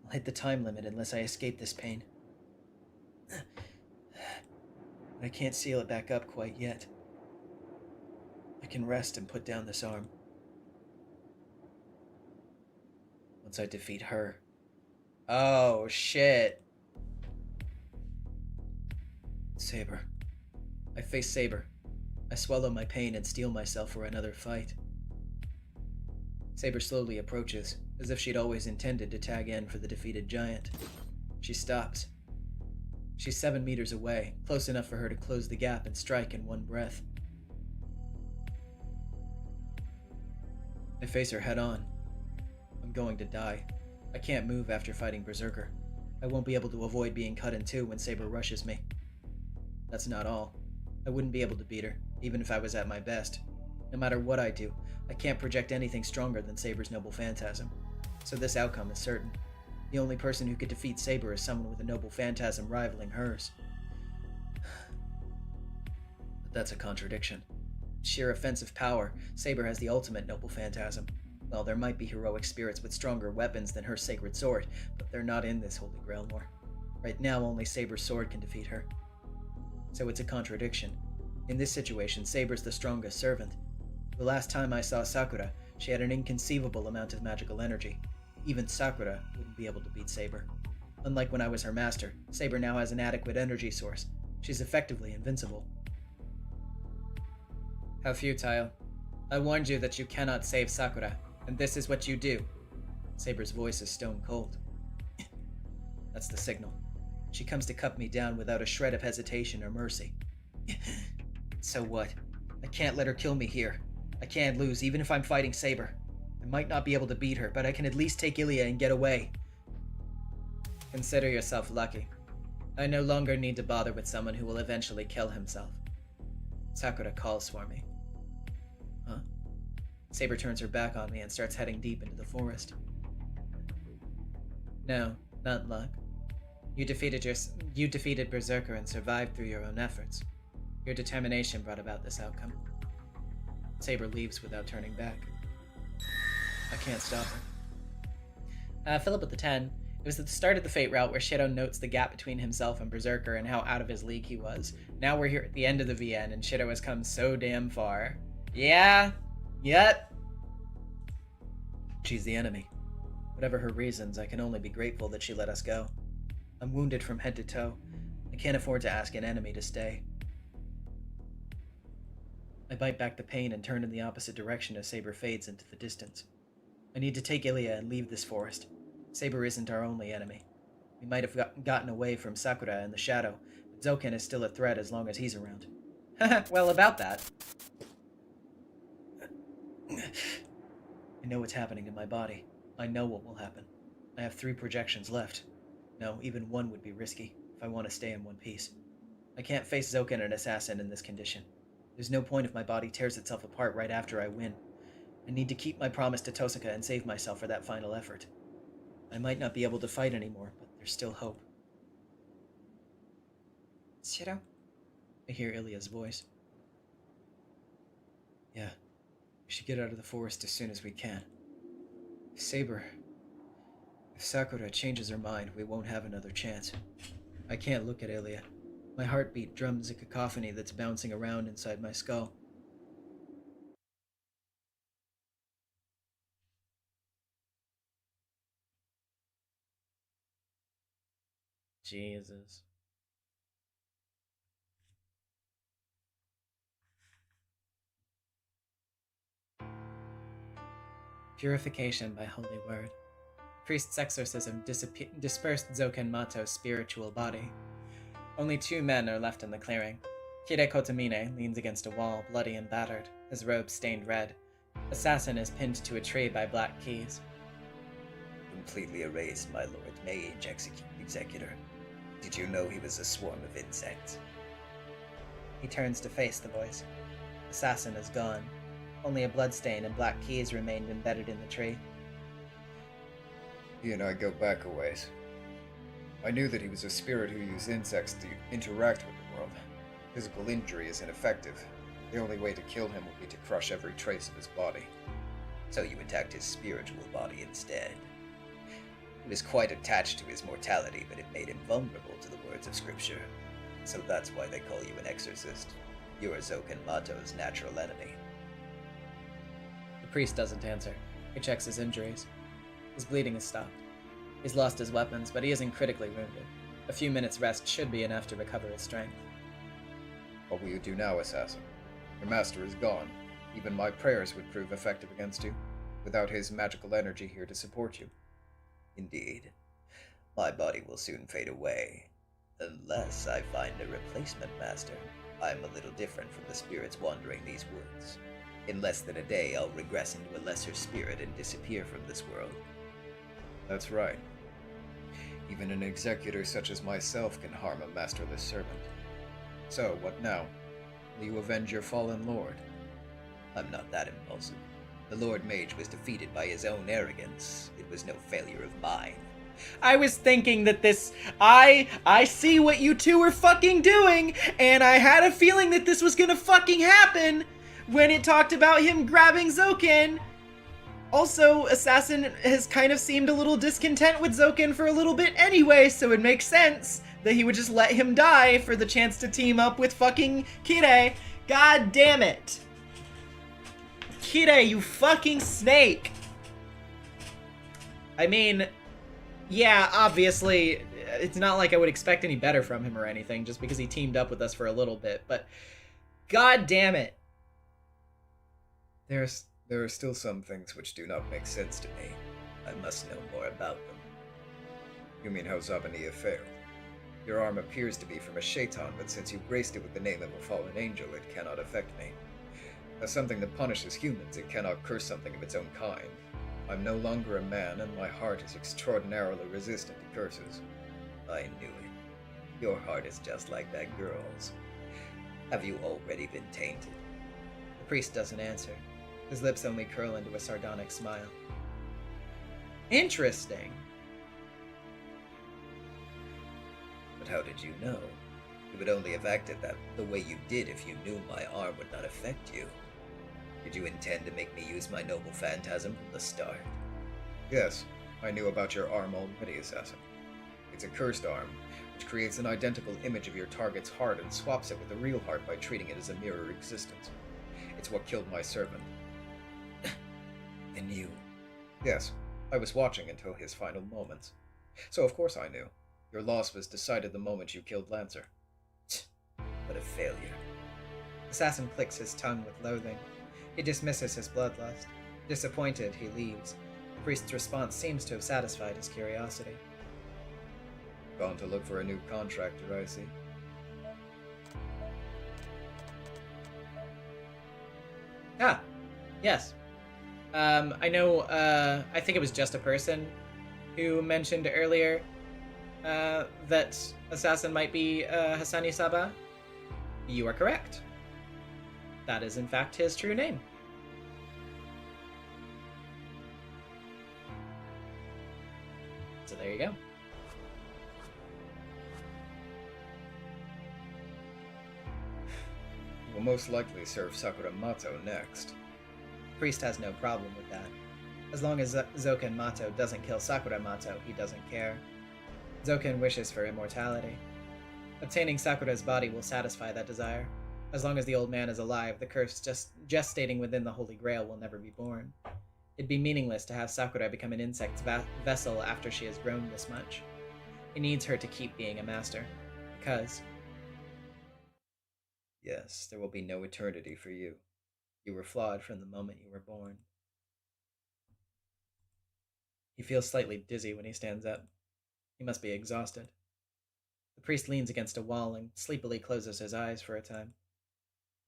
I'll hit the time limit unless I escape this pain. But I can't seal it back up quite yet. I can rest and put down this arm. Once I defeat her. Oh, shit. Saber. I face Saber. I swallow my pain and steel myself for another fight. Saber slowly approaches, as if she'd always intended to tag in for the defeated giant. She stops. She's 7 meters away, close enough for her to close the gap and strike in one breath. I face her head on. I'm going to die. I can't move after fighting Berserker. I won't be able to avoid being cut in two when Saber rushes me. That's not all. I wouldn't be able to beat her, even if I was at my best. No matter what I do, I can't project anything stronger than Saber's noble phantasm. So this outcome is certain. The only person who could defeat Saber is someone with a noble phantasm rivaling hers. But that's a contradiction. Sheer offensive power, Saber has the ultimate noble phantasm. Well, there might be heroic spirits with stronger weapons than her sacred sword, but they're not in this Holy Grail lore. Right now, only Saber's sword can defeat her. So it's a contradiction. In this situation, Saber's the strongest servant. The last time I saw Sakura, she had an inconceivable amount of magical energy. Even Sakura wouldn't be able to beat Saber. Unlike when I was her master, Saber now has an adequate energy source. She's effectively invincible. How futile. I warned you that you cannot save Sakura, and this is what you do. Saber's voice is stone cold. That's the signal. She comes to cut me down without a shred of hesitation or mercy. So what? I can't let her kill me here. I can't lose, even if I'm fighting Saber. I might not be able to beat her, but I can at least take Ilya and get away. Consider yourself lucky. I no longer need to bother with someone who will eventually kill himself. Sakura calls for me. Huh? Saber turns her back on me and starts heading deep into the forest. No, not luck. You defeated Berserker and survived through your own efforts. Your determination brought about this outcome. Saber leaves without turning back. I can't stop her. Philip with the 10. It was at the start of the Fate route where Shido notes the gap between himself and Berserker and how out of his league he was. Now we're here at the end of the VN and Shido has come so damn far. Yeah? Yep. She's the enemy. Whatever her reasons, I can only be grateful that she let us go. I'm wounded from head to toe. I can't afford to ask an enemy to stay. I bite back the pain and turn in the opposite direction as Saber fades into the distance. I need to take Ilya and leave this forest. Saber isn't our only enemy. We might have gotten away from Sakura and the Shadow, but Zoken is still a threat as long as he's around. Well, about that. I know what's happening in my body. I know what will happen. I have 3 projections left. No, even 1 would be risky, if I want to stay in one piece. I can't face Zoken and Assassin in this condition. There's no point if my body tears itself apart right after I win. I need to keep my promise to Tosaka and save myself for that final effort. I might not be able to fight anymore, but there's still hope. Shido? I hear Ilya's voice. Yeah, we should get out of the forest as soon as we can. Saber, if Sakura changes her mind, we won't have another chance. I can't look at Ilya. My heartbeat drums a cacophony that's bouncing around inside my skull. Jesus. Purification by Holy Word. Priest's exorcism dispersed Zoken Mato's spiritual body. Only 2 men are left in the clearing. Kire Kotomine leans against a wall, bloody and battered, his robe stained red. Assassin is pinned to a tree by black keys. Completely erased, my lord mage executor. Did you know he was a swarm of insects? He turns to face the voice. Assassin is gone. Only a bloodstain and black keys remained embedded in the tree. He and I go back a ways. I knew that he was a spirit who used insects to interact with the world. Physical injury is ineffective. The only way to kill him would be to crush every trace of his body. So you attacked his spiritual body instead. He was quite attached to his mortality, but it made him vulnerable to the words of scripture. So that's why they call you an exorcist. You're Zoken Mato's natural enemy. The priest doesn't answer. He checks his injuries. His bleeding has stopped. He's lost his weapons, but he isn't critically wounded. A few minutes' rest should be enough to recover his strength. What will you do now, Assassin? Your master is gone. Even my prayers would prove effective against you, without his magical energy here to support you. Indeed. My body will soon fade away, unless I find a replacement master. I'm a little different from the spirits wandering these woods. In less than a day, I'll regress into a lesser spirit and disappear from this world. That's right. Even an executor such as myself can harm a masterless servant. So, what now? Will you avenge your fallen lord? I'm not that impulsive. The Lord Mage was defeated by his own arrogance. It was no failure of mine. I was thinking that I see what you two were fucking doing, and I had a feeling that this was gonna fucking happen when it talked about him grabbing Zoken. Also, Assassin has kind of seemed a little discontent with Zoken for a little bit anyway, so it makes sense that he would just let him die for the chance to team up with fucking Kire. God damn it. Kire, you fucking snake. I mean, yeah, obviously, it's not like I would expect any better from him or anything, just because he teamed up with us for a little bit, but god damn it. There are still some things which do not make sense to me. I must know more about them. You mean how Zabaniya failed? Your arm appears to be from a shaitan, but since you graced it with the name of a fallen angel, it cannot affect me. As something that punishes humans, it cannot curse something of its own kind. I'm no longer a man, and my heart is extraordinarily resistant to curses. I knew it. Your heart is just like that girl's. Have you already been tainted? The priest doesn't answer. His lips only curl into a sardonic smile. Interesting. But how did you know? You would only have acted the way you did if you knew my arm would not affect you. Did you intend to make me use my noble phantasm from the start? Yes, I knew about your arm already, Assassin. It's a cursed arm, which creates an identical image of your target's heart and swaps it with a real heart by treating it as a mirror existence. It's what killed my servant. And you? Yes, I was watching until his final moments. So of course I knew. Your loss was decided the moment you killed Lancer. What a failure. Assassin clicks his tongue with loathing. He dismisses his bloodlust. Disappointed, he leaves. The priest's response seems to have satisfied his curiosity. Gone to look for a new contractor, I see. Ah, yes. I know, I think it was Just a Person who mentioned earlier that Assassin might be Hassani Saba. You are correct. That is, in fact, his true name. So there you go. You will most likely serve Sakura Mato next. The priest has no problem with that. As long as Zoken Mato doesn't kill Sakura Mato, he doesn't care. Zoken wishes for immortality. Obtaining Sakura's body will satisfy that desire. As long as the old man is alive, the curse gestating within the Holy Grail will never be born. It'd be meaningless to have Sakura become an insect's vessel after she has grown this much. He needs her to keep being a master, because... Yes, there will be no eternity for you. You were flawed from the moment you were born. He feels slightly dizzy when he stands up. He must be exhausted. The priest leans against a wall and sleepily closes his eyes for a time.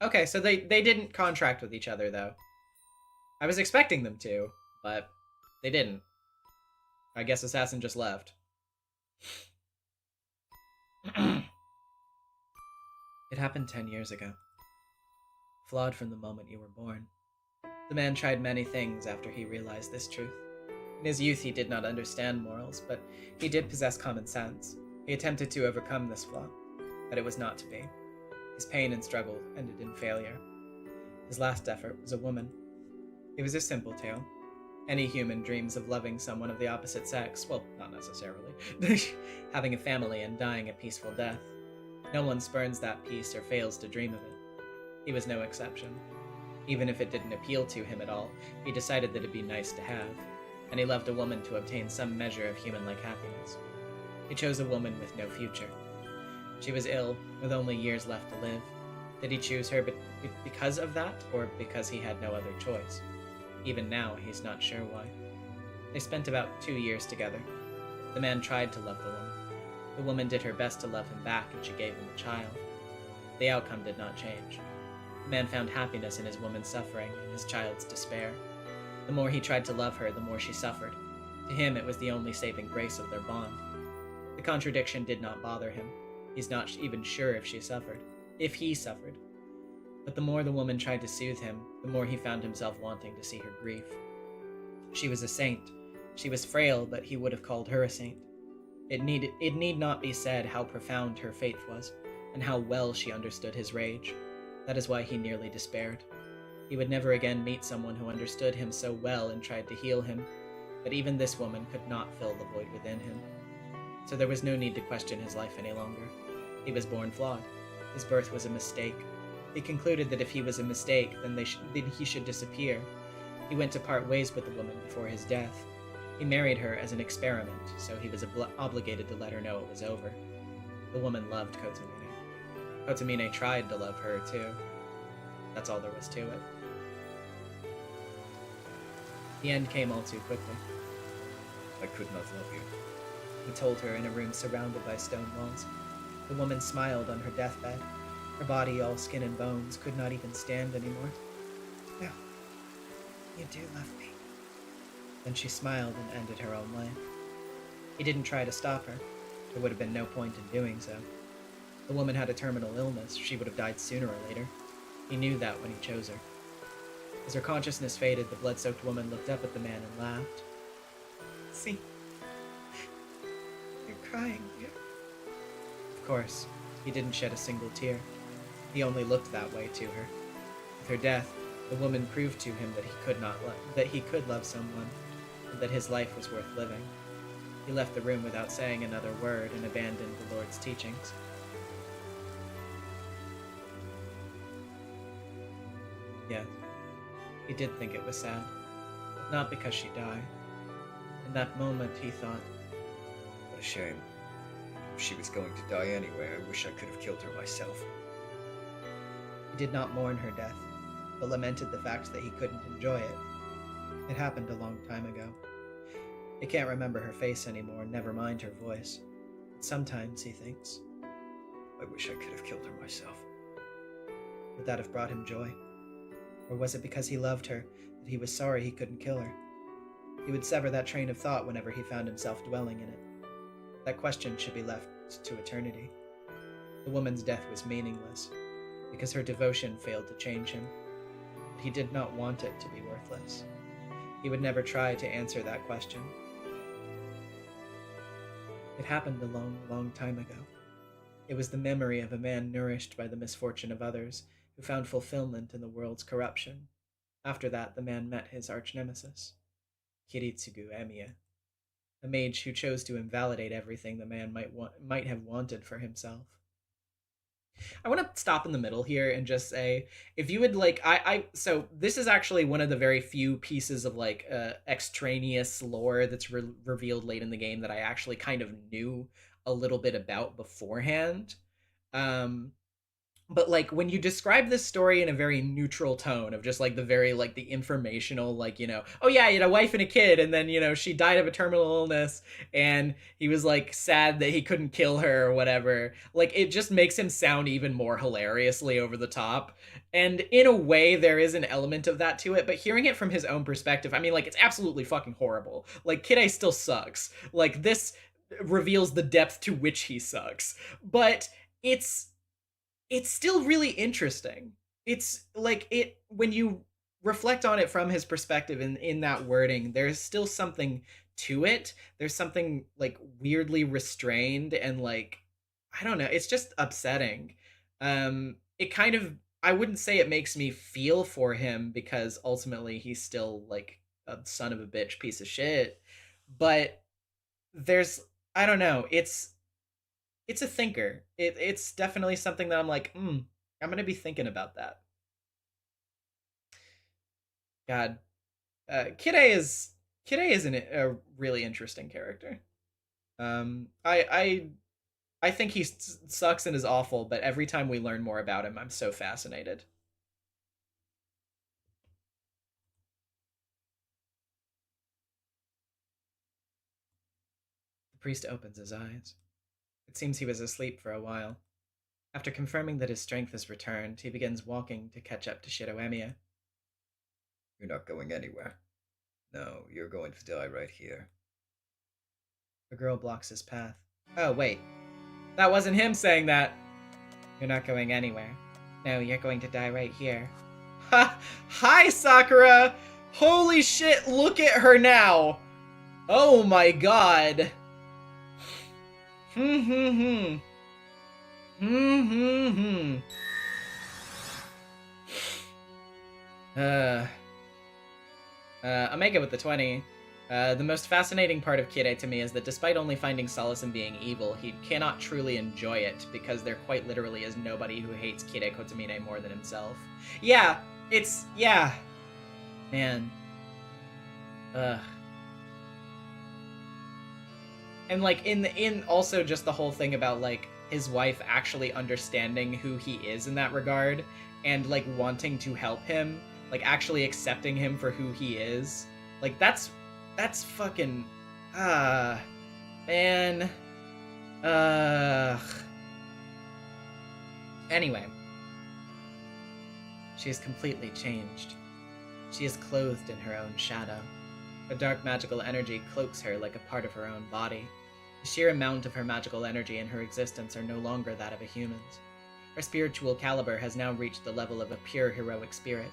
Okay, so they didn't contract with each other, though. I was expecting them to, but they didn't. I guess Assassin just left. It happened 10 years ago. Flawed from the moment you were born. The man tried many things after he realized this truth. In his youth, he did not understand morals, but he did possess common sense. He attempted to overcome this flaw, but it was not to be. His pain and struggle ended in failure. His last effort was a woman. It was a simple tale. Any human dreams of loving someone of the opposite sex, well, not necessarily, having a family and dying a peaceful death. No one spurns that peace or fails to dream of it. He was no exception. Even if it didn't appeal to him at all, he decided that it'd be nice to have, and he loved a woman to obtain some measure of human-like happiness. He chose a woman with no future. She was ill, with only years left to live. Did he choose her because of that, or because he had no other choice? Even now, he's not sure why. They spent about 2 years together. The man tried to love the woman. The woman did her best to love him back, and she gave him a child. The outcome did not change. The man found happiness in his woman's suffering and his child's despair. The more he tried to love her, the more she suffered. To him, it was the only saving grace of their bond. The contradiction did not bother him. He's not even sure if she suffered. If he suffered. But the more the woman tried to soothe him, the more he found himself wanting to see her grief. She was a saint. She was frail, but he would have called her a saint. It need not be said how profound her faith was, and how well she understood his rage. That is why he nearly despaired. He would never again meet someone who understood him so well and tried to heal him, but even this woman could not fill the void within him. So there was no need to question his life any longer. He was born flawed. His birth was a mistake. He concluded that if he was a mistake, then he should disappear. He went to part ways with the woman before his death. He married her as an experiment, so he was obligated to let her know it was over. The woman loved Kotsumine. Kotsumine tried to love her, too. That's all there was to it. The end came all too quickly. I could not love you. He told her in a room surrounded by stone walls. The woman smiled on her deathbed. Her body, all skin and bones, could not even stand anymore. No, you do love me. Then she smiled and ended her own life. He didn't try to stop her. There would have been no point in doing so. The woman had a terminal illness. She would have died sooner or later. He knew that when he chose her. As her consciousness faded, the blood-soaked woman looked up at the man and laughed. See? You're crying, dear. Of course, he didn't shed a single tear. He only looked that way to her. With her death, the woman proved to him that he could love someone, and that his life was worth living. He left the room without saying another word and abandoned the Lord's teachings. Yes, he did think it was sad, but not because she died. In that moment, he thought, What a shame. If she was going to die anyway, I wish I could have killed her myself. he did not mourn her death, but lamented the fact that he couldn't enjoy it. It happened a long time ago. He can't remember her face anymore, never mind her voice. But sometimes he thinks, I wish I could have killed her myself. would that have brought him joy? Or was it because he loved her that he was sorry he couldn't kill her? He would sever that train of thought whenever he found himself dwelling in it. That question should be left to eternity. The woman's death was meaningless, because her devotion failed to change him. But he did not want it to be worthless. He would never try to answer that question. It happened a long, long time ago. It was the memory of a man nourished by the misfortune of others, who found fulfillment in the world's corruption. After that, the man met his arch-nemesis, Kiritsugu Emiya, a mage who chose to invalidate everything the man might have wanted for himself. I want to stop in the middle here and just say, if you would like, so this is actually one of the very few pieces of like extraneous lore that's revealed late in the game that I actually kind of knew a little bit about beforehand. But like when you describe this story in a very neutral tone of just like the very like the informational, like, you know, oh yeah, he had a wife and a kid, and then, you know, she died of a terminal illness, and he was like sad that he couldn't kill her or whatever, like it just makes him sound even more hilariously over the top. And in a way there is an element of that to it, but hearing it from his own perspective, I mean, like, it's absolutely fucking horrible. Like, Kid A still sucks. Like, this reveals the depth to which he sucks, but it's still really interesting. It's like, it, when you reflect on it from his perspective in that wording, there's still something to it. There's something like weirdly restrained and like, I don't know, it's just upsetting. It kind of, I wouldn't say it makes me feel for him, because ultimately he's still like a son of a bitch piece of shit, but there's, I don't know, it's a thinker. It's definitely something that I'm like, I'm gonna be thinking about that. God, Kid A is a really interesting character. I think he sucks and is awful, but every time we learn more about him, I'm so fascinated. The priest opens his eyes. It seems he was asleep for a while. After confirming that his strength has returned, he begins walking to catch up to Shiroemiya. You're not going anywhere. No, you're going to die right here. The girl blocks his path. Oh, wait. That wasn't him saying that. You're not going anywhere. No, you're going to die right here. Ha! Hi, Sakura! Holy shit, look at her now! Oh my god! I make it with the 20. The most fascinating part of Kirei to me is that despite only finding solace in being evil, he cannot truly enjoy it, because there quite literally is nobody who hates Kirei Kotomine more than himself. Yeah, yeah. Man. And, like, in also just the whole thing about, like, his wife actually understanding who he is in that regard, and, like, wanting to help him, like, actually accepting him for who he is. Like, that's fucking... man. Anyway. She is completely changed. She is clothed in her own shadow. A dark magical energy cloaks her like a part of her own body. The sheer amount of her magical energy and her existence are no longer that of a human's. Her spiritual caliber has now reached the level of a pure heroic spirit,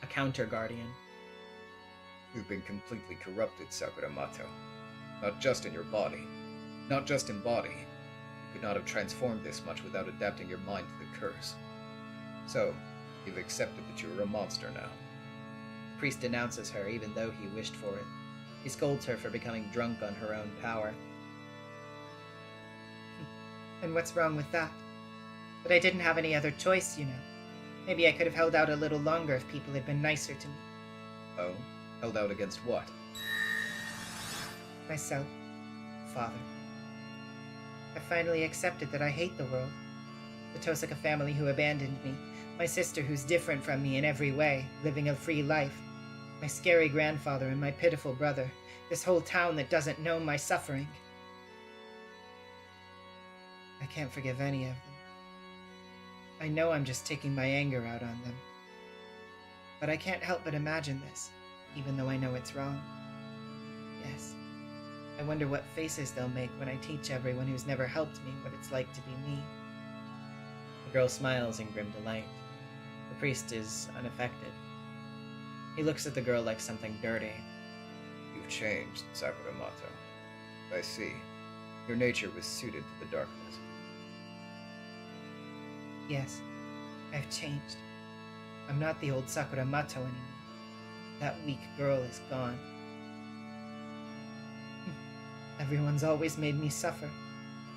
a counter-guardian. You've been completely corrupted, Sakuramato. Not just in your body. Not just in body. You could not have transformed this much without adapting your mind to the curse. So, you've accepted that you're a monster now. The priest denounces her even though he wished for it. He scolds her for becoming drunk on her own power. And what's wrong with that? But I didn't have any other choice, you know. Maybe I could have held out a little longer if people had been nicer to me. Oh? Held out against what? Myself. Father. I finally accepted that I hate the world. The Tosaka family who abandoned me. My sister who's different from me in every way, living a free life. My scary grandfather and my pitiful brother. This whole town that doesn't know my suffering. I can't forgive any of them. I know I'm just taking my anger out on them. But I can't help but imagine this, even though I know it's wrong. Yes. I wonder what faces they'll make when I teach everyone who's never helped me what it's like to be me. The girl smiles in grim delight. The priest is unaffected. He looks at the girl like something dirty. You've changed, Sakuramato. I see. Your nature was suited to the darkness. Yes, I've changed. I'm not the old Sakuramato anymore. That weak girl is gone. Everyone's always made me suffer.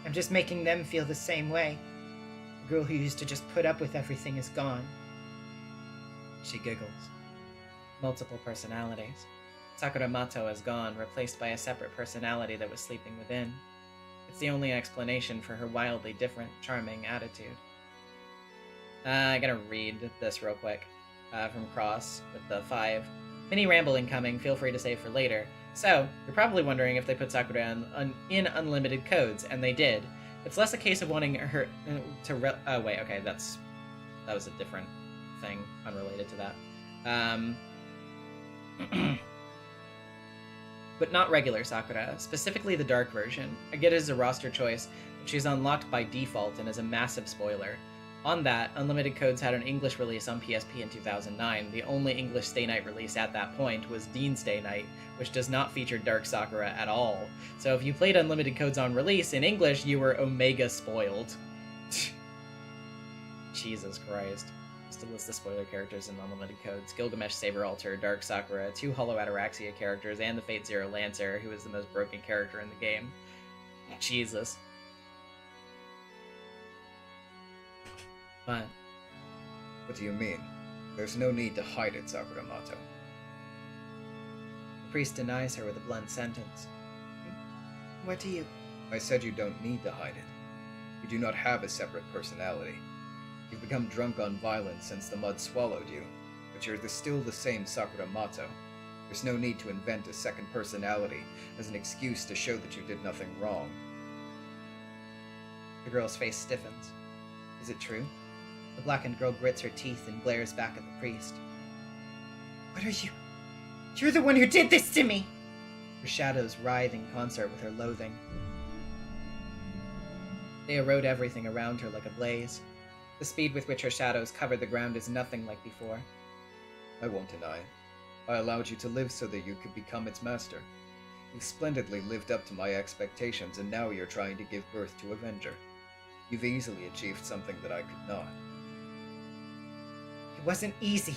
I'm just making them feel the same way. The girl who used to just put up with everything is gone. She giggles. Multiple personalities. Sakuramato is gone, replaced by a separate personality that was sleeping within. It's the only explanation for her wildly different, charming attitude. I gotta read this real quick from Cross with the 5. Mini ramble incoming, feel free to save for later. So, you're probably wondering if they put Sakura in unlimited codes, and they did. It's less a case of wanting her to oh wait, okay, that was a different thing, unrelated to that. But not regular Sakura, specifically the dark version. I get it as a roster choice, but she's unlocked by default and is a massive spoiler. On that, Unlimited Codes had an English release on PSP in 2009. The only English Stay Night release at that point was Dean Stay Night, which does not feature Dark Sakura at all. So if you played Unlimited Codes on release in English, you were Omega spoiled. Jesus Christ. Just to list the spoiler characters in Unlimited Codes: Gilgamesh Saber Alter, Dark Sakura, 2 Hollow Ataraxia characters, and the Fate Zero Lancer, who is the most broken character in the game. Jesus. But What do you mean? There's no need to hide it, Sakuramato. the priest denies her with a blunt sentence. What do you... I said you don't need to hide it. You do not have a separate personality. You've become drunk on violence since the mud swallowed you, but you're still the same Sakuramato. There's no need to invent a second personality as an excuse to show that you did nothing wrong. The girl's face stiffens. Is it true? The blackened girl grits her teeth and glares back at the priest. What are you? You're the one who did this to me! Her shadows writhe in concert with her loathing. They erode everything around her like a blaze. The speed with which her shadows cover the ground is nothing like before. I won't deny it. I allowed you to live so that you could become its master. You've splendidly lived up to my expectations, and now you're trying to give birth to Avenger. You've easily achieved something that I could not. It wasn't easy.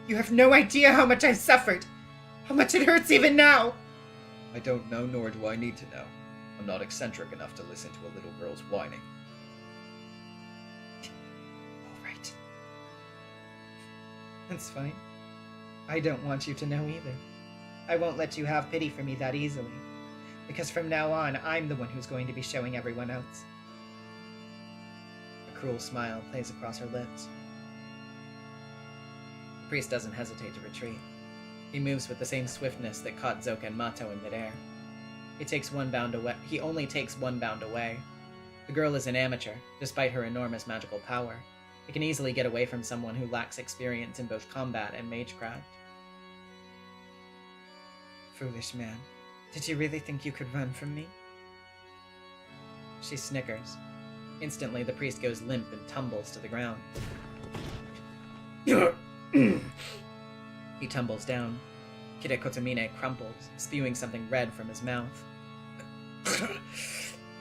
You have no idea how much I've suffered. How much it hurts even now. I don't know, nor do I need to know. I'm not eccentric enough to listen to a little girl's whining. All right. That's fine. I don't want you to know either. I won't let you have pity for me that easily. Because from now on, I'm the one who's going to be showing everyone else. A cruel smile plays across her lips. The priest doesn't hesitate to retreat. He moves with the same swiftness that caught Zoken Mato in midair. He only takes one bound away. The girl is an amateur, despite her enormous magical power. It can easily get away from someone who lacks experience in both combat and magecraft. Foolish man. Did you really think you could run from me? She snickers. Instantly, the priest goes limp and tumbles to the ground. He tumbles down. Kide Kotomine crumples, spewing something red from his mouth.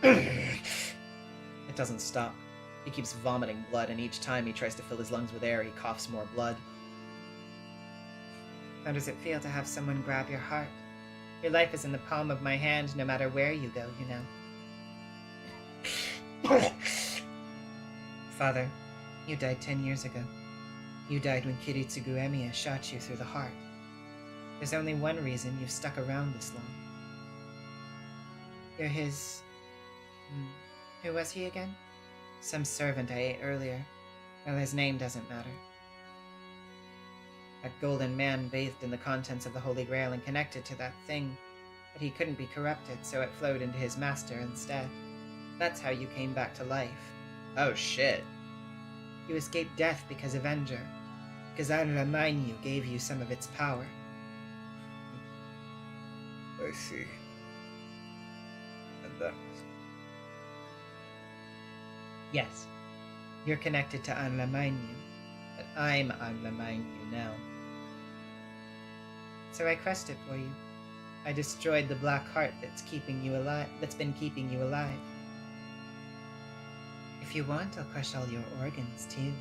It doesn't stop. He keeps vomiting blood, and each time he tries to fill his lungs with air, he coughs more blood. How does it feel to have someone grab your heart? Your life is in the palm of my hand, no matter where you go, you know. Father, you died 10 years ago. You died when Kiritsugu Emiya shot you through the heart. There's only one reason you've stuck around this long. You're his... Who was he again? Some servant I ate earlier. Well, his name doesn't matter. That golden man bathed in the contents of the Holy Grail and connected to that thing, but he couldn't be corrupted, so it flowed into his master instead. That's how you came back to life. Oh shit. You escaped death because of Avenger, because Anramanyu gave you some of its power. I see. And that was... Yes, you're connected to Anramanyu, but I'm Anramanyu now. So I crushed it for you. I destroyed the black heart that's keeping you alive. That's been keeping you alive. If you want, I'll crush all your organs too.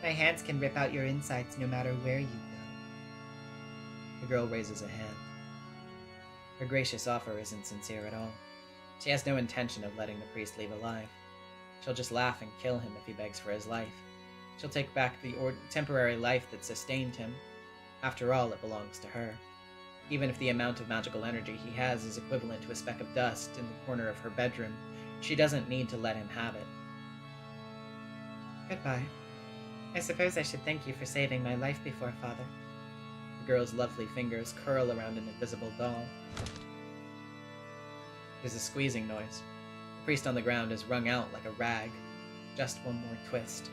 My hands can rip out your insides no matter where you go. The girl raises a hand. Her gracious offer isn't sincere at all. She has no intention of letting the priest leave alive. She'll just laugh and kill him if he begs for his life. She'll take back the temporary life that sustained him. After all, it belongs to her. Even if the amount of magical energy he has is equivalent to a speck of dust in the corner of her bedroom, she doesn't need to let him have it. Goodbye. I suppose I should thank you for saving my life before, Father. The girl's lovely fingers curl around an invisible doll. There's a squeezing noise. The priest on the ground is wrung out like a rag. Just one more twist.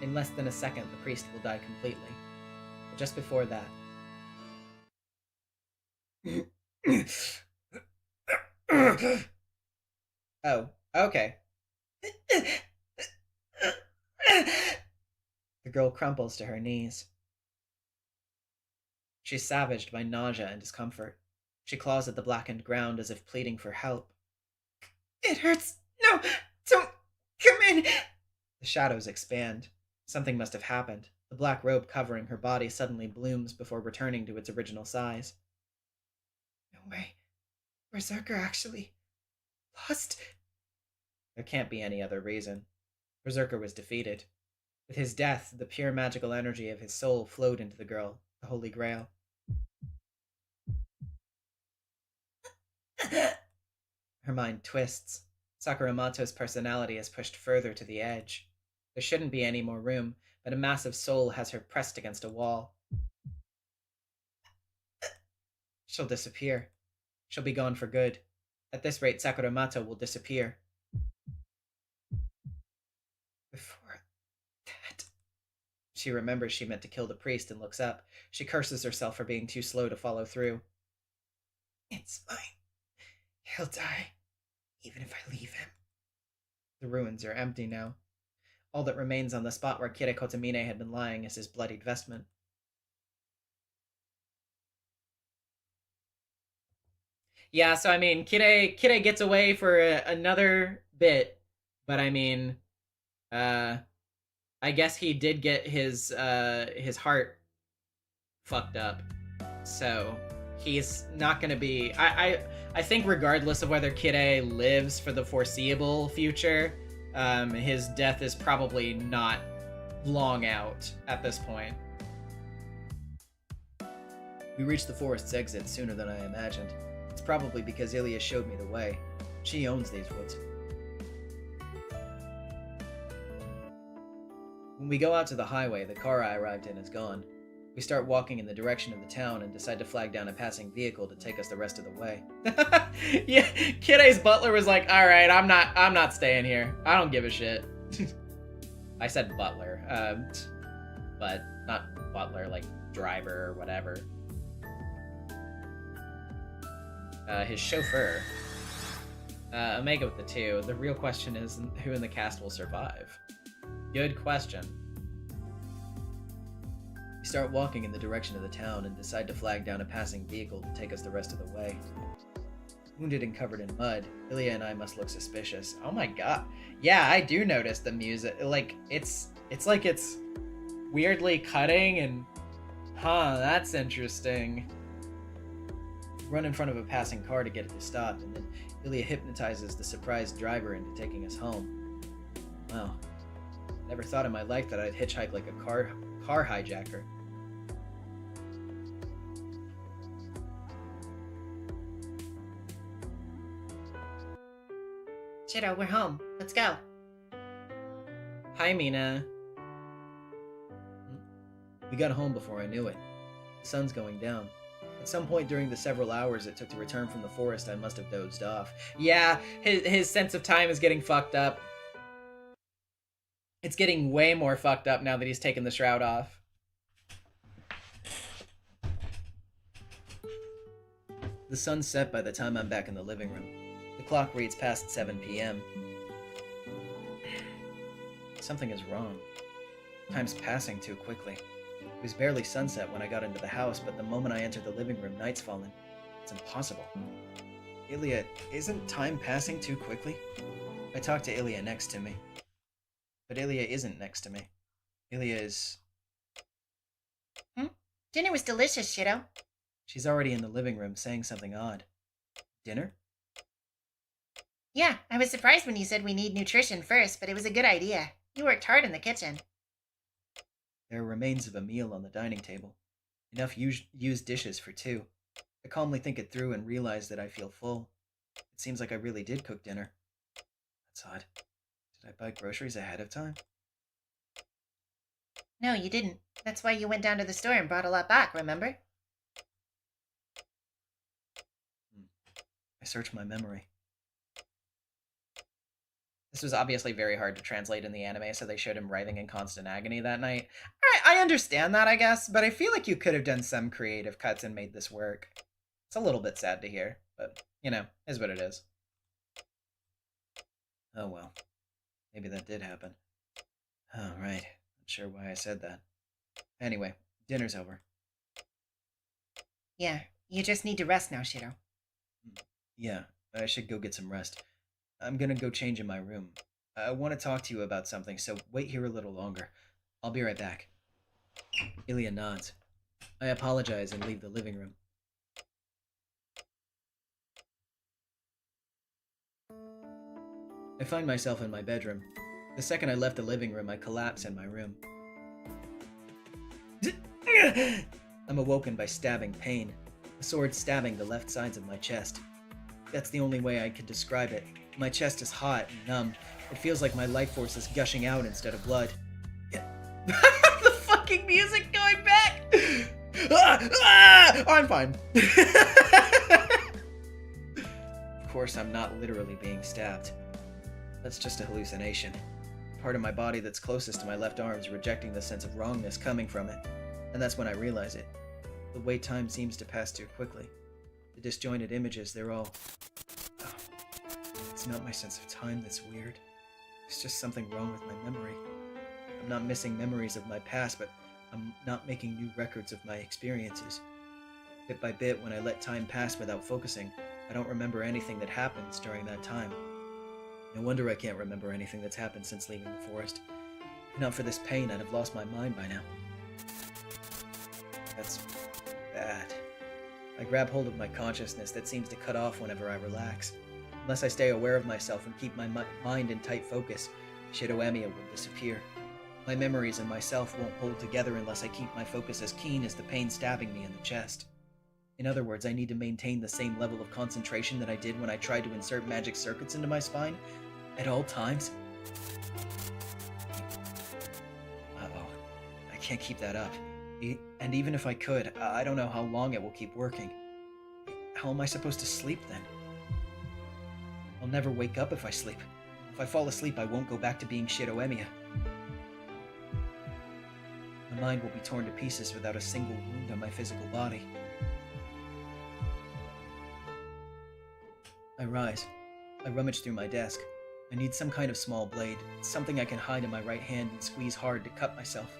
In less than a second, the priest will die completely. But just before that... Oh, okay. The girl crumples to her knees. She's savaged by nausea and discomfort. She claws at the blackened ground as if pleading for help. It hurts! No! Don't come in! The shadows expand. Something must have happened. The black robe covering her body suddenly blooms before returning to its original size. No way. Berserker actually lost. There can't be any other reason. Berserker was defeated. With his death, the pure magical energy of his soul flowed into the girl, the Holy Grail. Her mind twists. Sakuramato's personality is pushed further to the edge. There shouldn't be any more room, but a massive soul has her pressed against a wall. She'll disappear. She'll be gone for good. At this rate, Sakuramato will disappear. Before that... She remembers she meant to kill the priest and looks up. She curses herself for being too slow to follow through. It's fine. He'll die, even if I leave him. The ruins are empty now. All that remains on the spot where Kire Kotomine had been lying is his bloodied vestment. Yeah, so I mean, Kire gets away for another bit, but I mean, I guess he did get his heart fucked up, so he's not gonna be. I think regardless of whether Kire lives for the foreseeable future, his death is probably not long out at this point. We reached the forest's exit sooner than I imagined. It's probably because Ilya showed me the way. She owns these woods. When we go out to the highway, the car I arrived in is gone. We start walking in the direction of the town and decide to flag down a passing vehicle to take us the rest of the way. Yeah, Kire's butler was like, "All right, I'm not staying here. I don't give a shit." I said butler, but not butler like driver or whatever. His chauffeur. Omega with the 2. The real question is who in the cast will survive. Good question. We start walking in the direction of the town and decide to flag down a passing vehicle to take us the rest of the way. Wounded and covered in mud, Ilya and I must look suspicious. Oh my god. Yeah, I do notice the music. Like, it's like it's weirdly cutting and... Huh, that's interesting. Run in front of a passing car to get it to stop, and then Ilya hypnotizes the surprised driver into taking us home. Wow. Never thought in my life that I'd hitchhike like a car hijacker. Shiro, we're home. Let's go. Hi, Mina. We got home before I knew it. The sun's going down. At some point during the several hours it took to return from the forest, I must have dozed off. Yeah, his sense of time is getting fucked up. It's getting way more fucked up now that he's taken the shroud off. The sun's set by the time I'm back in the living room. The clock reads past 7 p.m. Something is wrong. Time's passing too quickly. It was barely sunset when I got into the house, but the moment I entered the living room, night's fallen. It's impossible. Ilya, isn't time passing too quickly? I talked to Ilya next to me. But Ilya isn't next to me. Ilya is... Dinner was delicious, Shiro. She's already in the living room saying something odd. Dinner? Yeah, I was surprised when you said we need nutrition first, but it was a good idea. You worked hard in the kitchen. There are remains of a meal on the dining table. Enough used dishes for 2. I calmly think it through and realize that I feel full. It seems like I really did cook dinner. That's odd. Did I buy groceries ahead of time? No, you didn't. That's why you went down to the store and brought a lot back, remember? I searched my memory. This was obviously very hard to translate in the anime, so they showed him writhing in constant agony that night. I understand that, I guess, but I feel like you could have done some creative cuts and made this work. It's a little bit sad to hear, but, you know, is what it is. Oh well. Maybe that did happen. Oh, right. Not sure why I said that. Anyway, dinner's over. Yeah, you just need to rest now, Shiro. Yeah, I should go get some rest. I'm gonna go change in my room. I want to talk to you about something, so wait here a little longer. I'll be right back. Ilya nods. I apologize and leave the living room. I find myself in my bedroom. The second I left the living room, I collapse in my room. I'm awoken by stabbing pain. A sword stabbing the left sides of my chest. That's the only way I could describe it. My chest is hot and numb. It feels like my life force is gushing out instead of blood. The fucking music going back! Oh, I'm fine. Of course, I'm not literally being stabbed. That's just a hallucination. The part of my body that's closest to my left arm is rejecting the sense of wrongness coming from it. And that's when I realize it. The way time seems to pass too quickly. The disjointed images, they're all... Oh, it's not my sense of time that's weird. There's just something wrong with my memory. I'm not missing memories of my past, but I'm not making new records of my experiences. Bit by bit, when I let time pass without focusing, I don't remember anything that happens during that time. No wonder I can't remember anything that's happened since leaving the forest. If not for this pain, I'd have lost my mind by now. That's bad. I grab hold of my consciousness that seems to cut off whenever I relax. Unless I stay aware of myself and keep my mind in tight focus, Shiroemiya will disappear. My memories and myself won't hold together unless I keep my focus as keen as the pain stabbing me in the chest. In other words, I need to maintain the same level of concentration that I did when I tried to insert magic circuits into my spine at all times. Uh-oh. I can't keep that up. And even if I could, I don't know how long it will keep working. How am I supposed to sleep then? I'll never wake up if I sleep. If I fall asleep, I won't go back to being Shiroemiya. My mind will be torn to pieces without a single wound on my physical body. I rise. I rummage through my desk. I need some kind of small blade, something I can hide in my right hand and squeeze hard to cut myself.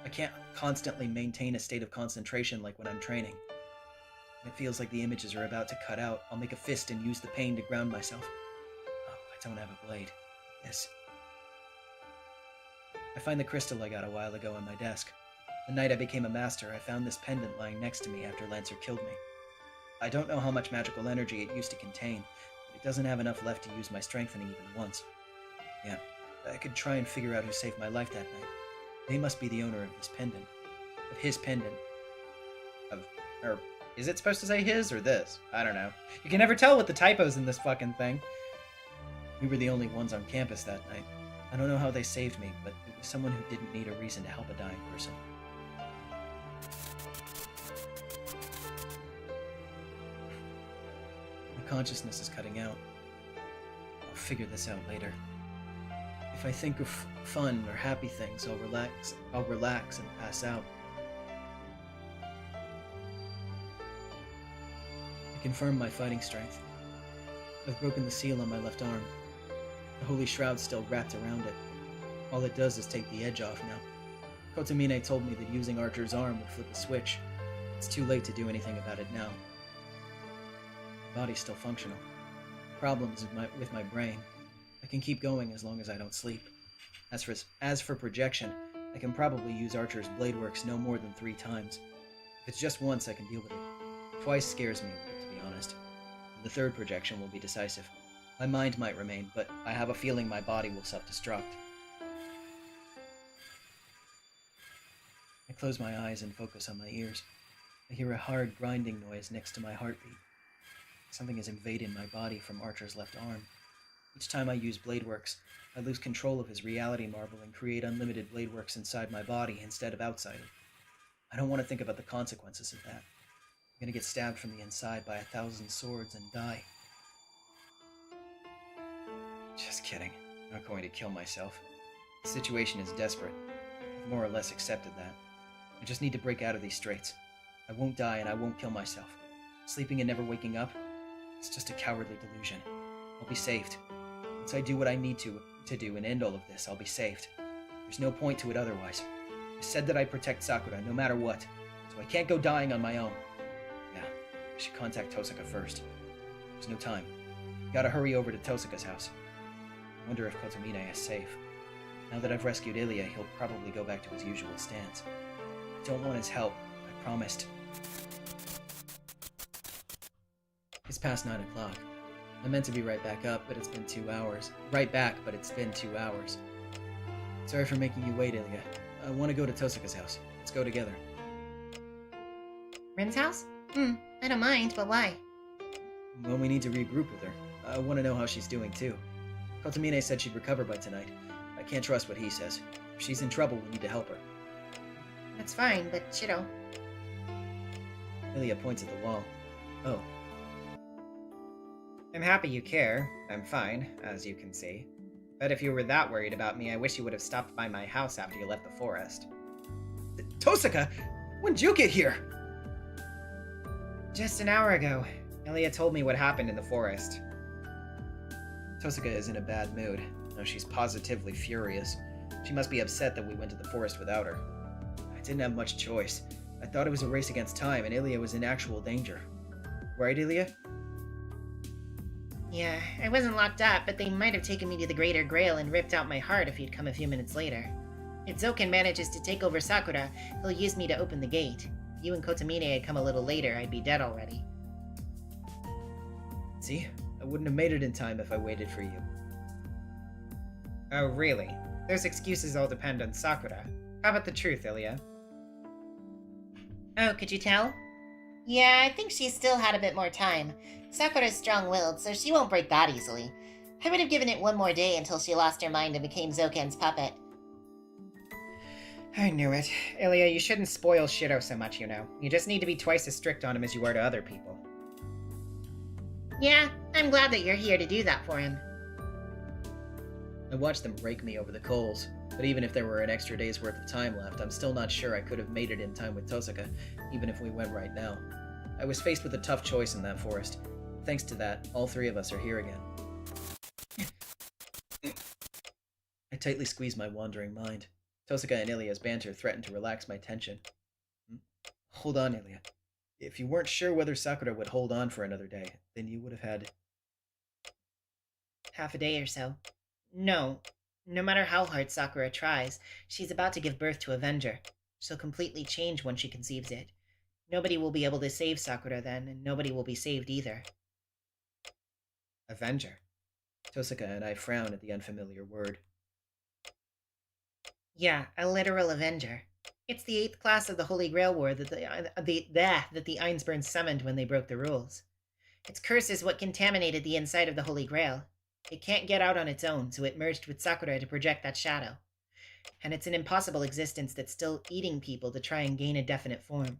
I can't constantly maintain a state of concentration like when I'm training. When it feels like the images are about to cut out, I'll make a fist and use the pain to ground myself. Oh, I don't have a blade. Yes. I find the crystal I got a while ago on my desk. The night I became a master, I found this pendant lying next to me after Lancer killed me. I don't know how much magical energy it used to contain, but it doesn't have enough left to use my strengthening even once. Yeah, I could try and figure out who saved my life that night. They must be the owner of this pendant. Of his pendant. Or is it supposed to say his or this? I don't know. You can never tell with the typos in this fucking thing. We were the only ones on campus that night. I don't know how they saved me, but it was someone who didn't need a reason to help a dying person. My consciousness is cutting out. I'll figure this out later. If I think of fun or happy things, I'll relax and pass out. I confirm my fighting strength. I've broken the seal on my left arm. The holy shroud's still wrapped around it. All it does is take the edge off now. Kotomine told me that using Archer's arm would flip a switch. It's too late to do anything about it now. My body's still functional. Problems with my brain. I can keep going as long as I don't sleep. As for projection, I can probably use Archer's Bladeworks no more than 3 times. If it's just once, I can deal with it. Twice scares me a little, to be honest. The 3rd projection will be decisive. My mind might remain, but I have a feeling my body will self-destruct. I close my eyes and focus on my ears. I hear a hard grinding noise next to my heartbeat. Something has invaded my body from Archer's left arm. Each time I use Bladeworks, I lose control of his reality marble and create unlimited Bladeworks inside my body instead of outside it. I don't want to think about the consequences of that. I'm gonna get stabbed from the inside by 1,000 swords and die. Just kidding. I'm not going to kill myself. The situation is desperate. I've more or less accepted that. I just need to break out of these straits. I won't die and I won't kill myself. Sleeping and never waking up? It's just a cowardly delusion. I'll be saved. Once I do what I need to do and end all of this, I'll be saved. There's no point to it otherwise. I said that I'd protect Sakura no matter what, so I can't go dying on my own. Yeah, I should contact Tosaka first. There's no time. Gotta hurry over to Tosaka's house. I wonder if Kotomine is safe. Now that I've rescued Ilya, he'll probably go back to his usual stance. I don't want his help, I promised. It's past 9 o'clock. I meant to be right back up, but it's been 2 hours. Right back, but it's been 2 hours. Sorry for making you wait, Ilya. I want to go to Tosaka's house. Let's go together. Rin's house? I don't mind, but why? Well, we need to regroup with her. I want to know how she's doing, too. Kotomine said she'd recover by tonight. I can't trust what he says. If she's in trouble, we need to help her. That's fine, but Shiro. Ilya points at the wall. Oh. I'm happy you care. I'm fine, as you can see. But if you were that worried about me, I wish you would have stopped by my house after you left the forest. Tosaka! When'd you get here? Just an hour ago. Ilya told me what happened in the forest. Tosaka is in a bad mood. Now she's positively furious. She must be upset that we went to the forest without her. I didn't have much choice. I thought it was a race against time, and Ilya was in actual danger. Right, Ilya? Yeah, I wasn't locked up, but they might have taken me to the Greater Grail and ripped out my heart if you'd come a few minutes later. If Zoken manages to take over Sakura, he'll use me to open the gate. If you and Kotomine had come a little later, I'd be dead already. See? I wouldn't have made it in time if I waited for you. Oh, really? Those excuses all depend on Sakura. How about the truth, Ilya? Oh, could you tell? Yeah, I think she still had a bit more time. Sakura's strong-willed, so she won't break that easily. I would have given it one more day until she lost her mind and became Zoken's puppet. I knew it. Ilya, you shouldn't spoil Shiro so much, you know. You just need to be twice as strict on him as you are to other people. Yeah, I'm glad that you're here to do that for him. I watched them rake me over the coals, but even if there were an extra day's worth of time left, I'm still not sure I could have made it in time with Tosuka, even if we went right now. I was faced with a tough choice in that forest. Thanks to that, all three of us are here again. I tightly squeezed my wandering mind. Tosuka and Ilya's banter threatened to relax my tension. Hold on, Ilya. If you weren't sure whether Sakura would hold on for another day, then you would have had... Half a day or so. No matter how hard Sakura tries, she's about to give birth to Avenger. She'll completely change when she conceives it. Nobody will be able to save Sakura then, and nobody will be saved either. Avenger? Tosuka and I frowned at the unfamiliar word. Yeah, a literal Avenger. It's the 8th class of the Holy Grail War that the Einsburns summoned when they broke the rules. Its curse is what contaminated the inside of the Holy Grail. It can't get out on its own, so it merged with Sakura to project that shadow. And it's an impossible existence that's still eating people to try and gain a definite form.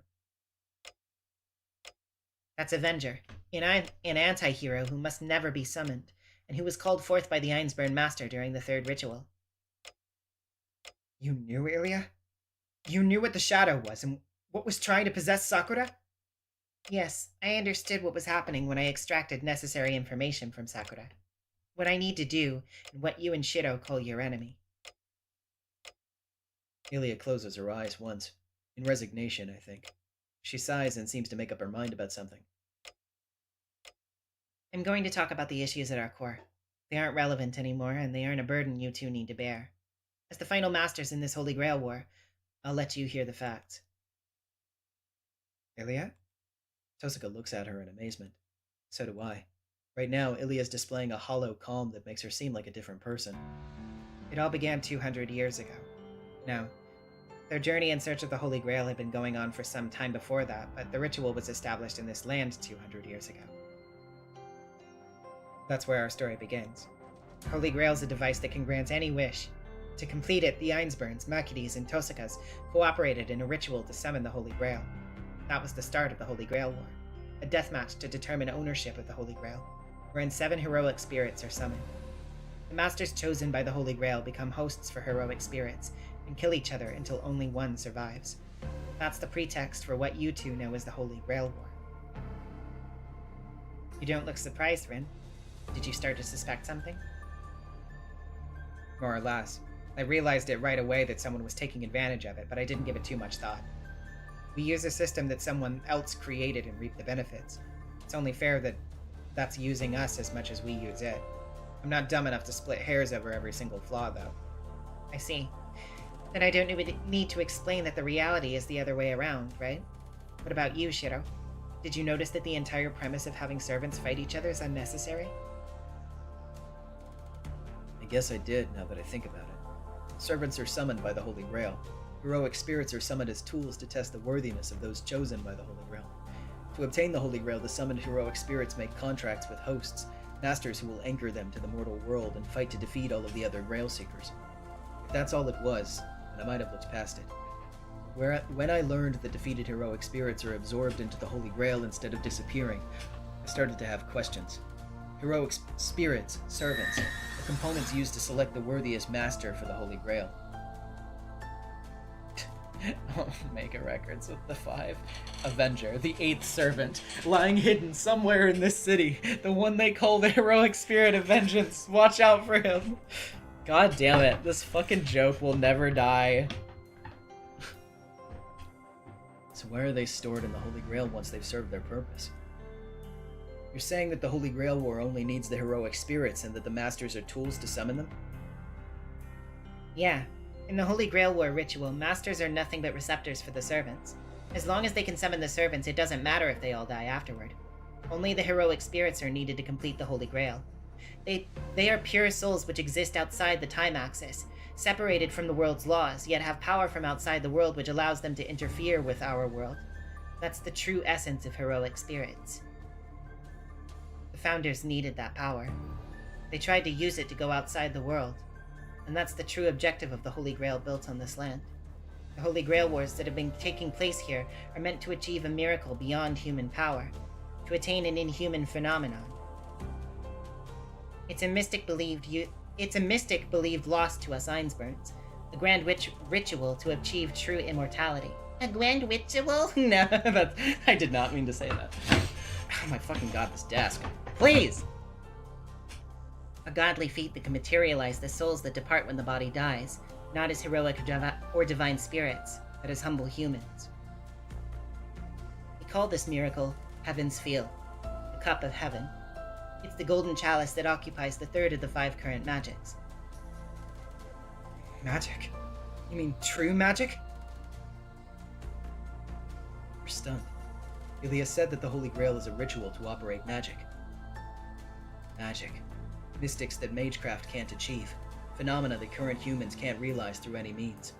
That's Avenger, an anti-hero who must never be summoned, and who was called forth by the Einsburn Master during the 3rd ritual. You knew, Ilya? You knew what the shadow was, and what was trying to possess Sakura? Yes, I understood what was happening when I extracted necessary information from Sakura. What I need to do, and what you and Shiro call your enemy. Ilya closes her eyes once, in resignation, I think. She sighs and seems to make up her mind about something. I'm going to talk about the issues at our core. They aren't relevant anymore, and they aren't a burden you two need to bear. As the final masters in this Holy Grail War, I'll let you hear the facts. Ilya? Tosuka looks at her in amazement. So do I. Right now, Ilya's displaying a hollow calm that makes her seem like a different person. It all began 200 years ago. Now, their journey in search of the Holy Grail had been going on for some time before that, but the ritual was established in this land 200 years ago. That's where our story begins. Holy Grail is a device that can grant any wish. To complete it, the Einsburns, Makides, and Tosukas cooperated in a ritual to summon the Holy Grail. That was the start of the Holy Grail War, a deathmatch to determine ownership of the Holy Grail, wherein 7 heroic spirits are summoned. The masters chosen by the Holy Grail become hosts for heroic spirits, and kill each other until only one survives. That's the pretext for what you two know as the Holy Grail War. You don't look surprised, Rin. Did you start to suspect something? More or less. I realized it right away that someone was taking advantage of it, but I didn't give it too much thought. We use a system that someone else created and reap the benefits. It's only fair that that's using us as much as we use it. I'm not dumb enough to split hairs over every single flaw, though. I see. Then I don't need to explain that the reality is the other way around, right? What about you, Shiro? Did you notice that the entire premise of having servants fight each other is unnecessary? I guess I did, now that I think about it. Servants are summoned by the Holy Grail. Heroic spirits are summoned as tools to test the worthiness of those chosen by the Holy Grail. To obtain the Holy Grail, the summoned heroic spirits make contracts with hosts, masters who will anchor them to the mortal world and fight to defeat all of the other Grail Seekers. If that's all it was, then I might have looked past it. When I learned that defeated heroic spirits are absorbed into the Holy Grail instead of disappearing, I started to have questions. Heroic spirits, servants, the components used to select the worthiest master for the Holy Grail. Omega Records with the 5. Avenger, the 8th servant, lying hidden somewhere in this city. The one they call the heroic spirit of vengeance. Watch out for him. God damn it. This fucking joke will never die. So where are they stored in the Holy Grail once they've served their purpose? You're saying that the Holy Grail War only needs the heroic spirits and that the masters are tools to summon them? Yeah. In the Holy Grail War ritual, masters are nothing but receptors for the servants. As long as they can summon the servants, it doesn't matter if they all die afterward. Only the heroic spirits are needed to complete the Holy Grail. They are pure souls which exist outside the time axis, separated from the world's laws, yet have power from outside the world which allows them to interfere with our world. That's the true essence of heroic spirits. The founders needed that power. They tried to use it to go outside the world, and that's the true objective of the Holy Grail built on this land. The Holy Grail Wars that have been taking place here are meant to achieve a miracle beyond human power, to attain an inhuman phenomenon. It's a mystic believed lost to us Einsburns, a grand ritual to achieve true immortality. A grand ritual? No, I did not mean to say that. Oh my fucking god, this desk. Please! A godly feat that can materialize the souls that depart when the body dies, not as heroic or divine spirits, but as humble humans. We call this miracle Heaven's Feel, the Cup of Heaven. It's the golden chalice that occupies the third of the 5 current magics. Magic? You mean true magic? We're stunned. Ilya said that the Holy Grail is a ritual to operate magic. Magic. Mystics that magecraft can't achieve. Phenomena that current humans can't realize through any means.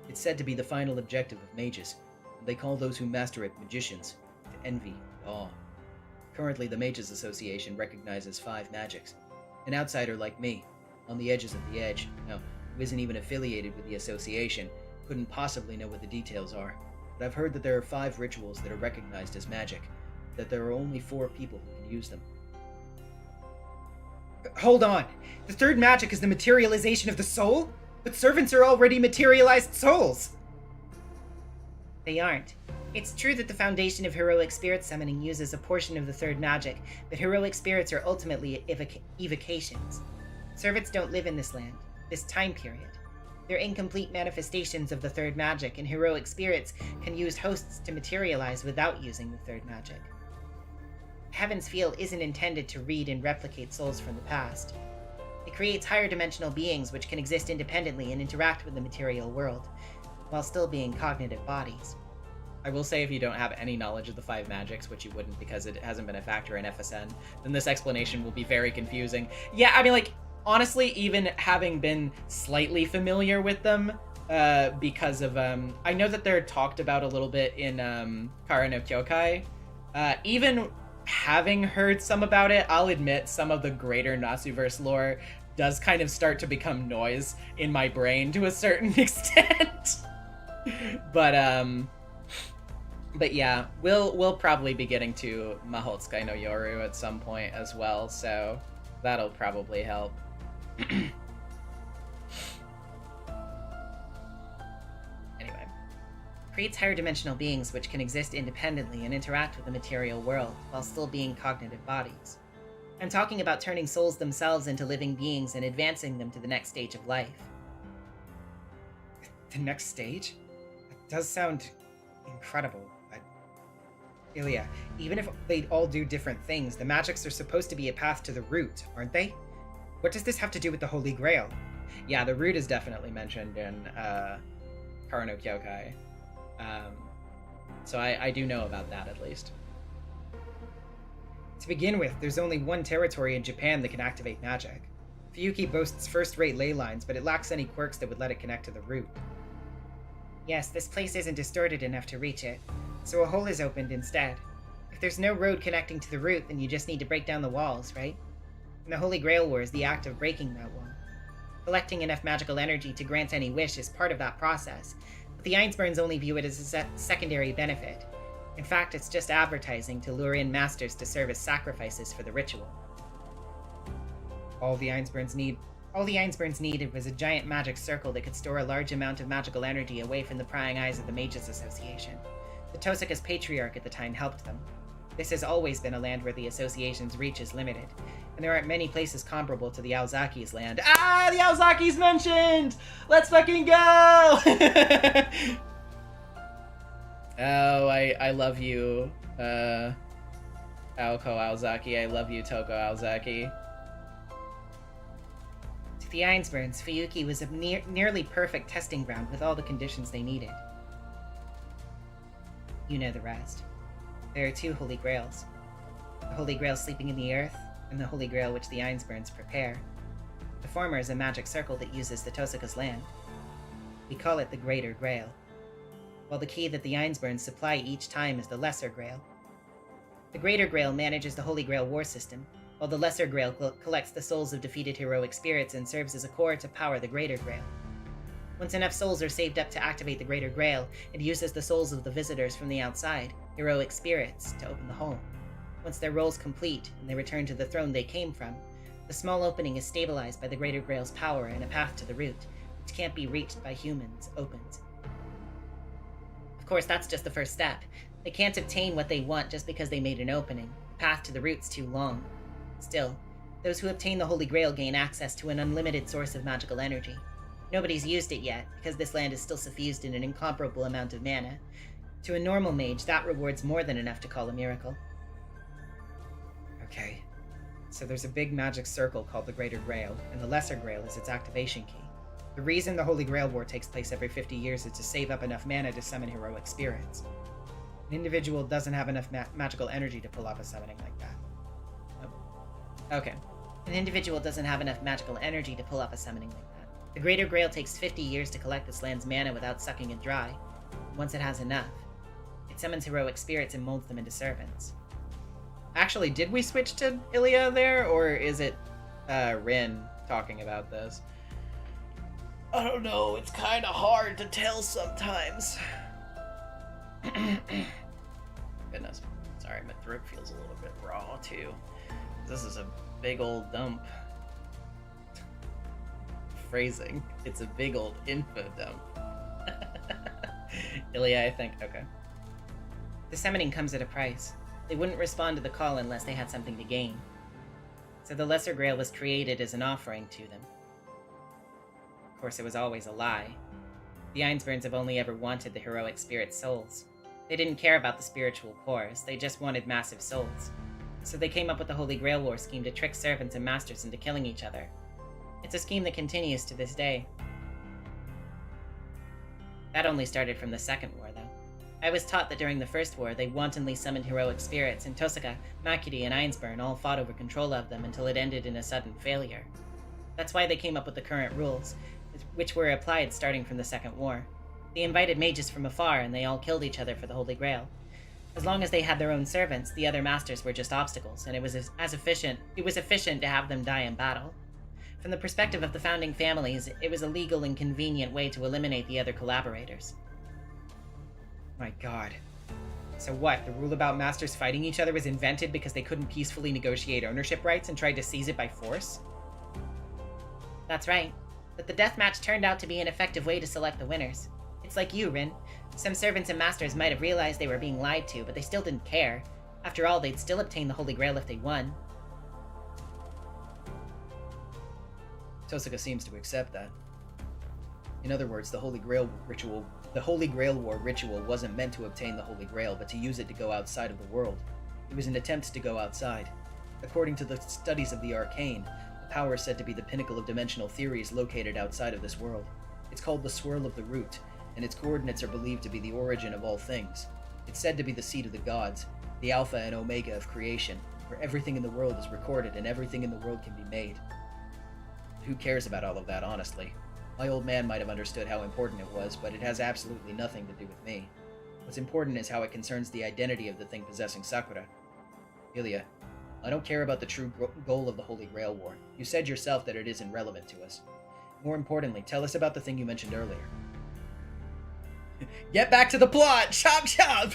It's said to be the final objective of mages, and they call those who master it magicians, with envy and awe. Currently, the Mages Association recognizes 5 magics. An outsider like me, on the edges of the edge, who isn't even affiliated with the association, couldn't possibly know what the details are. But I've heard that there are 5 rituals that are recognized as magic, that there are only 4 people who can use them. Hold on! The third magic is the materialization of the soul? But servants are already materialized souls! They aren't. It's true that the foundation of heroic spirit summoning uses a portion of the third magic, but heroic spirits are ultimately evocations. Servants don't live in this land, this time period. They're incomplete manifestations of the third magic, and heroic spirits can use hosts to materialize without using the third magic. Heaven's Feel isn't intended to read and replicate souls from the past. It creates higher dimensional beings which can exist independently and interact with the material world, while still being cognitive bodies. I will say if you don't have any knowledge of the 5 magics, which you wouldn't because it hasn't been a factor in FSN, then this explanation will be very confusing. Yeah, I mean, like, honestly, even having been slightly familiar with them, because of, I know that they're talked about a little bit in, Kara no Kyokai. Even having heard some about it, I'll admit some of the greater Nasuverse lore does kind of start to become noise in my brain to a certain extent. But yeah, we'll probably be getting to Mahotsukai no Yoru at some point as well, so that'll probably help. Anyway. Creates higher dimensional beings which can exist independently and interact with the material world, while still being cognitive bodies. I'm talking about turning souls themselves into living beings and advancing them to the next stage of life. The next stage? That does sound incredible. Ilya, even if they all do different things, the magics are supposed to be a path to the root, aren't they? What does this have to do with the Holy Grail? Yeah, the root is definitely mentioned in Kara no Kyokai. So I do know about that at least. To begin with, there's only one territory in Japan that can activate magic. Fuyuki boasts first-rate ley lines, but it lacks any quirks that would let it connect to the root. Yes, this place isn't distorted enough to reach it, so a hole is opened instead. If there's no road connecting to the root, then you just need to break down the walls, right? And the Holy Grail War is the act of breaking that wall. Collecting enough magical energy to grant any wish is part of that process, but the Einsburns only view it as a secondary benefit. In fact, it's just advertising to lure in masters to serve as sacrifices for the ritual. All the Einsburns needed was a giant magic circle that could store a large amount of magical energy away from the prying eyes of the Mages Association. The Tosaka's patriarch at the time helped them. This has always been a land where the association's reach is limited, and there aren't many places comparable to the Aozaki's land. Ah, the Aozaki's mentioned! Let's fucking go! Oh, I love you, Aoko Aozaki. I love you, Toko Aozaki. To the Ainsburns, Fuyuki was a nearly perfect testing ground with all the conditions they needed. You know the rest. There are 2 Holy Grails. The Holy Grail sleeping in the earth, and the Holy Grail which the Ainsburns prepare. The former is a magic circle that uses the Tosuka's land. We call it the Greater Grail, while the key that the Ainsburns supply each time is the Lesser Grail. The Greater Grail manages the Holy Grail war system, while the Lesser Grail collects the souls of defeated heroic spirits and serves as a core to power the Greater Grail. Once enough souls are saved up to activate the Greater Grail, it uses the souls of the visitors from the outside, heroic spirits, to open the hole. Once their roles complete and they return to the throne they came from, the small opening is stabilized by the Greater Grail's power and a path to the root, which can't be reached by humans, opens. Of course, that's just the first step. They can't obtain what they want just because they made an opening. The path to the root's too long. Still, those who obtain the Holy Grail gain access to an unlimited source of magical energy. Nobody's used it yet, because this land is still suffused in an incomparable amount of mana. To a normal mage, that rewards more than enough to call a miracle. Okay, so there's a big magic circle called the Greater Grail, and the Lesser Grail is its activation key. The reason the Holy Grail War takes place every 50 years is to save up enough mana to summon heroic spirits. An individual doesn't have enough magical energy to pull off a summoning like that. Oh. Okay. An individual doesn't have enough magical energy to pull off a summoning like that. The Greater Grail takes 50 years to collect this land's mana without sucking it dry. Once it has enough, it summons heroic spirits and molds them into servants. Actually, did we switch to Ilya there, or is it Rin talking about this? I don't know, it's kind of hard to tell sometimes. Goodness. Sorry, my throat feels a little bit raw, too. This is a big old dump. Phrasing. It's a big old info dump. Ilya, I think. Okay. The summoning comes at a price. They wouldn't respond to the call unless they had something to gain. So the Lesser Grail was created as an offering to them. Of course, it was always a lie. The Ainsburns have only ever wanted the heroic spirit souls. They didn't care about the spiritual cores, they just wanted massive souls. So they came up with the Holy Grail War scheme to trick servants and masters into killing each other. It's a scheme that continues to this day. That only started from the Second War, though. I was taught that during the First War, they wantonly summoned heroic spirits, and Tosuka, Makiri, and Ainsburn all fought over control of them until it ended in a sudden failure. That's why they came up with the current rules, which were applied starting from the Second War. They invited mages from afar, and they all killed each other for the Holy Grail. As long as they had their own servants, the other masters were just obstacles, and it was efficient to have them die in battle. From the perspective of the founding families, it was a legal and convenient way to eliminate the other collaborators. My god. So what, the rule about masters fighting each other was invented because they couldn't peacefully negotiate ownership rights and tried to seize it by force? That's right. But the deathmatch turned out to be an effective way to select the winners. It's like you, Rin. Some servants and masters might have realized they were being lied to, but they still didn't care. After all, they'd still obtain the Holy Grail if they won. Tosuka seems to accept that. In other words, the Holy Grail War ritual wasn't meant to obtain the Holy Grail, but to use it to go outside of the world. It was an attempt to go outside. According to the studies of the arcane, the power is said to be the pinnacle of dimensional theories located outside of this world. It's called the Swirl of the Root, and its coordinates are believed to be the origin of all things. It's said to be the seat of the gods, the alpha and omega of creation, where everything in the world is recorded and everything in the world can be made. Who cares about all of that, honestly? My old man might have understood how important it was, but it has absolutely nothing to do with me. What's important is how it concerns the identity of the thing possessing Sakura. Ilya, I don't care about the true goal of the Holy Grail War. You said yourself that it isn't relevant to us. More importantly, tell us about the thing you mentioned earlier. Get back to the plot! Chop chop!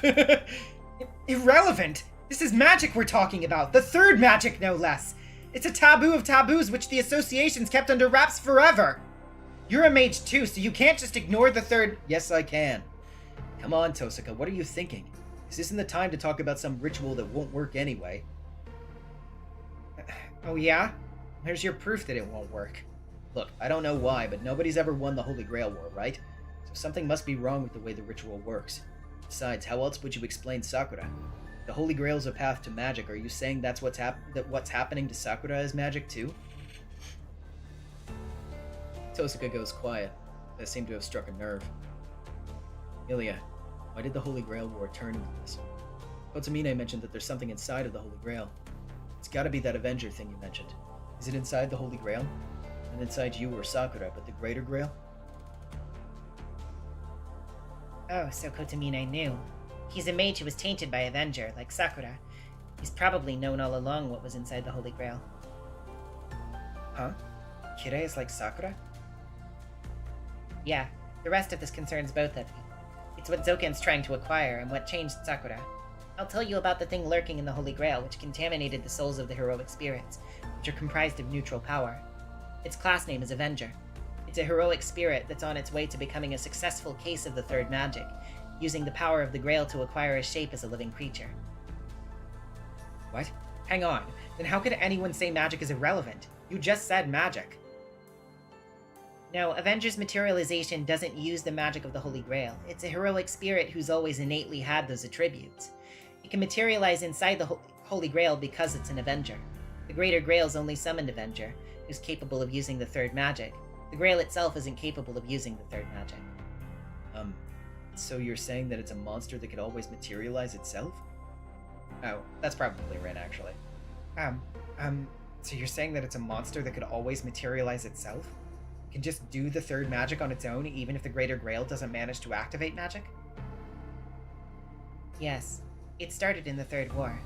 Irrelevant! This is magic we're talking about! The third magic, no less! It's a taboo of taboos which the association's kept under wraps forever! You're a mage too, so you can't just ignore the third— Yes, I can. Come on, Tosuka, what are you thinking? This isn't the time to talk about some ritual that won't work anyway. Oh yeah? There's your proof that it won't work. Look, I don't know why, but nobody's ever won the Holy Grail War, right? So something must be wrong with the way the ritual works. Besides, how else would you explain Sakura? The Holy Grail's a path to magic. Are you saying that's what's happening to Sakura is magic too? Tosuka goes quiet. That seemed to have struck a nerve. Ilya, why did the Holy Grail War turn into this? Kotomine mentioned that there's something inside of the Holy Grail. It's gotta be that Avenger thing you mentioned. Is it inside the Holy Grail? And inside you or Sakura, but the Greater Grail? Oh, so Kotomine knew. He's a mage who was tainted by Avenger, like Sakura. He's probably known all along what was inside the Holy Grail. Huh? Kira is like Sakura? Yeah, the rest of this concerns both of you. It's what Zoken's trying to acquire and what changed Sakura. I'll tell you about the thing lurking in the Holy Grail, which contaminated the souls of the heroic spirits, which are comprised of neutral power. Its class name is Avenger. It's a heroic spirit that's on its way to becoming a successful case of the third magic, using the power of the Grail to acquire a shape as a living creature. What? Hang on, then how could anyone say magic is irrelevant? You just said magic. No, Avenger's materialization doesn't use the magic of the Holy Grail. It's a heroic spirit who's always innately had those attributes. It can materialize inside the Holy Grail because it's an Avenger. The Greater Grail's only summoned Avenger, who's capable of using the third magic. The Grail itself isn't capable of using the third magic. So you're saying that it's a monster that could always materialize itself? Oh, that's probably right, actually. So you're saying that it's a monster that could always materialize itself? Can just do the third magic on its own, even if the Greater Grail doesn't manage to activate magic? Yes. It started in the Third War.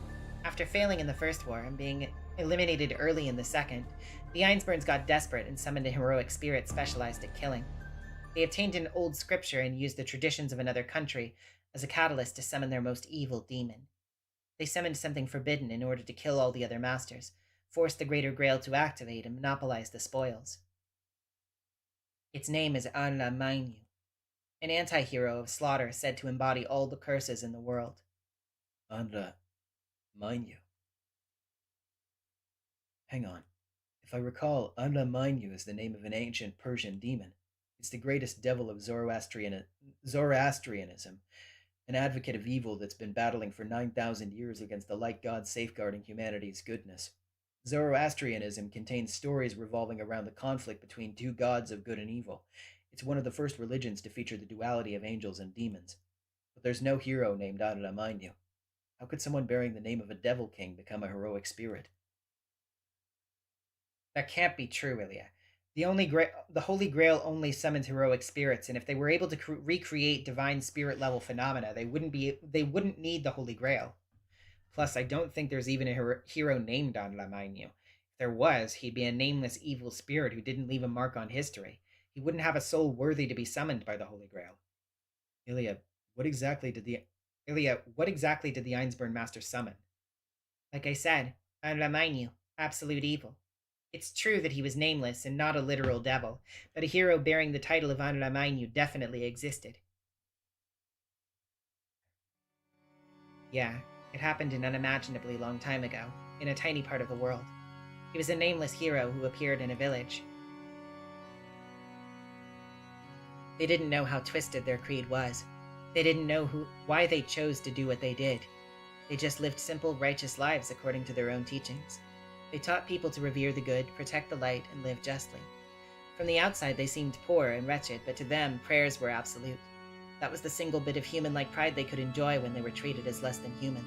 After failing in the First War and being eliminated early in the Second, the Ainsburns got desperate and summoned a heroic spirit specialized at killing. They obtained an old scripture and used the traditions of another country as a catalyst to summon their most evil demon. They summoned something forbidden in order to kill all the other masters, force the Greater Grail to activate and monopolize the spoils. Its name is Anla Mainyu, an anti-hero of slaughter said to embody all the curses in the world. Anla Mainyu. Hang on. If I recall, Anla Mainyu is the name of an ancient Persian demon. It's the greatest devil of Zoroastrianism, an advocate of evil that's been battling for 9,000 years against the light god safeguarding humanity's goodness. Zoroastrianism contains stories revolving around the conflict between two gods of good and evil. It's one of the first religions to feature the duality of angels and demons. But there's no hero named Anla Mainyu. How could someone bearing the name of a devil king become a heroic spirit? That can't be true, Ilya. The Holy Grail only summons heroic spirits, and if they were able to recreate divine spirit level phenomena, they wouldn't need the Holy Grail. Plus, I don't think there's even a hero named Anla Mainyu. If there was, he'd be a nameless evil spirit who didn't leave a mark on history. He wouldn't have a soul worthy to be summoned by the Holy Grail. Ilya, what exactly did the Ainsburn Master summon? Like I said, Anla Mainyu, absolute evil. It's true that he was nameless and not a literal devil, but a hero bearing the title of Anla Mainyu definitely existed. Yeah, it happened an unimaginably long time ago, in a tiny part of the world. He was a nameless hero who appeared in a village. They didn't know how twisted their creed was. They didn't know why they chose to do what they did. They just lived simple, righteous lives according to their own teachings. They taught people to revere the good, protect the light, and live justly. From the outside, they seemed poor and wretched, but to them, prayers were absolute. That was the single bit of human-like pride they could enjoy when they were treated as less than human.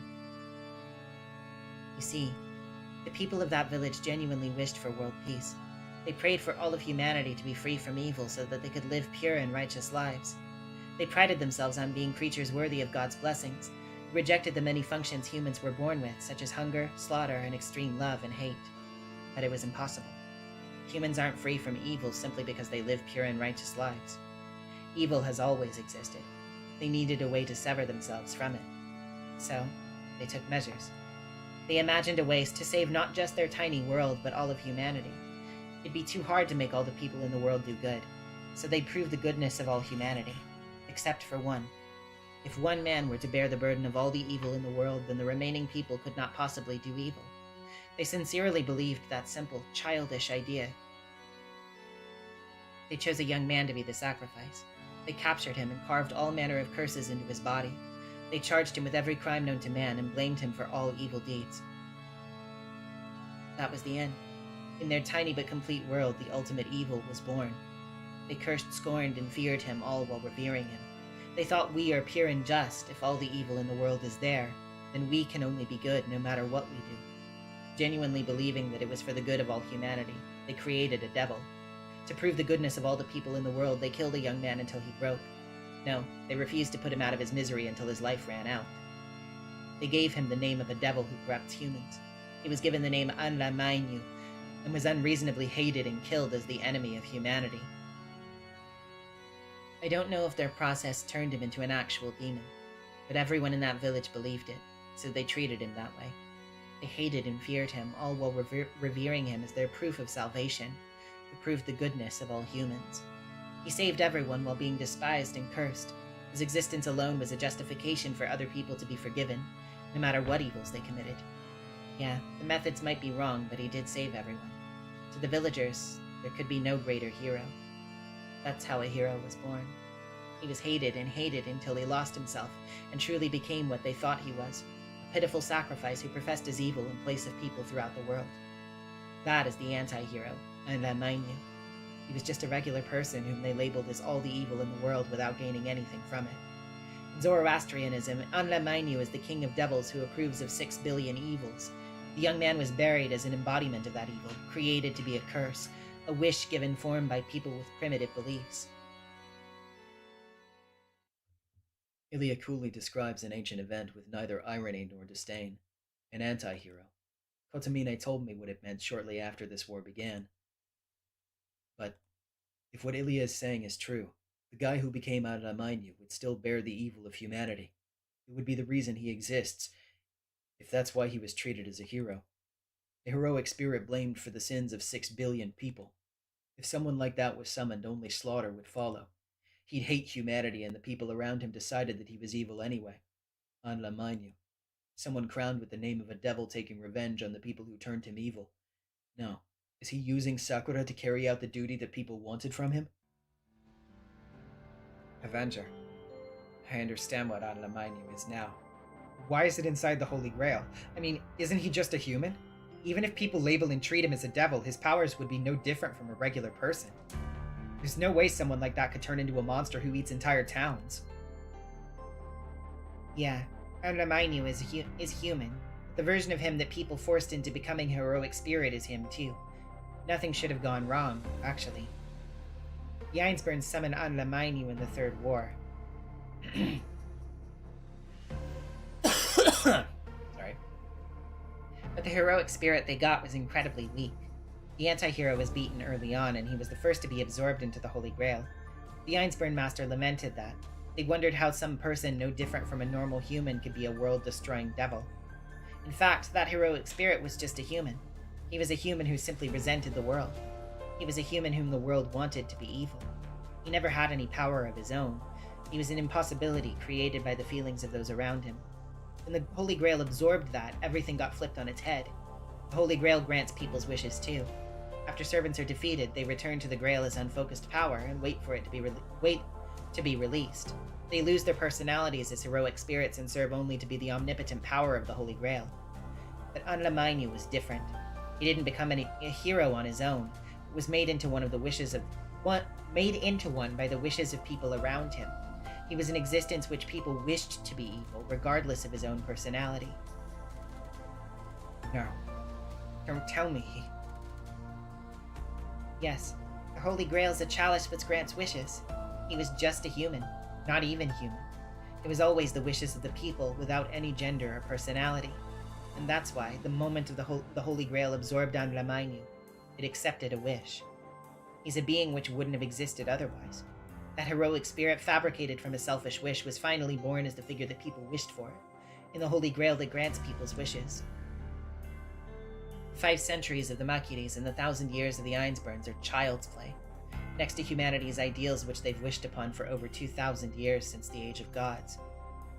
You see, the people of that village genuinely wished for world peace. They prayed for all of humanity to be free from evil so that they could live pure and righteous lives. They prided themselves on being creatures worthy of God's blessings, rejected the many functions humans were born with, such as hunger, slaughter, and extreme love and hate. But it was impossible. Humans aren't free from evil simply because they live pure and righteous lives. Evil has always existed. They needed a way to sever themselves from it. So, they took measures. They imagined a way to save not just their tiny world, but all of humanity. It'd be too hard to make all the people in the world do good, so they'd prove the goodness of all humanity, except for one. If one man were to bear the burden of all the evil in the world, then the remaining people could not possibly do evil. They sincerely believed that simple, childish idea. They chose a young man to be the sacrifice. They captured him and carved all manner of curses into his body. They charged him with every crime known to man and blamed him for all evil deeds. That was the end. In their tiny but complete world, the ultimate evil was born. They cursed, scorned, and feared him, all while revering him. They thought we are pure and just. If all the evil in the world is there, then we can only be good no matter what we do. Genuinely believing that it was for the good of all humanity, they created a devil. To prove the goodness of all the people in the world, they killed a young man until he broke. No, they refused to put him out of his misery until his life ran out. They gave him the name of a devil who corrupts humans. He was given the name Anla Mainyu, and was unreasonably hated and killed as the enemy of humanity. I don't know if their process turned him into an actual demon, but everyone in that village believed it, so they treated him that way. They hated and feared him, all while revering him as their proof of salvation, who proved the goodness of all humans. He saved everyone while being despised and cursed. His existence alone was a justification for other people to be forgiven, no matter what evils they committed. Yeah, the methods might be wrong, but he did save everyone. To the villagers, there could be no greater hero. That's how a hero was born. He was hated and hated until he lost himself and truly became what they thought he was, a pitiful sacrifice who professed his evil in place of people throughout the world. That is the anti-hero, Anla Mainyu. He was just a regular person whom they labeled as all the evil in the world without gaining anything from it. In Zoroastrianism, Anla Mainyu is the king of devils who approves of 6 billion evils. The young man was buried as an embodiment of that evil, created to be a curse, a wish given form by people with primitive beliefs. Ilya coolly describes an ancient event with neither irony nor disdain. An anti-hero. Kotomine told me what it meant shortly after this war began. But if what Ilya is saying is true, the guy who became Anla Mainyu would still bear the evil of humanity. It would be the reason he exists, if that's why he was treated as a hero. A heroic spirit blamed for the sins of 6 billion people. If someone like that was summoned, only slaughter would follow. He'd hate humanity, and the people around him decided that he was evil anyway. Anla Mainyu. Someone crowned with the name of a devil taking revenge on the people who turned him evil. No. Is he using Sakura to carry out the duty that people wanted from him? Avenger. I understand what Anla Mainyu is now. Why is it inside the Holy Grail? I mean, isn't he just a human? Even if people label and treat him as a devil, his powers would be no different from a regular person. There's no way someone like that could turn into a monster who eats entire towns. Yeah, Anla Mainyu is human. The version of him that people forced into becoming a heroic spirit is him too. Nothing should have gone wrong, actually. The Ainsburns summoned Anla Mainyu in the Third War. Sorry. But the heroic spirit they got was incredibly weak. The anti-hero was beaten early on, and he was the first to be absorbed into the Holy Grail. The Ainsburn Master lamented that. They wondered how some person no different from a normal human could be a world-destroying devil. In fact, that heroic spirit was just a human. He was a human who simply resented the world. He was a human whom the world wanted to be evil. He never had any power of his own. He was an impossibility created by the feelings of those around him. When the Holy Grail absorbed that, everything got flipped on its head. The Holy Grail grants people's wishes too. After servants are defeated, they return to the Grail as unfocused power and wait for it to be released. They lose their personalities as heroic spirits and serve only to be the omnipotent power of the Holy Grail. But Anla Mainyu was different. He didn't become a hero on his own. It was made into one by the wishes of people around him. He was an existence which people wished to be evil, regardless of his own personality. No. Don't tell me. Yes, the Holy Grail's a chalice which grants wishes. He was just a human, not even human. It was always the wishes of the people, without any gender or personality. And that's why, the moment of the Holy Grail absorbed Anla Mainyu, it accepted a wish. He's a being which wouldn't have existed otherwise. That heroic spirit fabricated from a selfish wish was finally born as the figure that people wished for, in the Holy Grail that grants people's wishes. 5 centuries of the Makiris and the 1,000 years of the Ainsburns are child's play, next to humanity's ideals which they've wished upon for over 2,000 years since the Age of Gods.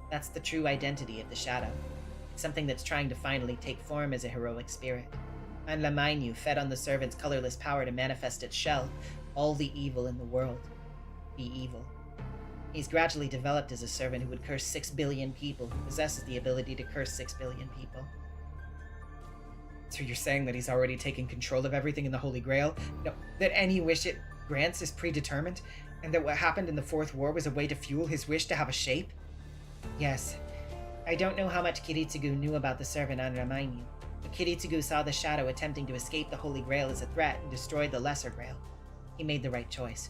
That's the true identity of the Shadow. something that's trying to finally take form as a heroic spirit. And Lamainu fed on the servant's colorless power to manifest its shell, all the evil in the world. Be evil. He's gradually developed as a servant who would curse 6 billion people, who possesses the ability to curse 6 billion people. So you're saying that he's already taken control of everything in the Holy Grail? No, that any wish it grants is predetermined? And that what happened in the Fourth War was a way to fuel his wish to have a shape? Yes. I don't know how much Kiritsugu knew about the servant Anramainu, but Kiritsugu saw the Shadow attempting to escape the Holy Grail as a threat and destroyed the Lesser Grail. He made the right choice.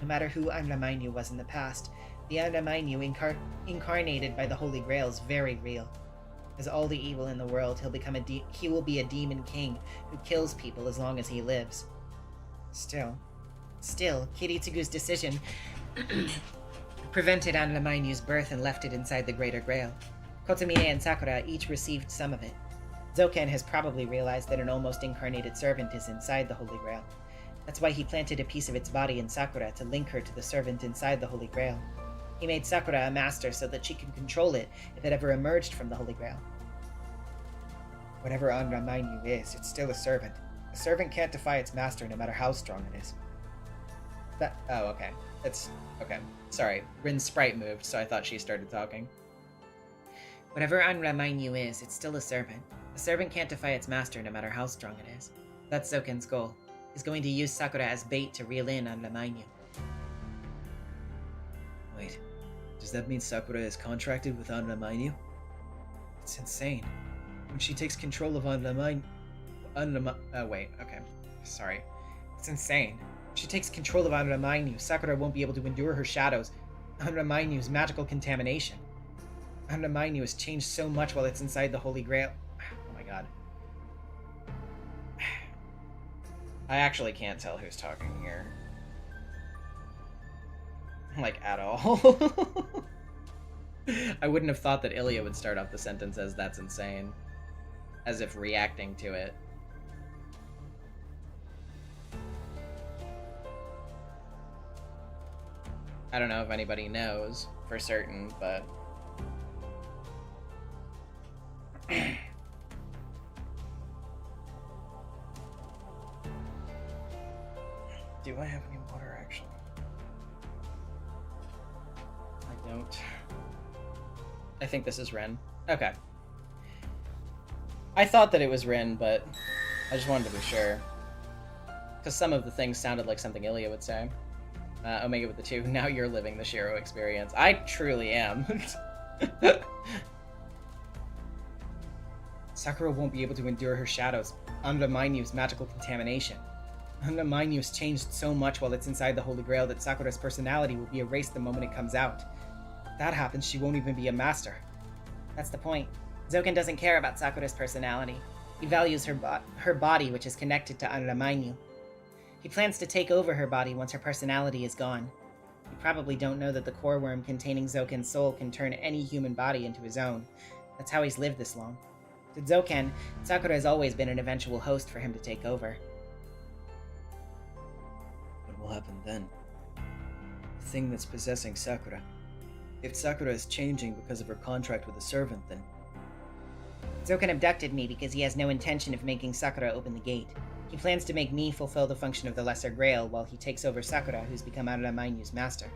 No matter who Anramainu was in the past, the Anramainu incarnated by the Holy Grail is very real. As all the evil in the world, he will be a demon king who kills people as long as he lives. Still, Kiritsugu's decision prevented Anramainu's birth and left it inside the Greater Grail. Kotomine and Sakura each received some of it. Zoken has probably realized that an almost incarnated servant is inside the Holy Grail. That's why he planted a piece of its body in Sakura to link her to the servant inside the Holy Grail. He made Sakura a master so that she can control it if it ever emerged from the Holy Grail. Whatever Anramainu is, it's still a servant. A servant can't defy its master no matter how strong it is. Oh, okay. Okay. Sorry, Rin's sprite moved, so I thought she started talking. Whatever Anramainu is, it's still a servant. A servant can't defy its master no matter how strong it is. That's Zoken's goal. He's going to use Sakura as bait to reel in Anramainu. Wait, does that mean Sakura is contracted with Anramainu? It's insane. When she takes control of Anramainu... wait, okay. Sorry. It's insane. If she takes control of Anramainu, Sakura won't be able to endure her shadows, Anramainu's magical contamination. Anramainu has changed so much while it's inside the Holy Grail. Oh my god. I actually can't tell who's talking here. Like, at all. I wouldn't have thought that Ilya would start off the sentence as "that's insane," as if reacting to it. I don't know if anybody knows for certain, but... Do I have any water, actually? I don't. I think this is Ren. Okay. I thought that it was Ren, but I just wanted to be sure. Because some of the things sounded like something Ilya would say. Omega with the 2. Now you're living the Shiro experience. I truly am. Sakura won't be able to endure her shadows under Mainu's magical contamination. Anramainu has changed so much while it's inside the Holy Grail that Sakura's personality will be erased the moment it comes out. If that happens, she won't even be a master. That's the point. Zoken doesn't care about Sakura's personality. He values her body, which is connected to Anramainu. He plans to take over her body once her personality is gone. You probably don't know that the core worm containing Zoken's soul can turn any human body into his own. That's how he's lived this long. To Zoken, Sakura has always been an eventual host for him to take over. What will happen then? The thing that's possessing Sakura. If Sakura is changing because of her contract with the servant, then... Zoken abducted me because he has no intention of making Sakura open the gate. He plans to make me fulfill the function of the Lesser Grail while he takes over Sakura, who's become Anramainu's master.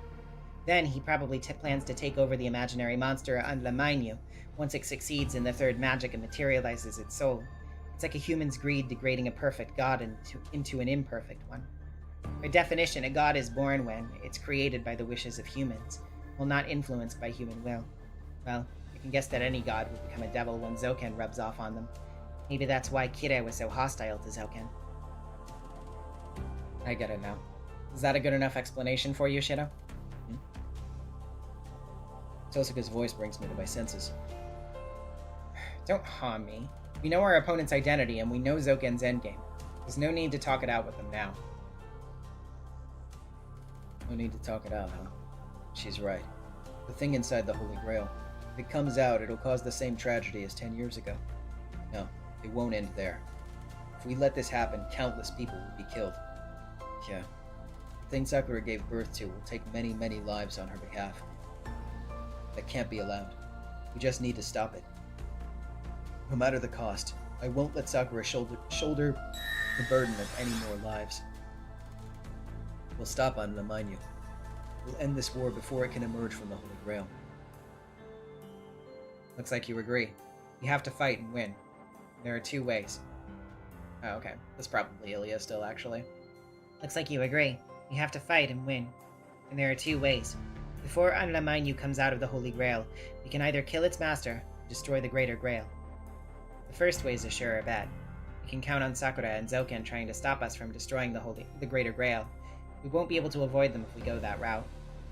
Then he probably plans to take over the imaginary monster Anramainu once it succeeds in the third magic and materializes its soul. It's like a human's greed degrading a perfect god into an imperfect one. By definition, a god is born when it's created by the wishes of humans, while not influenced by human will. Well, you can guess that any god would become a devil when Zoken rubs off on them. Maybe that's why Kire was so hostile to Zoken. I get it now. Is that a good enough explanation for you, Shido? Tosuka's voice brings me to my senses. Don't harm me. We know our opponent's identity, and we know Zoken's endgame. There's no need to talk it out with them now. No need to talk it out, huh? She's right. The thing inside the Holy Grail. If it comes out, it'll cause the same tragedy as 10 years ago. No, it won't end there. If we let this happen, countless people will be killed. Yeah. The thing Sakura gave birth to will take many, many lives on her behalf. That can't be allowed. We just need to stop it. No matter the cost, I won't let Sakura shoulder the burden of any more lives. We'll stop on Namanyu. We'll end this war before it can emerge from the Holy Grail. Looks like you agree. You have to fight and win. There are 2 ways. Oh, okay. That's probably Ilya still, actually. Looks like you agree. You have to fight and win. And there are 2 ways. Before Anlamanyu comes out of the Holy Grail, we can either kill its master or destroy the Greater Grail. The first way is a surer bet. We can count on Sakura and Zouken trying to stop us from destroying the Greater Grail. We won't be able to avoid them if we go that route.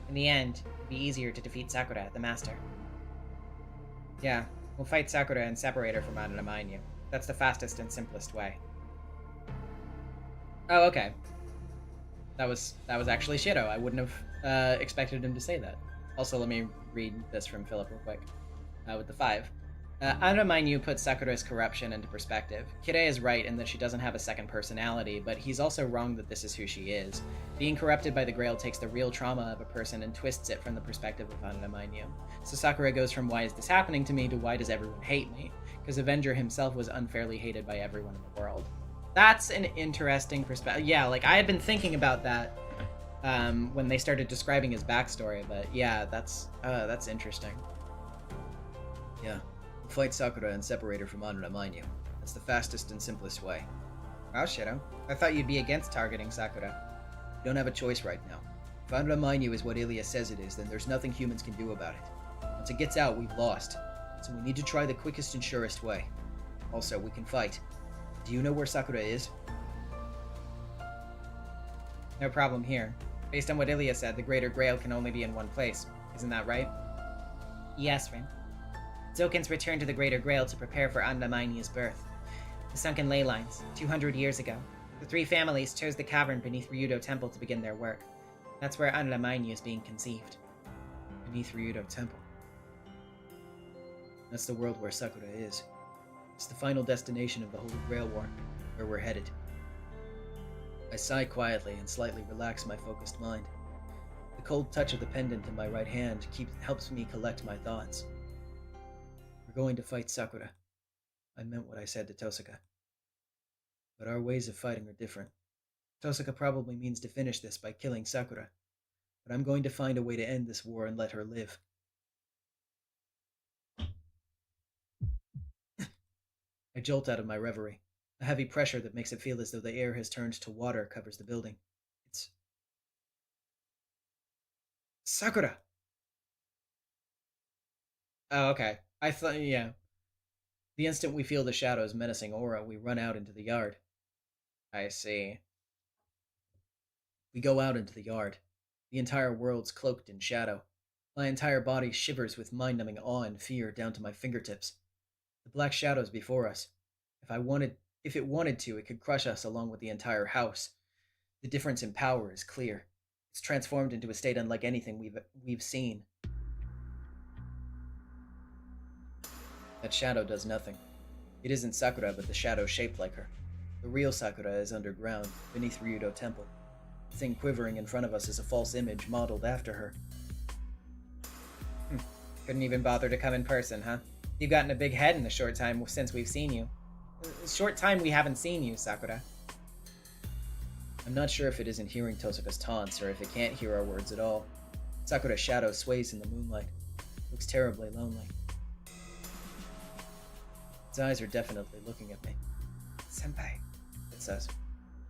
In the end, it'll be easier to defeat Sakura, the master. Yeah, we'll fight Sakura and separate her from Anlamanyu. That's the fastest and simplest way. Oh, okay. That was actually Shido. I wouldn't have expected him to say that. Also, let me read this from Philip real quick. With the 5. Anlamanyu puts Sakura's corruption into perspective. Kirei is right in that she doesn't have a second personality, but he's also wrong that this is who she is. Being corrupted by the Grail takes the real trauma of a person and twists it from the perspective of Anlamanyu. So Sakura goes from why is this happening to me to why does everyone hate me? Because Avenger himself was unfairly hated by everyone in the world. That's an interesting perspective. Yeah, like I had been thinking about that when they started describing his backstory, but yeah, that's interesting. Yeah. Fight Sakura and separate her from Anlamanyu. That's the fastest and simplest way. Wow, Shido. I thought you'd be against targeting Sakura. You don't have a choice right now. If Anlamanyu is what Ilya says it is, then there's nothing humans can do about it. Once it gets out, we've lost. So we need to try the quickest and surest way. Also, we can fight. Do you know where Sakura is? No problem here. Based on what Ilya said, the Greater Grail can only be in one place. Isn't that right? Yes, Rin. Zouken's returned to the Greater Grail to prepare for Anlamanyu's birth. The sunken ley lines, 200 years ago. The 3 families chose the cavern beneath Ryudo Temple to begin their work. That's where Anlamanyu is being conceived. Beneath Ryudo Temple. That's the world where Sakura is. It's the final destination of the Holy Grail War, where we're headed. I sigh quietly and slightly relax my focused mind. The cold touch of the pendant in my right hand helps me collect my thoughts. We're going to fight Sakura. I meant what I said to Tosaka. But our ways of fighting are different. Tosaka probably means to finish this by killing Sakura, but I'm going to find a way to end this war and let her live. I jolt out of my reverie. A heavy pressure that makes it feel as though the air has turned to water covers the building. It's Sakura! Oh, okay. I thought, yeah. The instant we feel the shadow's menacing aura, we run out into the yard. I see. We go out into the yard. The entire world's cloaked in shadow. My entire body shivers with mind-numbing awe and fear down to my fingertips. The black shadow's before us. If it wanted to, it could crush us along with the entire house. The difference in power is clear. It's transformed into a state unlike anything we've seen. That shadow does nothing. It isn't Sakura, but the shadow shaped like her. The real Sakura is underground, beneath Ryudo Temple. The thing quivering in front of us is a false image modeled after her. Couldn't even bother to come in person, huh? You've gotten a big head in the short time since we've seen you. Short time we haven't seen you, Sakura. I'm not sure if it isn't hearing Tosaka's taunts, or if it can't hear our words at all. Sakura's shadow sways in the moonlight. It looks terribly lonely. Its eyes are definitely looking at me. Senpai, it says.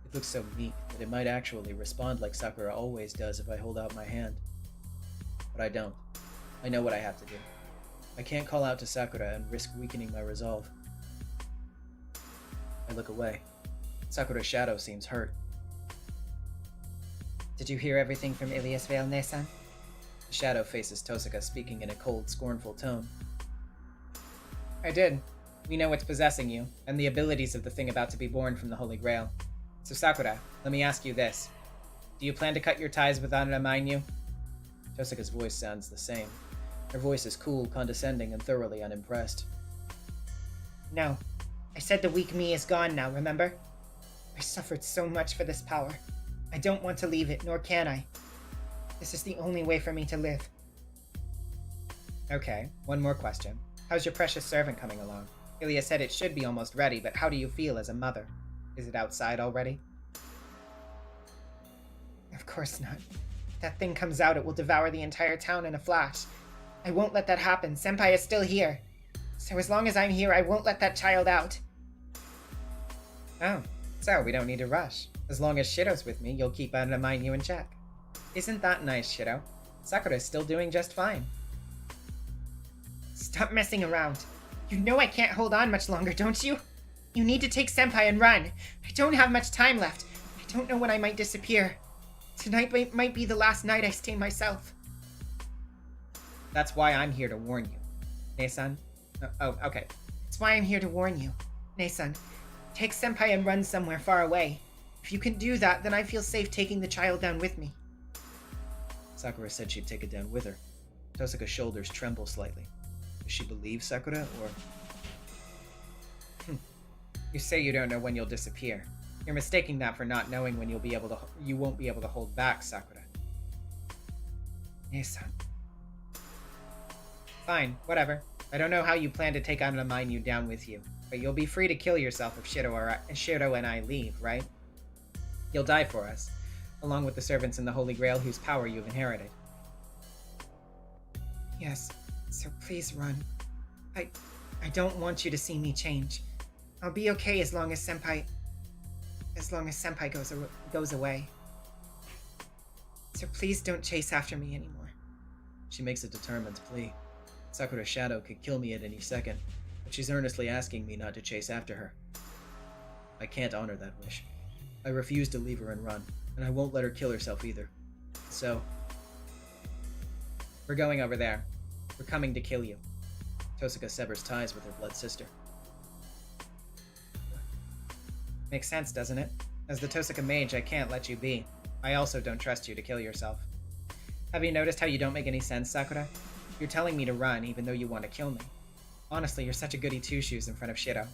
It looks so meek that it might actually respond like Sakura always does if I hold out my hand. But I don't. I know what I have to do. I can't call out to Sakura and risk weakening my resolve. I look away. Sakura's shadow seems hurt. Did you hear everything from Ilyasvale, Ne-san? The shadow faces Tosaka, speaking in a cold, scornful tone. I did. We know what's possessing you, and the abilities of the thing about to be born from the Holy Grail. So Sakura, let me ask you this. Do you plan to cut your ties with Anlamanyu? Tosaka's voice sounds the same. Her voice is cool, condescending, and thoroughly unimpressed. No. I said the weak me is gone now, remember? I suffered so much for this power. I don't want to leave it, nor can I. This is the only way for me to live. Okay, one more question. How's your precious servant coming along? Ilya said it should be almost ready, but how do you feel as a mother? Is it outside already? Of course not. If that thing comes out, it will devour the entire town in a flash. I won't let that happen. Senpai is still here. So as long as I'm here, I won't let that child out. Oh, so we don't need to rush. As long as Shiro's with me, you'll keep Anamanyu in check. Isn't that nice, Shiro? Sakura's still doing just fine. Stop messing around. You know I can't hold on much longer, don't you? You need to take Senpai and run. I don't have much time left. I don't know when I might disappear. Tonight might be the last night I stay myself. That's why I'm here to warn you. Nei-san? Oh, okay. That's why I'm here to warn you. Nei-san, take Senpai and run somewhere far away. If you can do that, then I feel safe taking the child down with me. Sakura said she'd take it down with her. Tosaka's shoulders tremble slightly. Does she believe Sakura, or... You say you don't know when you'll disappear. You're mistaking that for not knowing when you won't be able to hold back, Sakura. Nei-san. Fine, whatever. I don't know how you plan to take Anamanyu down with you, but you'll be free to kill yourself if Shiro and I leave, right? You'll die for us, along with the servants in the Holy Grail whose power you've inherited. Yes, so please run. I don't want you to see me change. I'll be okay as long as Senpai goes away. So please don't chase after me anymore. She makes a determined plea. Sakura's shadow could kill me at any second, but she's earnestly asking me not to chase after her. I can't honor that wish. I refuse to leave her and run, and I won't let her kill herself either. So, we're going over there. We're coming to kill you. Tosaka severs ties with her blood sister. Makes sense, doesn't it? As the Tosaka mage, I can't let you be. I also don't trust you to kill yourself. Have you noticed how you don't make any sense, Sakura? You're telling me to run even though you want to kill me. Honestly, you're such a goody two-shoes in front of Shiro.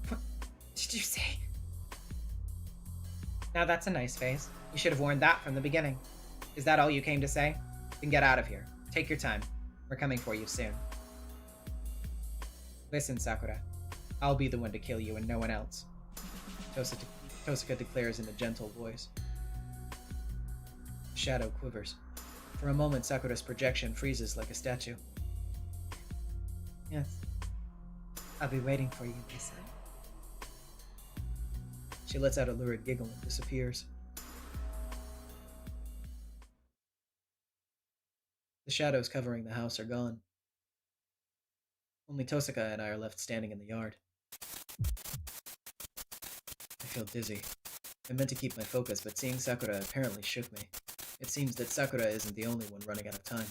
What did you say? Now that's a nice face. You should have warned that from the beginning. Is that all you came to say? Then get out of here. Take your time. We're coming for you soon. Listen, Sakura. I'll be the one to kill you and no one else. Tosaka declares in a gentle voice. The shadow quivers. For a moment, Sakura's projection freezes like a statue. Yes. I'll be waiting for you, Lisa. She lets out a lurid giggle and disappears. The shadows covering the house are gone. Only Tosaka and I are left standing in the yard. I feel dizzy. I meant to keep my focus, but seeing Sakura apparently shook me. It seems that Sakura isn't the only one running out of time.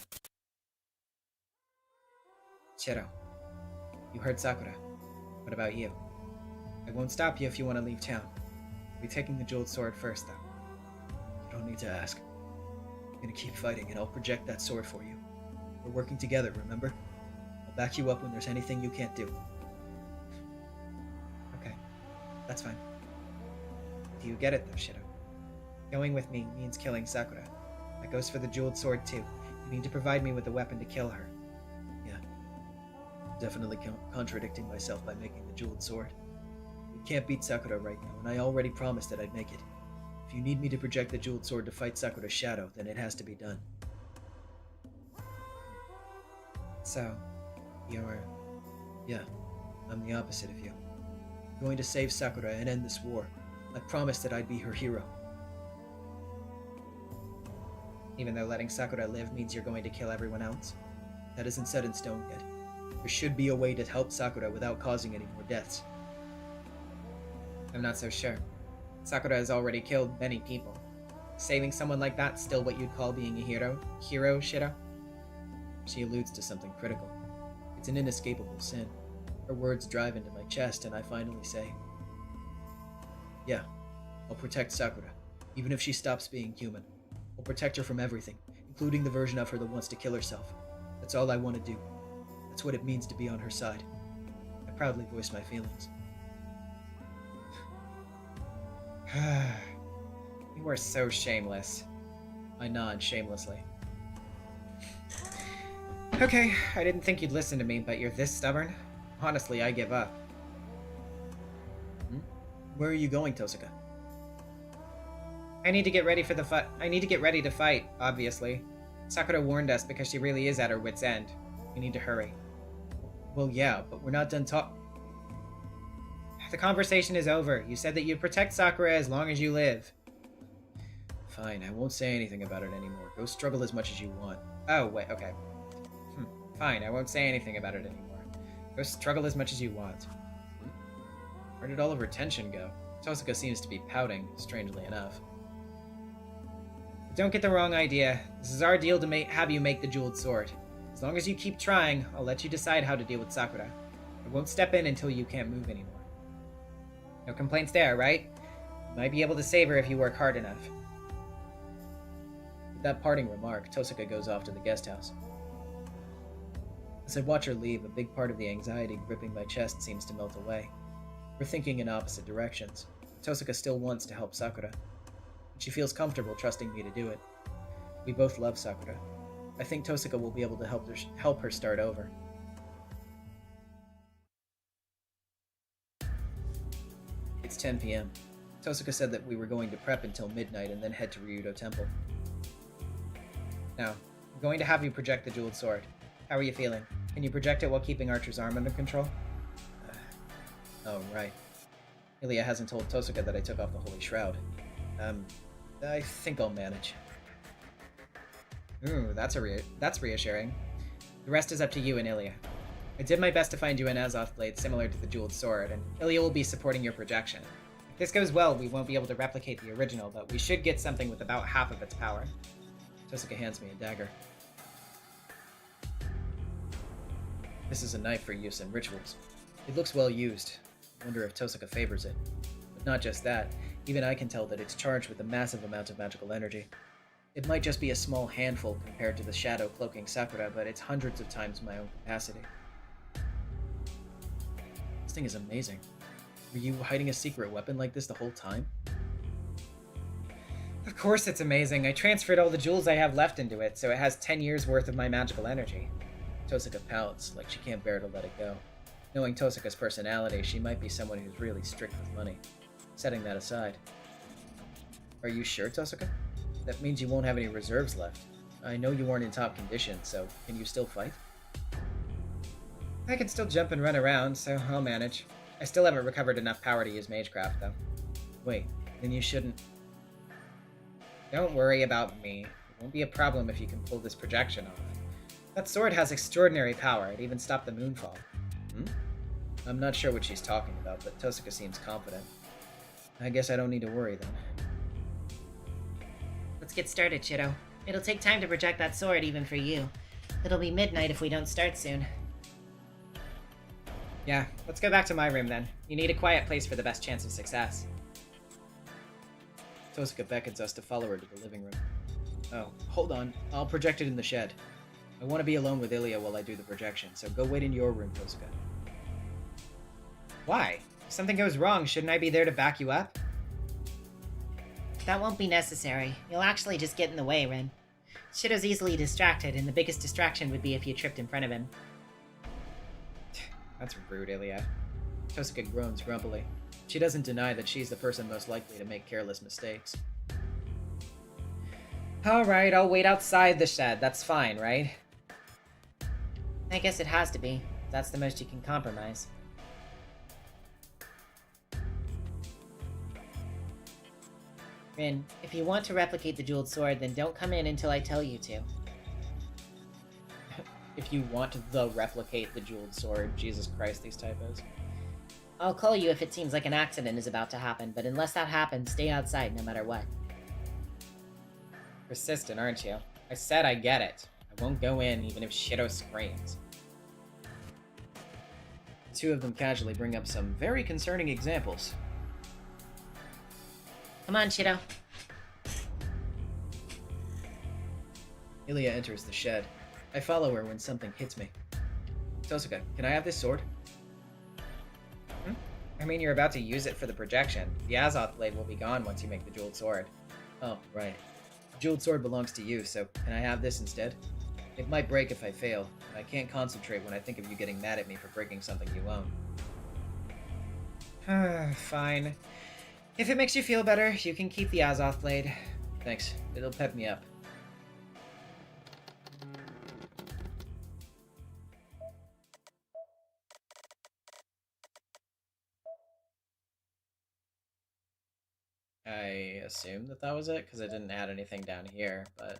Shiro, you heard Sakura. What about you? I won't stop you if you want to leave town. I'll be taking the jeweled sword first, though. You don't need to ask. I'm gonna keep fighting, and I'll project that sword for you. We're working together, remember? I'll back you up when there's anything you can't do. Okay, that's fine. Do you get it, though, Shiro? Going with me means killing Sakura. That goes for the jeweled sword, too. You need to provide me with a weapon to kill her. Yeah. Definitely contradicting myself by making the jeweled sword. We can't beat Sakura right now, and I already promised that I'd make it. If you need me to project the jeweled sword to fight Sakura's shadow, then it has to be done. So, you're... Yeah, I'm the opposite of you. I'm going to save Sakura and end this war. I promised that I'd be her hero. Even though letting Sakura live means you're going to kill everyone else? That isn't set in stone yet. There should be a way to help Sakura without causing any more deaths. I'm not so sure. Sakura has already killed many people. Saving someone like that's still what you'd call being a hero? Hero, Shiro? She alludes to something critical. It's an inescapable sin. Her words drive into my chest, and I finally say, yeah, I'll protect Sakura, even if she stops being human. I'll protect her from everything, including the version of her that wants to kill herself. That's all I want to do. That's what it means to be on her side. I proudly voice my feelings. You are so shameless. I nod shamelessly. Okay, I didn't think you'd listen to me, but you're this stubborn? Honestly, I give up. Where are you going, Tosuka? I need to get ready for the fight. I need to get ready to fight, obviously. Sakura warned us because she really is at her wit's end. We need to hurry. Well, yeah, but we're not done talk. The conversation is over. You said that you'd protect Sakura as long as you live. Fine, I won't say anything about it anymore. Go struggle as much as you want. Oh, wait, okay. Fine, I won't say anything about it anymore. Go struggle as much as you want. Where did all of her tension go? Tosuka seems to be pouting, strangely enough. Don't get the wrong idea. This is our deal to have you make the jeweled sword. As long as you keep trying, I'll let you decide how to deal with Sakura. I won't step in until you can't move anymore. No complaints there, right? You might be able to save her if you work hard enough. With that parting remark, Tosuka goes off to the guest house. As I watch her leave, a big part of the anxiety gripping my chest seems to melt away. We're thinking in opposite directions. Tosuka still wants to help Sakura. She feels comfortable trusting me to do it. We both love Sakura. I think Tosuka will be able to help her start over. It's 10 p.m. Tosuka said that we were going to prep until midnight and then head to Ryudo Temple. Now, I'm going to have you project the jeweled sword. How are you feeling? Can you project it while keeping Archer's arm under control? Oh, right. Ilya hasn't told Tosuka that I took off the Holy Shroud. I think I'll manage. Ooh, that's reassuring. The rest is up to you and Ilya. I did my best to find you an Azoth blade similar to the jeweled sword, and Ilya will be supporting your projection. If this goes well, we won't be able to replicate the original, but we should get something with about half of its power. Tosuka hands me a dagger. This is a knife for use in rituals. It looks well used. I wonder if Tosuka favors it. But not just that, even I can tell that it's charged with a massive amount of magical energy. It might just be a small handful compared to the shadow cloaking Sakura, but it's hundreds of times my own capacity. This thing is amazing. Were you hiding a secret weapon like this the whole time? Of course it's amazing. I transferred all the jewels I have left into it, so it has 10 years worth of my magical energy. Tosuka pouts, like she can't bear to let it go. Knowing Tosuka's personality, she might be someone who's really strict with money. Setting that aside. Are you sure, Tosuka? That means you won't have any reserves left. I know you weren't in top condition, so can you still fight? I can still jump and run around, so I'll manage. I still haven't recovered enough power to use Magecraft, though. Wait, then you shouldn't... Don't worry about me. It won't be a problem if you can pull this projection off. That sword has extraordinary power. It even stopped the moonfall. I'm not sure what she's talking about, but Tosuka seems confident. I guess I don't need to worry then. Let's get started, Shido. It'll take time to project that sword even for you. It'll be midnight if we don't start soon. Yeah, let's go back to my room then. You need a quiet place for the best chance of success. Tosuka beckons us to follow her to the living room. Oh, hold on. I'll project it in the shed. I want to be alone with Ilya while I do the projection, so go wait in your room, Tosuka. Why? If something goes wrong, shouldn't I be there to back you up? That won't be necessary. You'll actually just get in the way, Rin. Shido's easily distracted, and the biggest distraction would be if you tripped in front of him. That's rude, Ilya. Tosuka groans grumpily. She doesn't deny that she's the person most likely to make careless mistakes. Alright, I'll wait outside the shed. That's fine, right? I guess it has to be. That's the most you can compromise. Rin, if you want to replicate the jeweled sword, then don't come in until I tell you to. If you want to replicate the jeweled sword. Jesus Christ, these typos. I'll call you if it seems like an accident is about to happen, but unless that happens, stay outside no matter what. Persistent, aren't you? I said I get it. I won't go in even if Shido screams. The two of them casually bring up some very concerning examples. Come on, Shido. Ilya enters the shed. I follow her when something hits me. Tosuka, can I have this sword? I mean, you're about to use it for the projection. The Azoth blade will be gone once you make the jeweled sword. Oh, right. The jeweled sword belongs to you, so can I have this instead? It might break if I fail, and I can't concentrate when I think of you getting mad at me for breaking something you own. Fine. If it makes you feel better, you can keep the Azoth blade. Thanks. It'll pep me up. I assumed that was it, because I didn't add anything down here, but...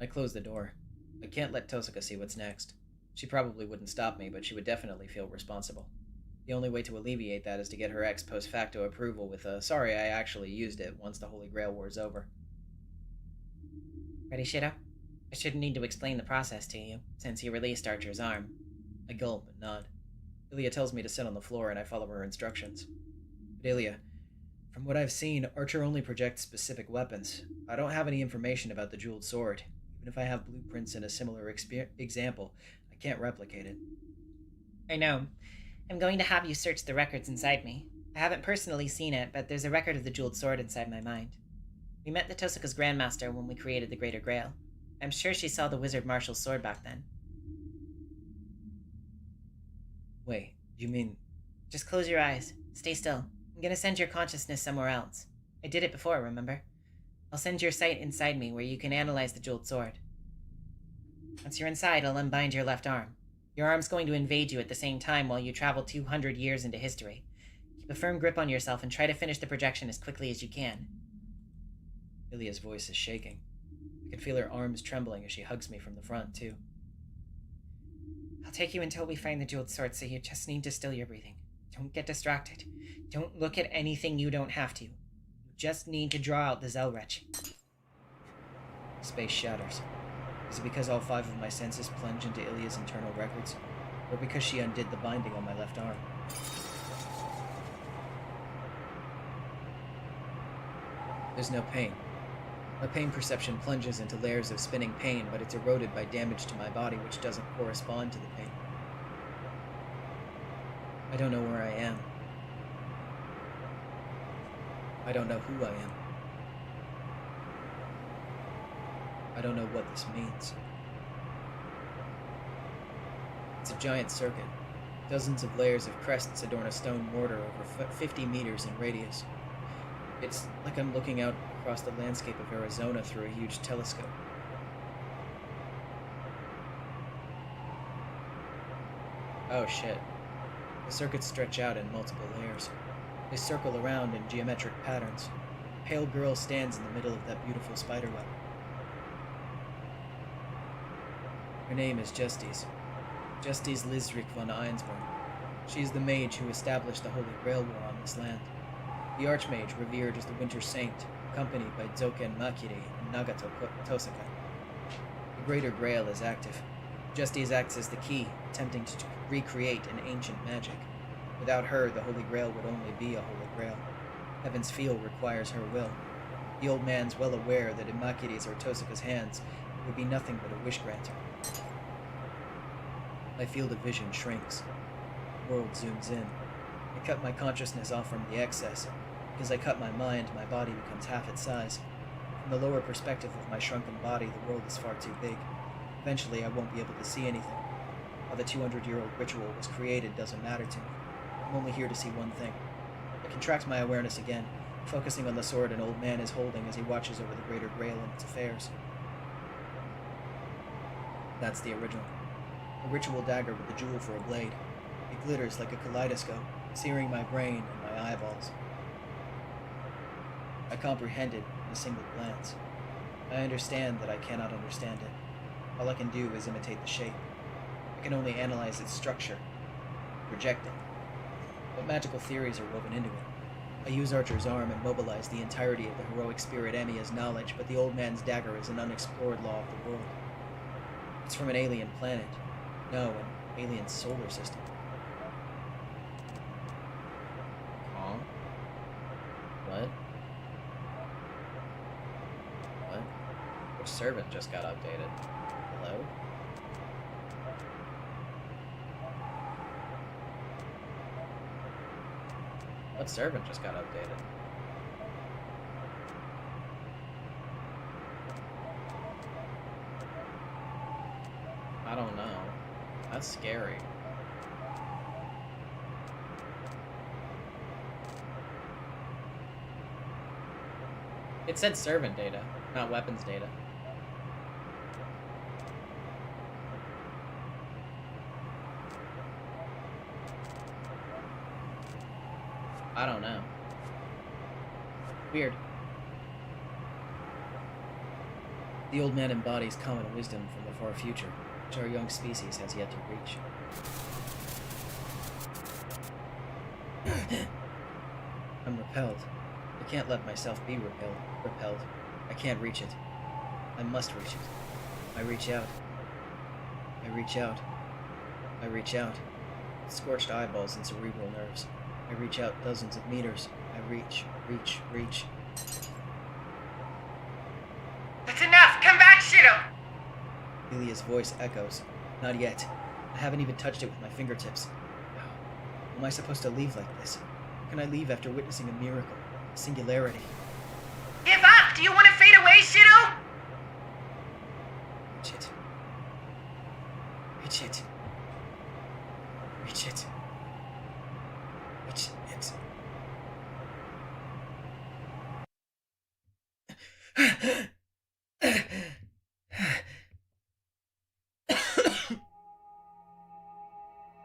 I closed the door. I can't let Tosaka see what's next. She probably wouldn't stop me, but she would definitely feel responsible. The only way to alleviate that is to get her ex post facto approval with a sorry I actually used it once the Holy Grail War's over. Ready, Shido? I shouldn't need to explain the process to you, since you released Archer's arm. I gulp and nod. Ilya tells me to sit on the floor and I follow her instructions. But Ilya, from what I've seen, Archer only projects specific weapons. I don't have any information about the jeweled sword. Even if I have blueprints in a similar example, I can't replicate it. I know. I'm going to have you search the records inside me. I haven't personally seen it, but there's a record of the jeweled sword inside my mind. We met the Tosaka's Grandmaster when we created the Greater Grail. I'm sure she saw the Wizard Marshal's sword back then. Wait, you mean... Just close your eyes. Stay still. I'm gonna send your consciousness somewhere else. I did it before, remember? I'll send your sight inside me where you can analyze the jeweled sword. Once you're inside, I'll unbind your left arm. Your arm's going to invade you at the same time while you travel 200 years into history. Keep a firm grip on yourself and try to finish the projection as quickly as you can. Ilya's voice is shaking. I can feel her arms trembling as she hugs me from the front, too. I'll take you until we find the jeweled sword, so you just need to still your breathing. Don't get distracted. Don't look at anything you don't have to. You just need to draw out the Zelrech. Space shatters. Is it because all 5 of my senses plunge into Ilya's internal records? Or because she undid the binding on my left arm? There's no pain. My pain perception plunges into layers of spinning pain, but it's eroded by damage to my body which doesn't correspond to the pain. I don't know where I am. I don't know who I am. I don't know what this means. It's a giant circuit. Dozens of layers of crests adorn a stone mortar over 50 meters in radius. It's like I'm looking out across the landscape of Arizona through a huge telescope. Oh shit. The circuits stretch out in multiple layers. They circle around in geometric patterns. A pale girl stands in the middle of that beautiful spiderweb. Her name is Justice. Justice Lizrik von Einsborn. She is the mage who established the Holy Grail War on this land. The Archmage revered as the Winter Saint, accompanied by Zoken Makiri and Nagato Tosaka. The Greater Grail is active. Justice acts as the key, attempting to recreate an ancient magic. Without her, the Holy Grail would only be a Holy Grail. Heaven's Feel requires her will. The old man's well aware that in Makiri's or Tosaka's hands, it would be nothing but a wish granter. My field of vision shrinks. The world zooms in. I cut my consciousness off from the excess. Because I cut my mind, my body becomes half its size. From the lower perspective of my shrunken body, the world is far too big. Eventually, I won't be able to see anything. How the 200-year-old ritual was created doesn't matter to me. I'm only here to see one thing. I contract my awareness again, focusing on the sword an old man is holding as he watches over the Greater Grail and its affairs. That's the original. A ritual dagger with the jewel for a blade. It glitters like a kaleidoscope, searing my brain and my eyeballs. I comprehend it in a single glance. I understand that I cannot understand it. All I can do is imitate the shape. I can only analyze its structure, project it. What magical theories are woven into it? I use Archer's arm and mobilize the entirety of the heroic spirit Emiya's knowledge, but the old man's dagger is an unexplored law of the world. It's from an alien planet. No, an alien solar system. Huh? What? What? Which servant just got updated? Hello? What servant just got updated? That's scary. It said servant data, not weapons data. I don't know. Weird. The old man embodies common wisdom from the far future, which our young species has yet to reach. I'm repelled. I can't let myself be repelled. I can't reach it. I must reach it. I reach out. I reach out. I reach out. Scorched eyeballs and cerebral nerves. I reach out dozens of meters. I reach. That's enough! Come back, Shido! Ilia's voice echoes. Not yet. I haven't even touched it with my fingertips. How am I supposed to leave like this? How can I leave after witnessing a miracle? A singularity? Give up! Do you want to fade away, Shido? Reach it. Reach it. Reach it. Reach it.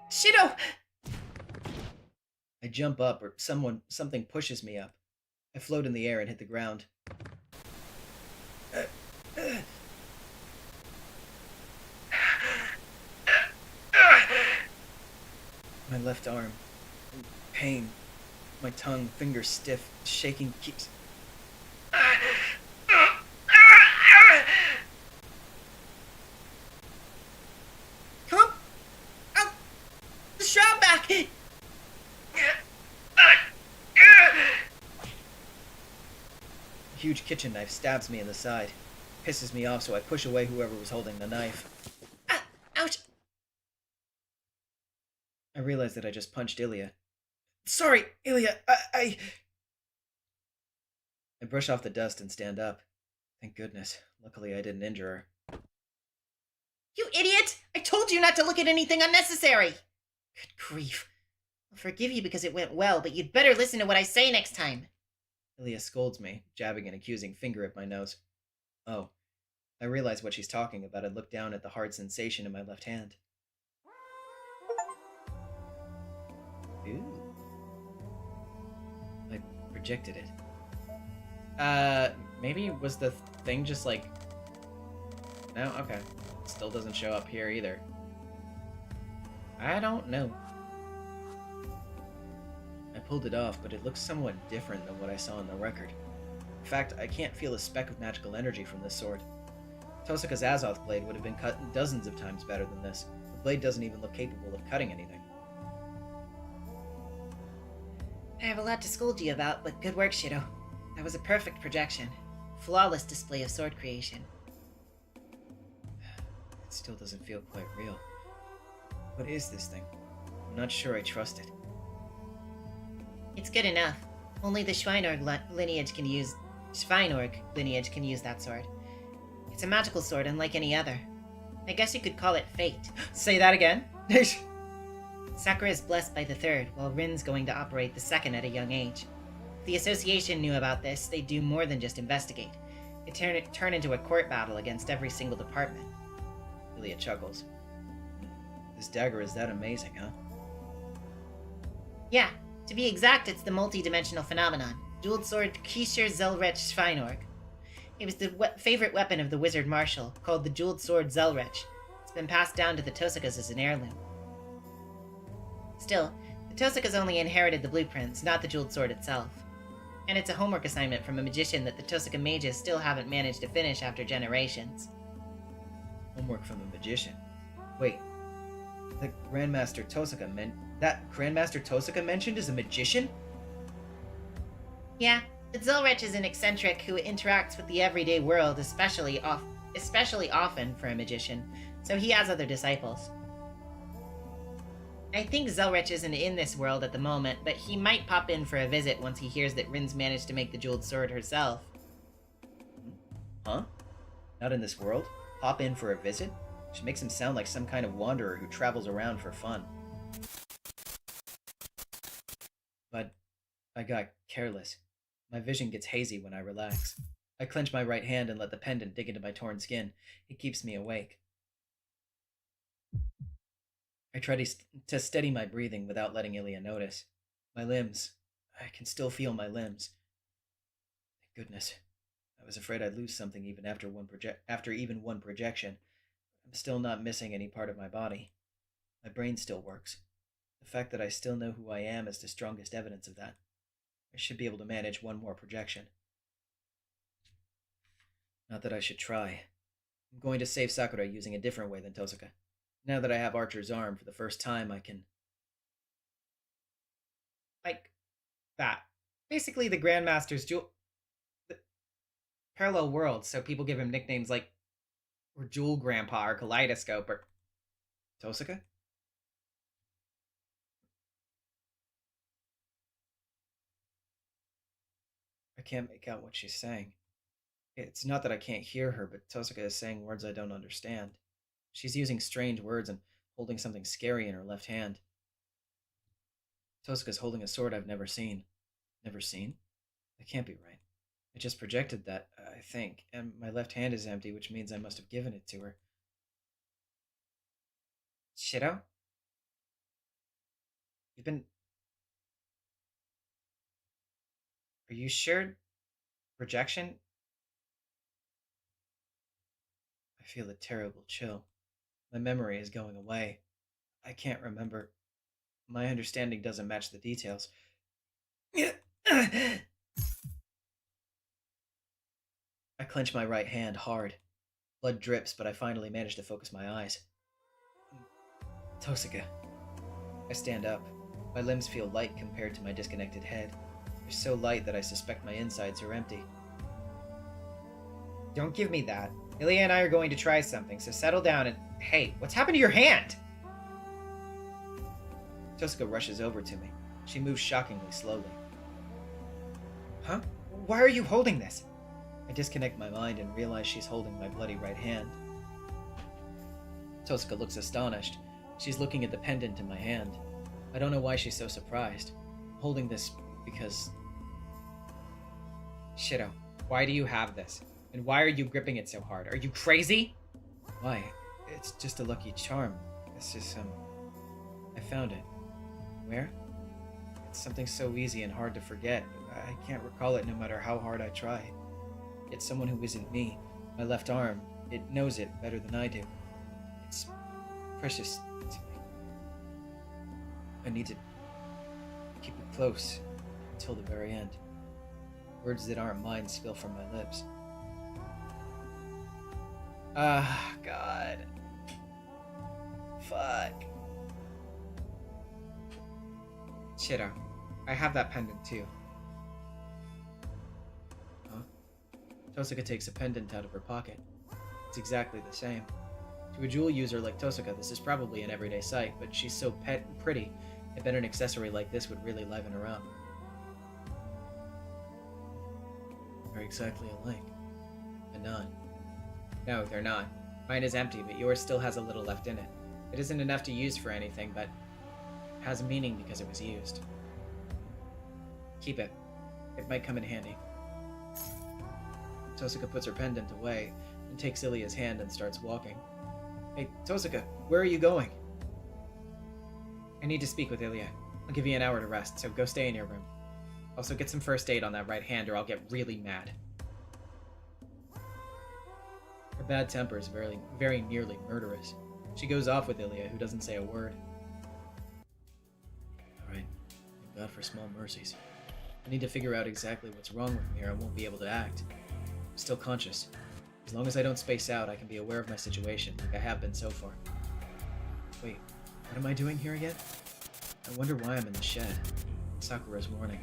Shido! I jump up, or something pushes me up. I float in the air and hit the ground. My left arm, in pain. My tongue, fingers stiff, shaking keeps... Come on! Out! The shroud back! A huge kitchen knife stabs me in the side. Pisses me off, so I push away whoever was holding the knife. Ouch! I realize that I just punched Ilia. Sorry, Ilia, I brush off the dust and stand up. Thank goodness. Luckily, I didn't injure her. You idiot! I told you not to look at anything unnecessary! Good grief. I'll forgive you because it went well, but you'd better listen to what I say next time. Ilia scolds me, jabbing an accusing finger at my nose. Oh, I realize what she's talking about and look down at the hard sensation in my left hand. Ooh. I projected it. Maybe was the thing just like... No? Okay. Still doesn't show up here either. I don't know. I pulled it off, but it looks somewhat different than what I saw in the record. In fact, I can't feel a speck of magical energy from this sword. Tosaka's Azoth blade would have been cut dozens of times better than this. The blade doesn't even look capable of cutting anything. I have a lot to scold you about, but good work, Shido. That was a perfect projection. Flawless display of sword creation. It still doesn't feel quite real. What is this thing? I'm not sure I trust it. It's good enough. Only the Schweinorg lineage can use that sword. It's a magical sword unlike any other. I guess you could call it fate. Say that again? Sakura is blessed by the third, while Rin's going to operate the second at a young age. If the association knew about this, they'd do more than just investigate. It'd turn into a court battle against every single department. Ilia chuckles. This dagger is that amazing, huh? Yeah, to be exact, it's the multi-dimensional phenomenon. Jeweled sword Kisher Zelrech Schweinorg. It was the favorite weapon of the wizard marshal, called the jeweled sword Zelrech. It's been passed down to the Tosakas as an heirloom. Still, the Tosakas only inherited the blueprints, not the jeweled sword itself. And it's a homework assignment from a magician that the Tosaka mages still haven't managed to finish after generations. Homework from a magician? Wait, the Grandmaster Tosaka mentioned is a magician? Yeah, but Zelrech is an eccentric who interacts with the everyday world especially often for a magician, so he has other disciples. I think Zelrech isn't in this world at the moment, but he might pop in for a visit once he hears that Rin's managed to make the jeweled sword herself. Huh? Not in this world? Pop in for a visit? She makes him sound like some kind of wanderer who travels around for fun. But I got careless. My vision gets hazy when I relax. I clench my right hand and let the pendant dig into my torn skin. It keeps me awake. I try to steady my breathing without letting Ilya notice. My limbs. I can still feel my limbs. Thank goodness. I was afraid I'd lose something even after even one projection. I'm still not missing any part of my body. My brain still works. The fact that I still know who I am is the strongest evidence of that. I should be able to manage one more projection. Not that I should try. I'm going to save Sakura using a different way than Tosuka. Now that I have Archer's arm for the first time, I can... Like that. Basically the Grandmaster's jewel... Parallel worlds, so people give him nicknames like... Or Jewel Grandpa, or Kaleidoscope, or... Tosuka? I can't make out what she's saying. It's not that I can't hear her, but Tosuka is saying words I don't understand. She's using strange words and holding something scary in her left hand. Tosuka's holding a sword I've never seen. Never seen? That can't be right. I just projected that, I think, and my left hand is empty, which means I must have given it to her. Shido? You've been... Are you sure? Projection? I feel a terrible chill. My memory is going away. I can't remember. My understanding doesn't match the details. I clench my right hand hard. Blood drips, but I finally manage to focus my eyes. Tosuka. I stand up. My limbs feel light compared to my disconnected head. They're so light that I suspect my insides are empty. Don't give me that. Ilya and I are going to try something, so settle down and... Hey, what's happened to your hand? Tosuka rushes over to me. She moves shockingly slowly. Huh? Why are you holding this? I disconnect my mind and realize she's holding my bloody right hand. Tosuka looks astonished. She's looking at the pendant in my hand. I don't know why she's so surprised. I'm holding this because... Shido, why do you have this? And why are you gripping it so hard? Are you crazy? Why? It's just a lucky charm. This is, I found it. Where? It's something so easy and hard to forget. I can't recall it no matter how hard I try. It's someone who isn't me. My left arm. It knows it better than I do. It's precious to me. I need to keep it close until the very end. Words that aren't mine spill from my lips. Ah, God. Fuck. Shido, I have that pendant too. Huh? Tosuka takes a pendant out of her pocket. It's exactly the same. To a jewel user like Tosuka, this is probably an everyday sight, but she's so pretty, I bet an accessory like this would really liven her up. They're exactly alike. And none. No, they're not. Mine is empty, but yours still has a little left in it. It isn't enough to use for anything, but it has meaning because it was used. Keep it. It might come in handy. Tosuka puts her pendant away and takes Ilya's hand and starts walking. Hey, Tosuka, where are you going? I need to speak with Ilya. I'll give you an hour to rest, so go stay in your room. Also, get some first aid on that right hand or I'll get really mad. Her bad temper is very, very nearly murderous. She goes off with Ilya, who doesn't say a word. Alright, thank God for small mercies. I need to figure out exactly what's wrong with me or I won't be able to act. I'm still conscious. As long as I don't space out, I can be aware of my situation, like I have been so far. Wait, what am I doing here again? I wonder why I'm in the shed. Sakura's warning.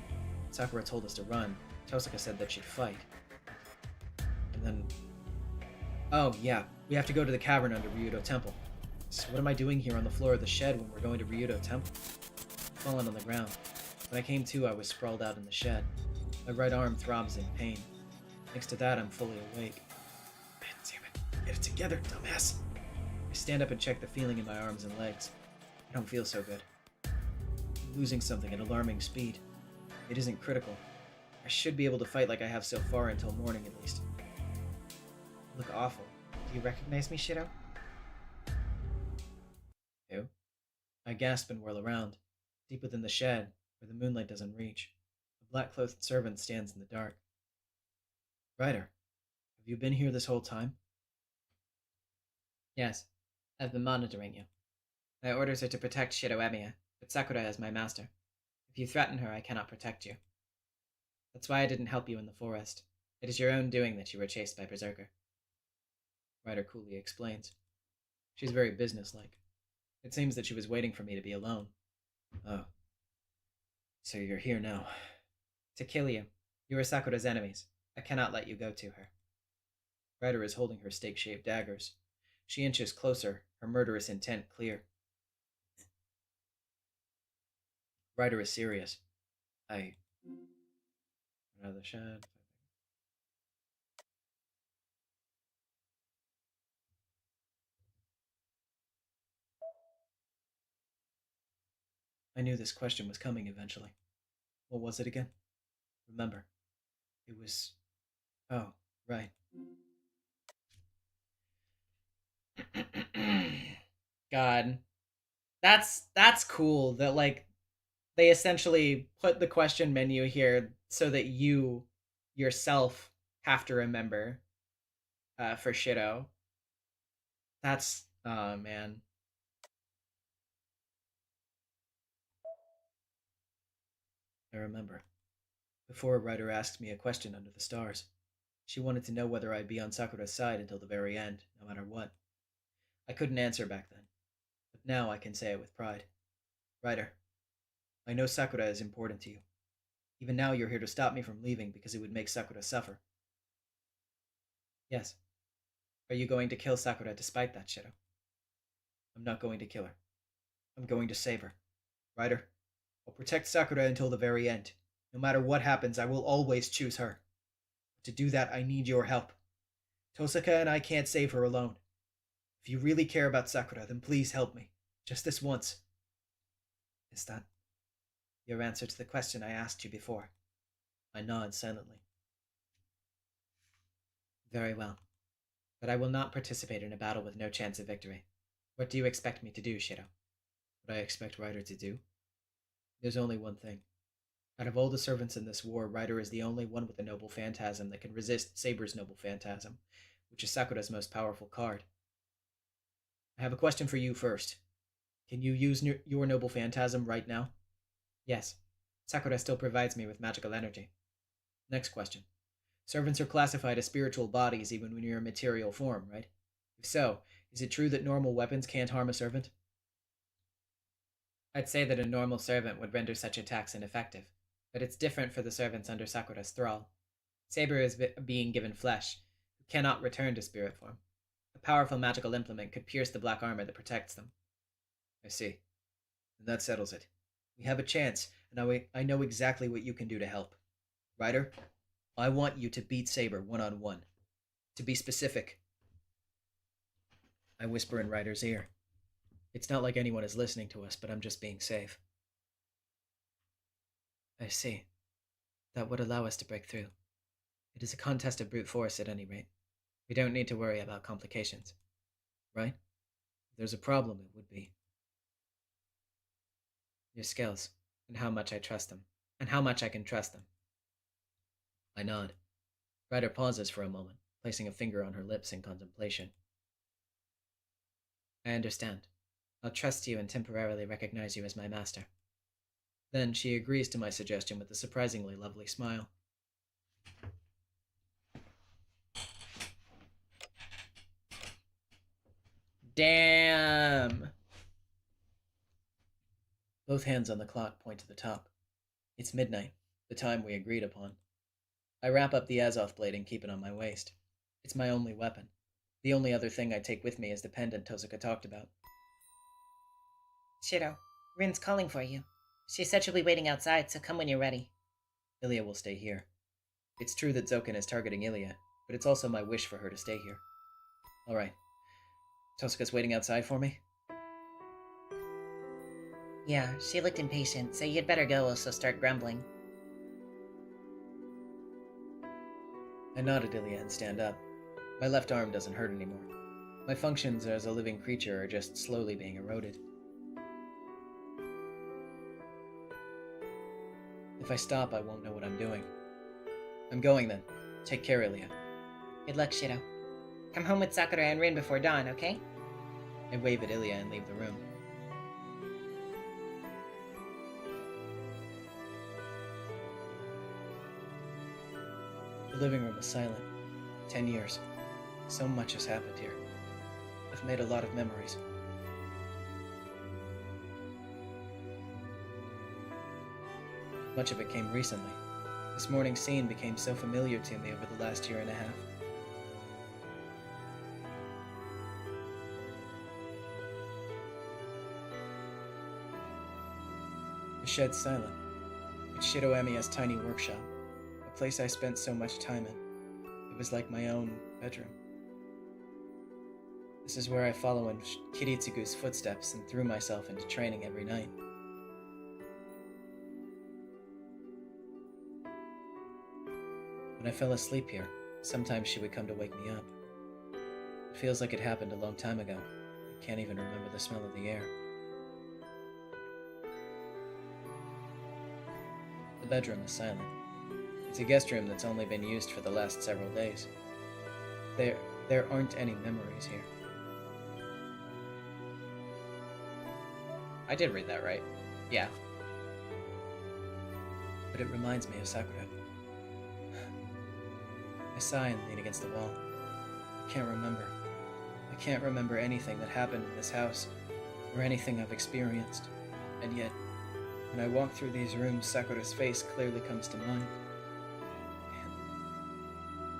Sakura told us to run. Tosuka said that she'd fight. And then... Oh, yeah, we have to go to the cavern under Ryudo Temple. So what am I doing here on the floor of the shed when we're going to Ryudo Temple? I've fallen on the ground. When I came to, I was sprawled out in the shed. My right arm throbs in pain. Next to that, I'm fully awake. Man, damn it. Get it together, dumbass. I stand up and check the feeling in my arms and legs. I don't feel so good. I'm losing something at alarming speed. It isn't critical. I should be able to fight like I have so far until morning at least. You look awful. Do you recognize me, Shido? Who? I gasp and whirl around, deep within the shed, where the moonlight doesn't reach. A black-clothed servant stands in the dark. Ryder, have you been here this whole time? Yes. I've been monitoring you. My orders are to protect Shido Emiya, but Sakura is my master. If you threaten her, I cannot protect you. That's why I didn't help you in the forest. It is your own doing that you were chased by Berserker. Ryder coolly explains. She's very businesslike. It seems that she was waiting for me to be alone. Oh. So you're here now. To kill you. You are Sakura's enemies. I cannot let you go to her. Ryder is holding her stake-shaped daggers. She inches closer, her murderous intent clear. Ryder is serious. Out of the shed. I knew this question was coming eventually. What was it again? Remember. It was... Oh, right. God. That's cool that, like, they essentially put the question menu here so that you yourself have to remember for Shido. That's... oh, man. I remember. Before Ryder asked me a question under the stars. She wanted to know whether I'd be on Sakura's side until the very end, no matter what. I couldn't answer back then, but now I can say it with pride. Ryder, I know Sakura is important to you. Even now you're here to stop me from leaving because it would make Sakura suffer. Yes. Are you going to kill Sakura despite that, Shido? I'm not going to kill her. I'm going to save her. Ryder, I'll protect Sakura until the very end. No matter what happens, I will always choose her. To do that, I need your help. Tosaka and I can't save her alone. If you really care about Sakura, then please help me. Just this once. Is that your answer to the question I asked you before? I nod silently. Very well. But I will not participate in a battle with no chance of victory. What do you expect me to do, Shido? What I expect Ryder to do? There's only one thing. Out of all the servants in this war, Ryder is the only one with a noble phantasm that can resist Saber's noble phantasm, which is Sakura's most powerful card. I have a question for you first. Can you use your noble phantasm right now? Yes. Sakura still provides me with magical energy. Next question. Servants are classified as spiritual bodies even when you're in material form, right? If so, is it true that normal weapons can't harm a servant? I'd say that a normal servant would render such attacks ineffective, but it's different for the servants under Sakura's thrall. Saber is being given flesh, who cannot return to spirit form. A powerful magical implement could pierce the black armor that protects them. I see. Then that settles it. We have a chance, and I know exactly what you can do to help. Ryder, I want you to beat Saber one-on-one. To be specific. I whisper in Ryder's ear. It's not like anyone is listening to us, but I'm just being safe. I see. That would allow us to break through. It is a contest of brute force at any rate. We don't need to worry about complications. Right? If there's a problem, it would be. Your skills, and how much I trust them, and how much I can trust them. I nod. Ryder pauses for a moment, placing a finger on her lips in contemplation. I understand. I'll trust you and temporarily recognize you as my master. Then she agrees to my suggestion with a surprisingly lovely smile. Damn! Both hands on the clock point to the top. It's midnight, the time we agreed upon. I wrap up the Azoth blade and keep it on my waist. It's my only weapon. The only other thing I take with me is the pendant Tosaka talked about. Shido, Rin's calling for you. She said she'll be waiting outside, so come when you're ready. Ilya will stay here. It's true that Zoken is targeting Ilya, but it's also my wish for her to stay here. All right. Tosuka's waiting outside for me? Yeah, she looked impatient, so you'd better go or she'll start grumbling. I nod at Ilya and stand up. My left arm doesn't hurt anymore. My functions as a living creature are just slowly being eroded. If I stop, I won't know what I'm doing. I'm going then. Take care, Ilya. Good luck, Shiro. Come home with Sakura and Rin before dawn, okay? I wave at Ilya and leave the room. The living room is silent. 10 years. So much has happened here. I've made a lot of memories. Much of it came recently. This morning's scene became so familiar to me over the last year and a half. The shed's silent. It's Shiro Emiya's tiny workshop, a place I spent so much time in. It was like my own bedroom. This is where I follow in Kiritsugu's footsteps and threw myself into training every night. When I fell asleep here, sometimes she would come to wake me up. It feels like it happened a long time ago. I can't even remember the smell of the air. The bedroom is silent. It's a guest room that's only been used for the last several days. There aren't any memories here. I did read that right. Yeah. But it reminds me of Sakura. I sigh and lean against the wall. I can't remember. I can't remember anything that happened in this house, or anything I've experienced. And yet, when I walk through these rooms, Sakura's face clearly comes to mind.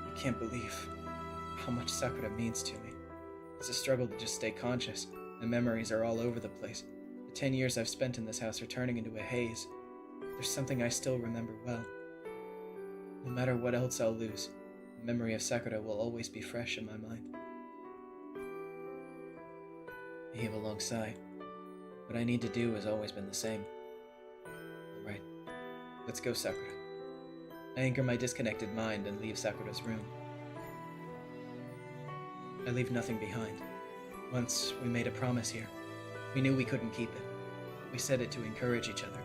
I can't believe how much Sakura means to me. It's a struggle to just stay conscious. The memories are all over the place. The 10 years I've spent in this house are turning into a haze. There's something I still remember well. No matter what else I'll lose, the memory of Sakura will always be fresh in my mind. I heave a long sigh. What I need to do has always been the same. Alright, let's go, Sakura. I anchor my disconnected mind and leave Sakura's room. I leave nothing behind. Once we made a promise here. We knew we couldn't keep it. We said it to encourage each other.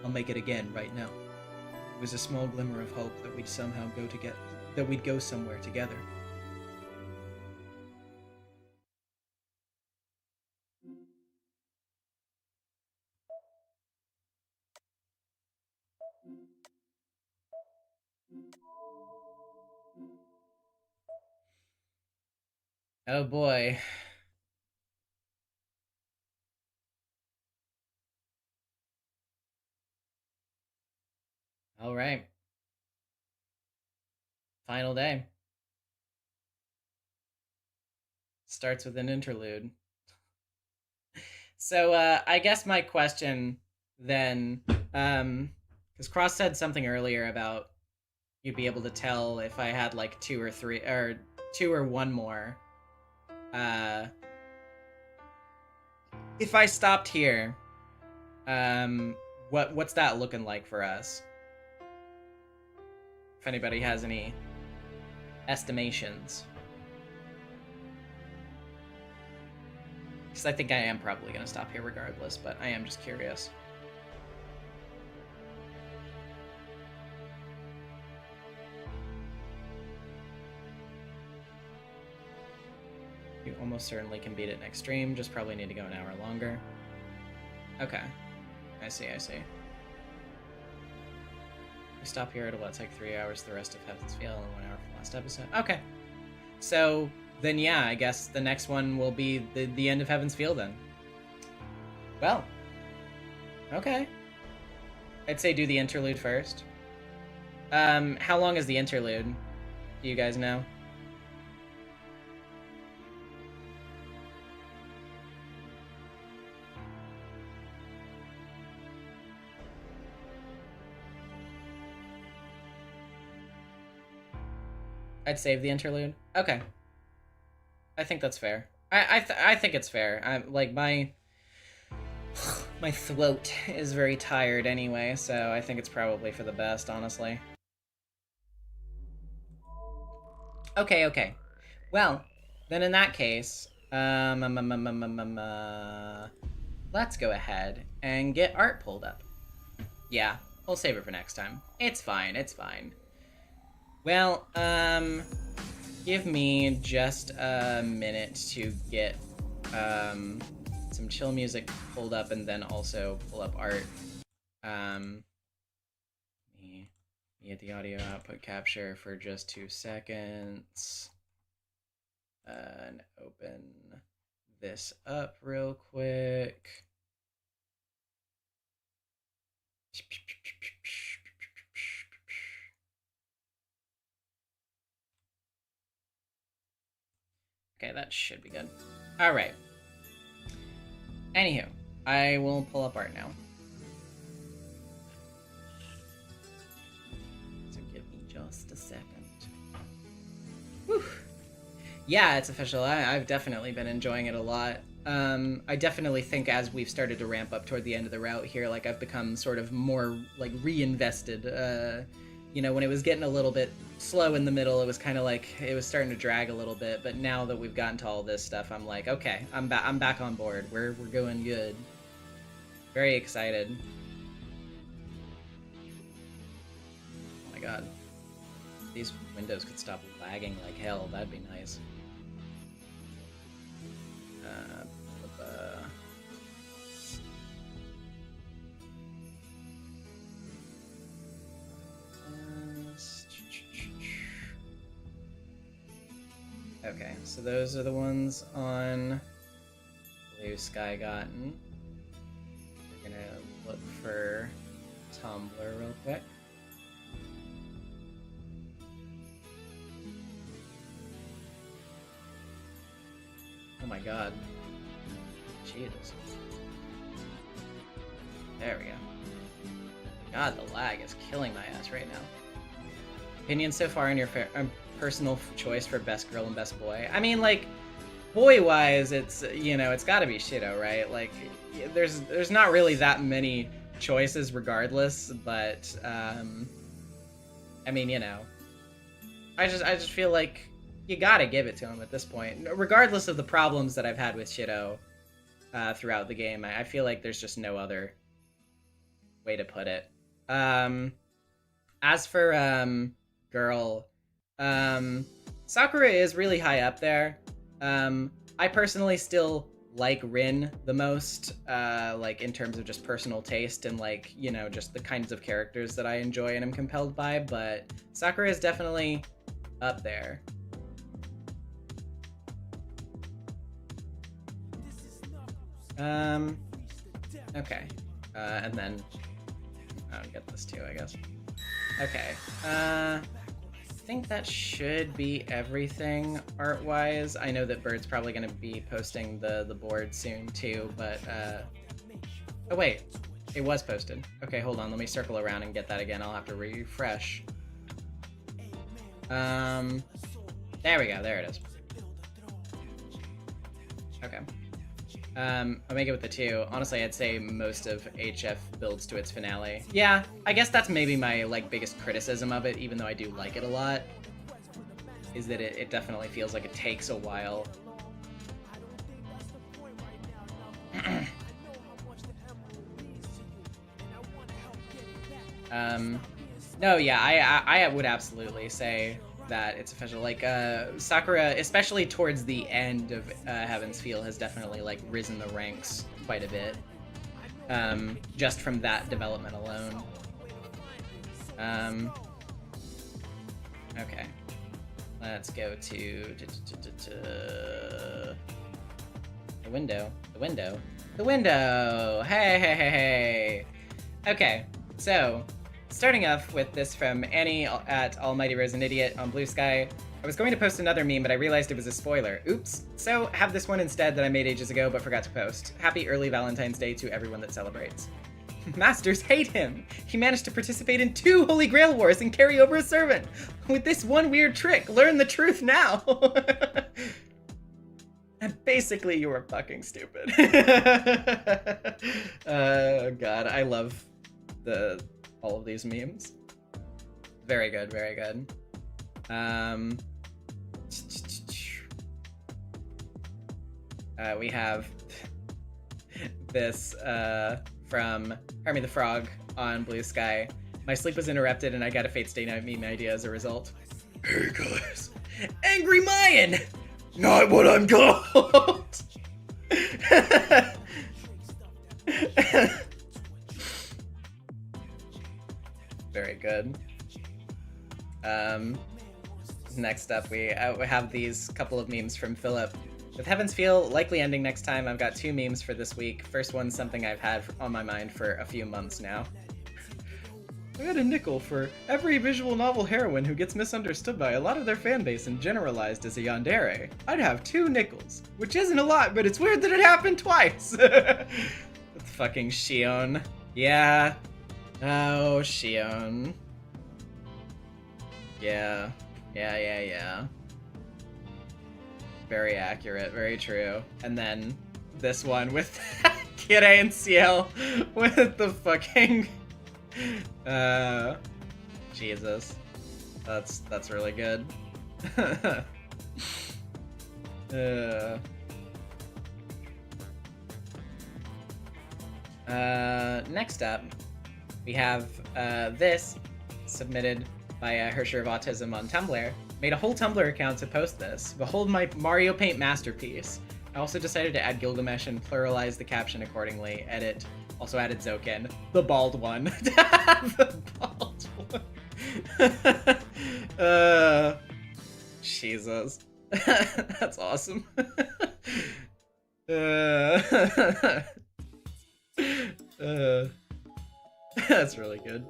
I'll make it again right now. It was a small glimmer of hope that we'd somehow go somewhere together. Oh boy. All right. Final day. Starts with an interlude. So, I guess my question then, because Cross said something earlier about you'd be able to tell if I had like two or one more. If I stopped here, what's that looking like for us? If anybody has any estimations. Because I think I am probably going to stop here regardless, but I am just curious. You almost certainly can beat it next stream, just probably need to go an hour longer. Okay. I see. We stop here, it'll take 3 hours, the rest of Heaven's Feel, and 1 hour from last episode. Okay. So, then yeah, I guess the next one will be the end of Heaven's Feel then. Well. Okay. I'd say do the interlude first. How long is the interlude? Do you guys know? I'd save the interlude. Okay. I think that's fair. I think it's fair. I'm like my throat is very tired anyway, so I think it's probably for the best, honestly. Okay. Well, then in that case, let's go ahead and get art pulled up. Yeah, we'll save it for next time. It's fine. Well, give me just a minute to get some chill music pulled up and then also pull up art. Me get the audio output capture for just 2 seconds. And open this up real quick. Okay, that should be good. All right. Anywho, I will pull up art now. So give me just a second. Whew. Yeah, it's official. I've definitely been enjoying it a lot. I definitely think as we've started to ramp up toward the end of the route here, like I've become sort of more like reinvested. You know, when it was getting a little bit slow in the middle, it was kind of like it was starting to drag a little bit. But now that we've gotten to all this stuff, I'm like, okay, I'm back on board. We're going good. Very excited. Oh my god, if these windows could stop lagging like hell, that'd be nice. Okay, so those are the ones on Blue Sky Gotten. We're gonna look for Tumblr real quick. Oh my god. Jesus. There we go. God, the lag is killing my ass right now. Opinions so far on your personal choice for best girl and best boy? I mean, like, boy-wise, it's, you know, it's gotta be Shido, right? Like, there's not really that many choices regardless, but, I mean, you know, I just feel like you gotta give it to him at this point. Regardless of the problems that I've had with Shido throughout the game, I feel like there's just no other way to put it. As for, girl, Sakura is really high up there. I personally still like Rin the most, like in terms of just personal taste and like, you know, just the kinds of characters that I enjoy and am compelled by, but Sakura is definitely up there. Okay. And then I'll get this too, I guess. Okay. I think that should be everything art-wise. I know that Bird's probably going to be posting the board soon too, but oh wait, it was posted. Okay, hold on, let me circle around and get that again. I'll have to refresh. There we go, there it is. Okay. I'll make it with the 2. Honestly, I'd say most of HF builds to its finale. Yeah, I guess that's maybe my, like, biggest criticism of it, even though I do like it a lot, is that it definitely feels like it takes a while. No, yeah, I would absolutely say that it's official. Like, Sakura, especially towards the end of Heaven's Feel, has definitely, like, risen the ranks quite a bit. Just from that development alone. Okay. Let's go to the window. The window! Hey! Okay, so starting off with this from Annie at Almighty Rose and Idiot on Blue Sky. I was going to post another meme, but I realized it was a spoiler. Oops. So, have this one instead that I made ages ago, but forgot to post. Happy early Valentine's Day to everyone that celebrates. Masters hate him! He managed to participate in 2 Holy Grail Wars and carry over a servant! With this one weird trick, learn the truth now! And basically, you were fucking stupid. God, I love all of these memes. Very good, very good. We have this from Hermie the Frog on Blue Sky. My sleep was interrupted and I got a Fate Stay Night meme idea as a result. Hey guys. Angry Mayan! Not what I'm called! Very good. Next up, we have these couple of memes from Philip. With Heaven's Feel likely ending next time, I've got 2 memes for this week. First one's something I've had on my mind for a few months now. I got a nickel for every visual novel heroine who gets misunderstood by a lot of their fan base and generalized as a yandere. I'd have 2 nickels, which isn't a lot, but it's weird that it happened twice. Fucking Shion. Yeah. Oh, Shion. Yeah. Yeah. Very accurate, very true. And then this one with Kirei and Ciel with the fucking Jesus. That's really good. Next up, we have this submitted by Hersher of Autism on Tumblr. Made a whole Tumblr account to post this. Behold my Mario Paint masterpiece. I also decided to add Gilgamesh and pluralize the caption accordingly. Edit. Also added Zoken. The bald one. The bald one. Jesus. That's awesome. That's really good.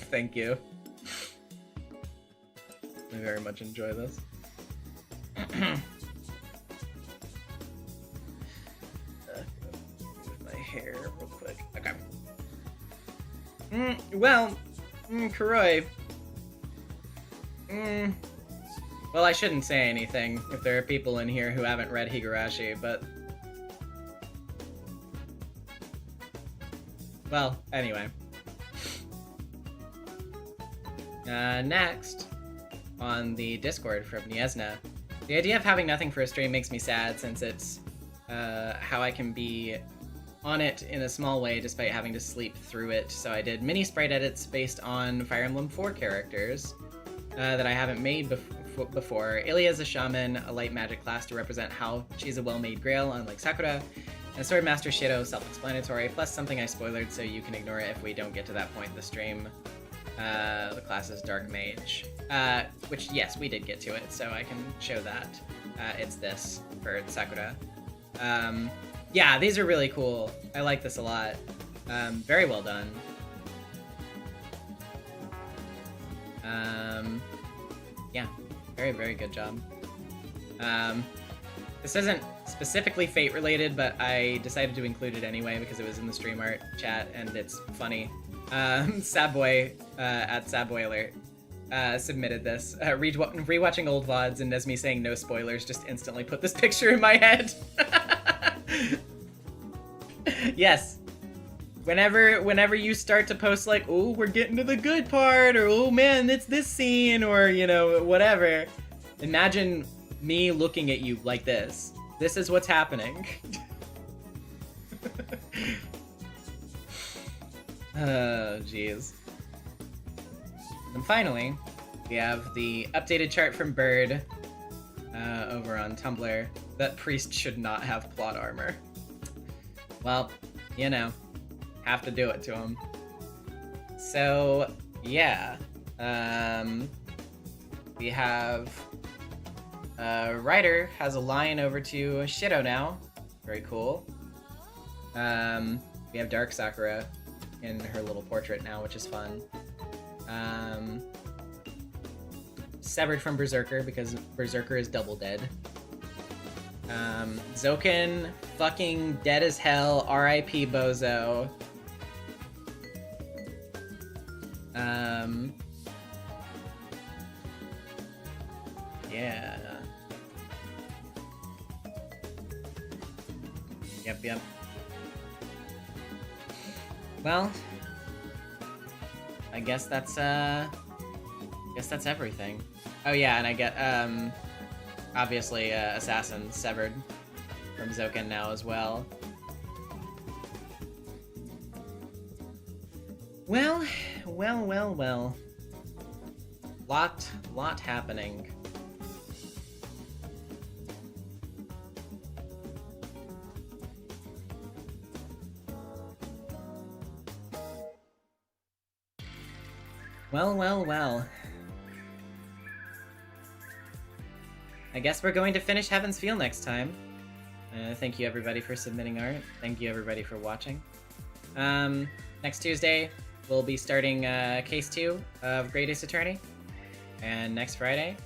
Thank you. I very much enjoy this. My hair real quick. Okay. Kuroi. Well, I shouldn't say anything if there are people in here who haven't read Higurashi, but... Well, anyway. Next, on the Discord from Niesna, the idea of having nothing for a stream makes me sad since it's how I can be on it in a small way despite having to sleep through it. So I did mini sprite edits based on Fire Emblem 4 characters that I haven't made before. Ilia is a shaman, a light magic class to represent how she's a well-made grail, unlike Sakura. And Swordmaster Shido, self-explanatory, plus something I spoiled so you can ignore it if we don't get to that point in the stream. The class is Dark Mage. Which, yes, we did get to it, so I can show that. It's this for Sakura. Yeah, these are really cool. I like this a lot. Very well done. Yeah, very, very good job. This isn't specifically Fate related, but I decided to include it anyway because it was in the stream art chat and it's funny. Sadboy at Sadboy Alert submitted this. Rewatching old VODs and Nezmi saying no spoilers just instantly put this picture in my head. Yes. Whenever you start to post like, oh, we're getting to the good part, or oh man, it's this scene, or you know, whatever, imagine me looking at you like this. This is what's happening. Oh, jeez. And finally, we have the updated chart from Bird over on Tumblr that Priest should not have plot armor. Well, you know, have to do it to him. So, yeah. We have... Ryder has a line over to Shido now. Very cool. We have Dark Sakura in her little portrait now, which is fun. Severed from Berserker because Berserker is double dead. Zoken fucking dead as hell. R.I.P. Bozo. Yeah. Yep. Well, I guess that's everything. Oh yeah, and I get obviously Assassin severed from Zoken now as well. Well. Lot happening. Well. I guess we're going to finish Heaven's Feel next time. Thank you everybody for submitting art. Thank you everybody for watching. Next Tuesday, we'll be starting Case 2 of Great Ace Attorney. And next Friday,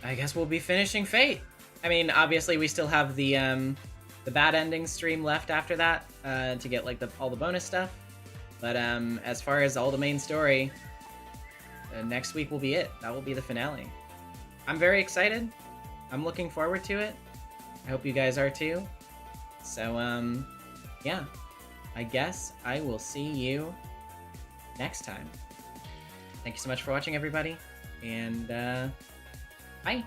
I guess we'll be finishing Fate. I mean, obviously we still have the bad ending stream left after that to get like all the bonus stuff. But as far as all the main story, next week will be it. That will be the finale. I'm very excited. I'm looking forward to it. I hope you guys are too. So yeah, I guess I will see you next time. Thank you so much for watching, everybody, and bye.